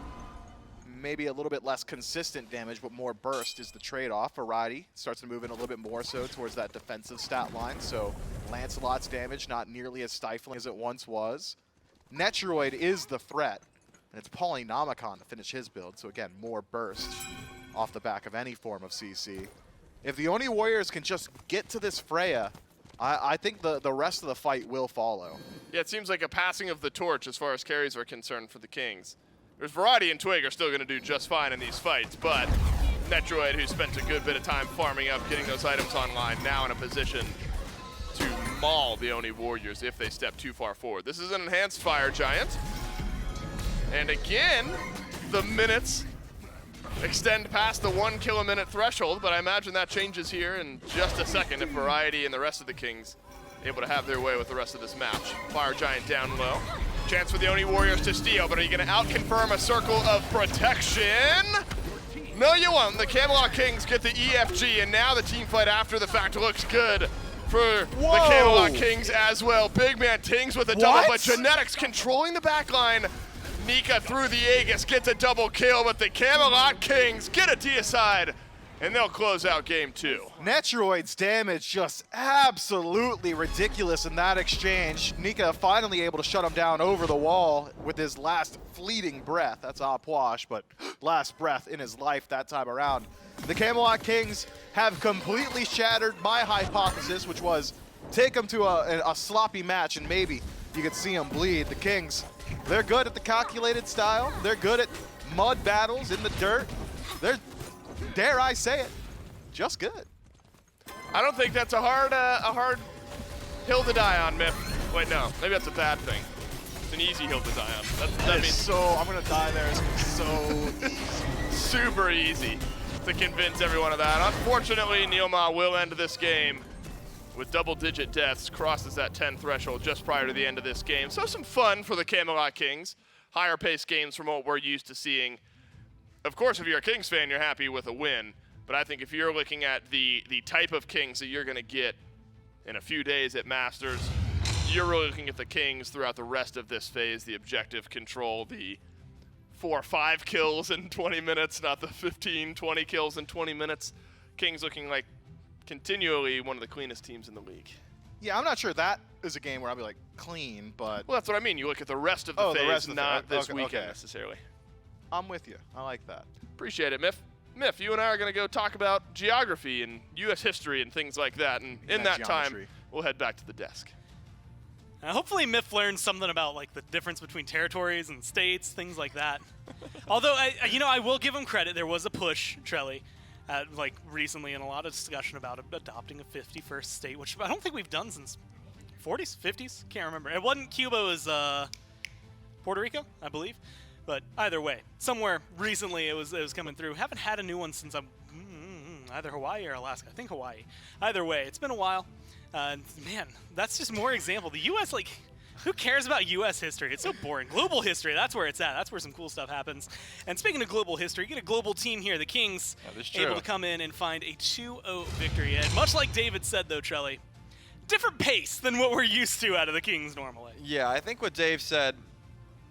maybe a little bit less consistent damage, but more burst is the trade-off. Variety starts to move in a little bit more so towards that defensive stat line, so Lancelot's damage not nearly as stifling as it once was. Netrioid is the threat, and it's Polynomicon to finish his build, so again, more burst off the back of any form of CC. If the Oni Warriors can just get to this Freya, I think the rest of the fight will follow. Yeah, it seems like a passing of the torch as far as carries are concerned for the Kings. There's Variety and Twig are still going to do just fine in these fights, but Netrioid, who spent a good bit of time farming up, getting those items online, now in a position to maul the Oni Warriors if they step too far forward. This is an enhanced Fire Giant. And again, the minutes extend past the 1 kill a minute threshold, but I imagine that changes here in just a second if Variety and the rest of the Kings able to have their way with the rest of this match. Fire Giant down low. Chance for the Oni Warriors to steal, but are you going to out-confirm a circle of protection? No, you won't. The Camelot Kings get the EFG, and now the team fight after the fact looks good for the Camelot Kings as well. BigManTingz with a double, but Genetics controlling the backline. Nika through the Aegis gets a double kill, but the Camelot Kings get a deicide, and they'll close out game 2. Netrioid's damage just absolutely ridiculous in that exchange. Nika finally able to shut him down over the wall with his last fleeting breath. That's Apwash, but last breath in his life that time around. The Camelot Kings have completely shattered my hypothesis, which was take them to a sloppy match and maybe you could see them bleed. The Kings, they're good at the calculated style. They're good at mud battles in the dirt. They're, dare I say it, just good. I don't think that's a hard hill to die on, Myth. Wait, no, maybe that's a bad thing. It's an easy hill to die on. That means so, I'm gonna die there. It's so easy. Super easy to convince everyone of that. Unfortunately, NeilMah will end this game with double-digit deaths, crosses that 10 threshold just prior to the end of this game. So some fun for the Camelot Kings. Higher-paced games from what we're used to seeing. Of course, if you're a Kings fan, you're happy with a win. But I think if you're looking at the type of Kings that you're going to get in a few days at Masters, you're really looking at the Kings throughout the rest of this phase, the objective control, the 4 or 5 kills in 20 minutes, not the 15, 20 kills in 20 minutes. Kings looking like continually one of the cleanest teams in the league. Yeah, I'm not sure that is a game where I'll be like clean, but Well, that's what I mean. You look at the rest of the phase, the rest of the not this okay, weekend okay. necessarily. I'm with you. I like that. Appreciate it, Myth. Myth, you and I are going to go talk about geography and U.S. history and things like that, and in that time, we'll head back to the desk. Hopefully Myth learned something about like the difference between territories and states, things like that. Although, I will give him credit. There was a push, Trelly, like recently, and a lot of discussion about adopting a 51st state, which I don't think we've done since 40s, 50s. Can't remember. It wasn't Cuba. It was Puerto Rico, I believe. But either way, somewhere recently it was coming through. Haven't had a new one since either Hawaii or Alaska. I think Hawaii. Either way, it's been a while. Man, that's just more example. The U.S., like, who cares about U.S. history? It's so boring. Global history, that's where it's at. That's where some cool stuff happens. And speaking of global history, you get a global team here. The Kings able to come in and find a 2-0 victory. And much like David said, though, Trelly, different pace than what we're used to out of the Kings normally. Yeah, I think what Dave said,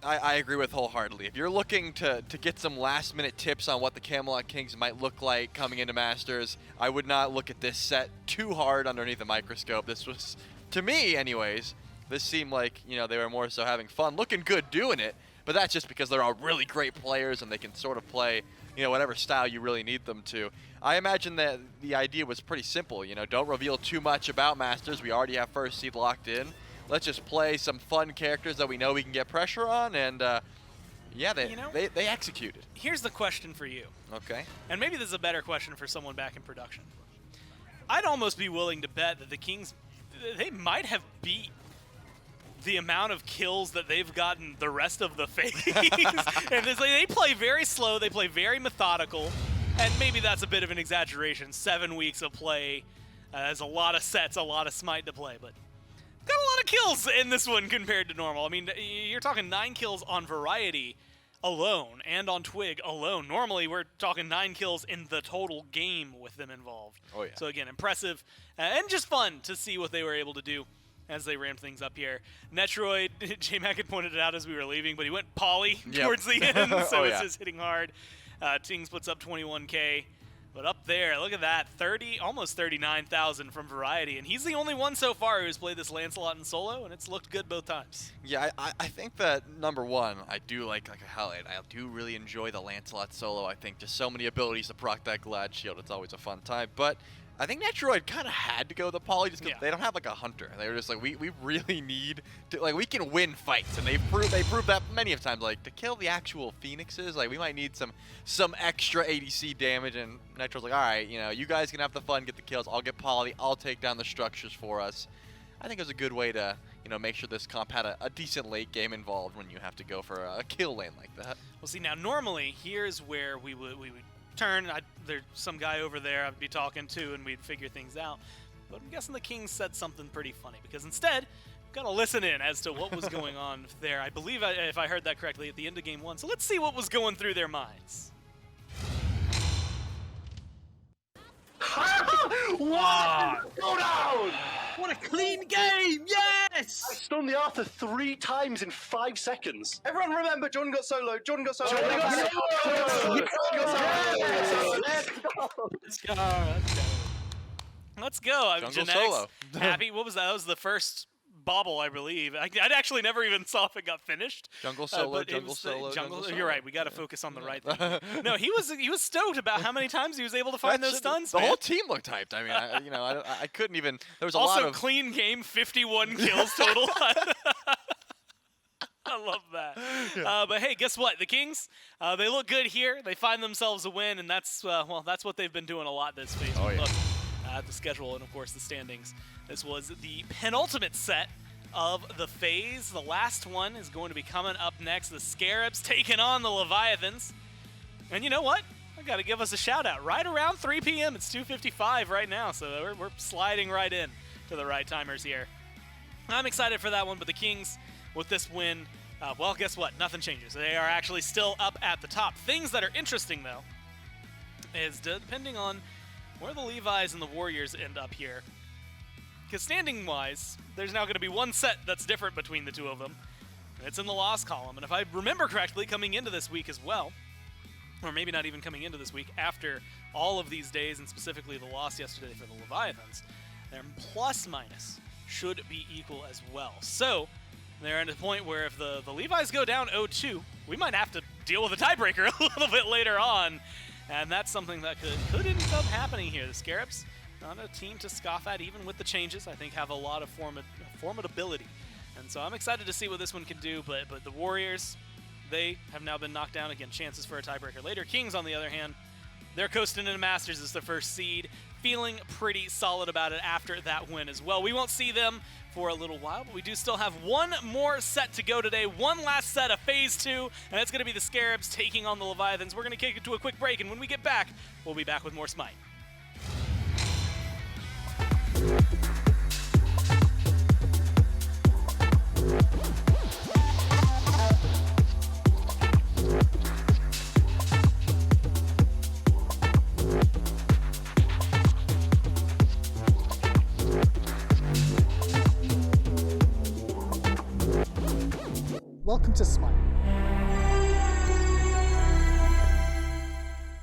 I agree with wholeheartedly. If you're looking to get some last-minute tips on what the Camelot Kings might look like coming into Masters, I would not look at this set too hard underneath a microscope. This was, to me anyways, this seemed like, they were more so having fun, looking good doing it, but that's just because they're all really great players and they can sort of play, whatever style you really need them to. I imagine that the idea was pretty simple, don't reveal too much about Masters. We already have first seed locked in. Let's just play some fun characters that we know we can get pressure on, and yeah, they executed. Here's the question for you. Okay. And maybe this is a better question for someone back in production. I'd almost be willing to bet that the Kings, they might have beat the amount of kills that they've gotten the rest of the phase. And they play very slow, they play very methodical, and maybe that's a bit of an exaggeration. 7 weeks of play, there's a lot of sets, a lot of SMITE to play, but got a lot of kills in this one compared to normal. I mean, you're talking 9 kills on Variety. alone and on Twig alone. Normally, we're talking 9 kills in the total game with them involved. Oh, yeah. So again, impressive and just fun to see what they were able to do as they ramped things up here. Netrioid, J-Mac had pointed it out as we were leaving, but he went poly towards the end, so it's just hitting hard. Tingz puts up 21K. But up there, look at that, almost 39,000 from Variety, and he's the only one so far who's played this Lancelot in solo, and it's looked good both times. Yeah, I think that number one, I do like a highlight. I do really enjoy the Lancelot solo. I think just so many abilities to proc that Glad Shield. It's always a fun time. But I think Netrioid kind of had to go the poly just because they don't have like a hunter. They were just like, we really need to, like, we can win fights, and they proved that many of times. Like, to kill the actual phoenixes, like, we might need some extra ADC damage. And Netrioid's like, all right, you know, you guys can have the fun, get the kills. I'll get poly. I'll take down the structures for us. I think it was a good way to, you know, make sure this comp had a decent late game involved when you have to go for a kill lane like that. Well, see, now normally here's where we would turn. There's some guy over there I'd be talking to, and we'd figure things out. But I'm guessing the Kings said something pretty funny, because instead, we've got to listen in as to what was going on there. I believe, if I heard that correctly, at the end of game 1. So let's see what was going through their minds. What? Go down! What a clean game! Yes! I stunned the Arthur 3 times in 5 seconds. Everyone remember, Jordan got solo. Jordan got solo. Jordan got solo. Let's go. Let's go. I'm Jungle Genetics solo. happy. What was that? That was the first bobble, I believe. I'd actually never even saw if it got finished. Jungle solo, but it jungle was solo, jungle solo. You're right. We got to focus on the right thing. No, he was stoked about how many times he was able to find those stuns. The whole team looked hyped. I mean, I couldn't even. There was a also, lot of clean game, 51 kills total. I love that. Yeah. But hey, guess what? The Kings, they look good here. They find themselves a win, and that's that's what they've been doing a lot this phase. Oh, yeah. Look at the schedule and of course the standings. This was the penultimate set of the phase. The last one is going to be coming up next. The Scarabs taking on the Leviathans. And you know what? I got to give us a shout out. Right around 3 p.m. It's 2:55 right now, so we're sliding right in to the right timers here. I'm excited for that one, but the Kings, with this win, well, guess what? Nothing changes. They are actually still up at the top. Things that are interesting, though, is depending on where the Levi's and the Warriors end up here. Because standing-wise, there's now going to be one set that's different between the two of them. And it's in the loss column. And if I remember correctly, coming into this week as well, or maybe not even coming into this week, after all of these days, and specifically the loss yesterday for the Leviathans, their plus-minus should be equal as well. So they're at a point where if the Levi's go down 0-2, we might have to deal with a tiebreaker a little bit later on. And that's something that could end up happening here. The Scarabs, not a team to scoff at, even with the changes. I think have a lot of formidability. And so I'm excited to see what this one can do. But the Warriors, they have now been knocked down. Again, chances for a tiebreaker later. Kings, on the other hand, they're coasting into Masters as the first seed. Feeling pretty solid about it after that win as well. We won't see them for a little while, but we do still have one more set to go today. One last set of Phase 2, and it's going to be the Scarabs taking on the Leviathans. We're going to kick it to a quick break, and when we get back, we'll be back with more Smite. Welcome to SMITE.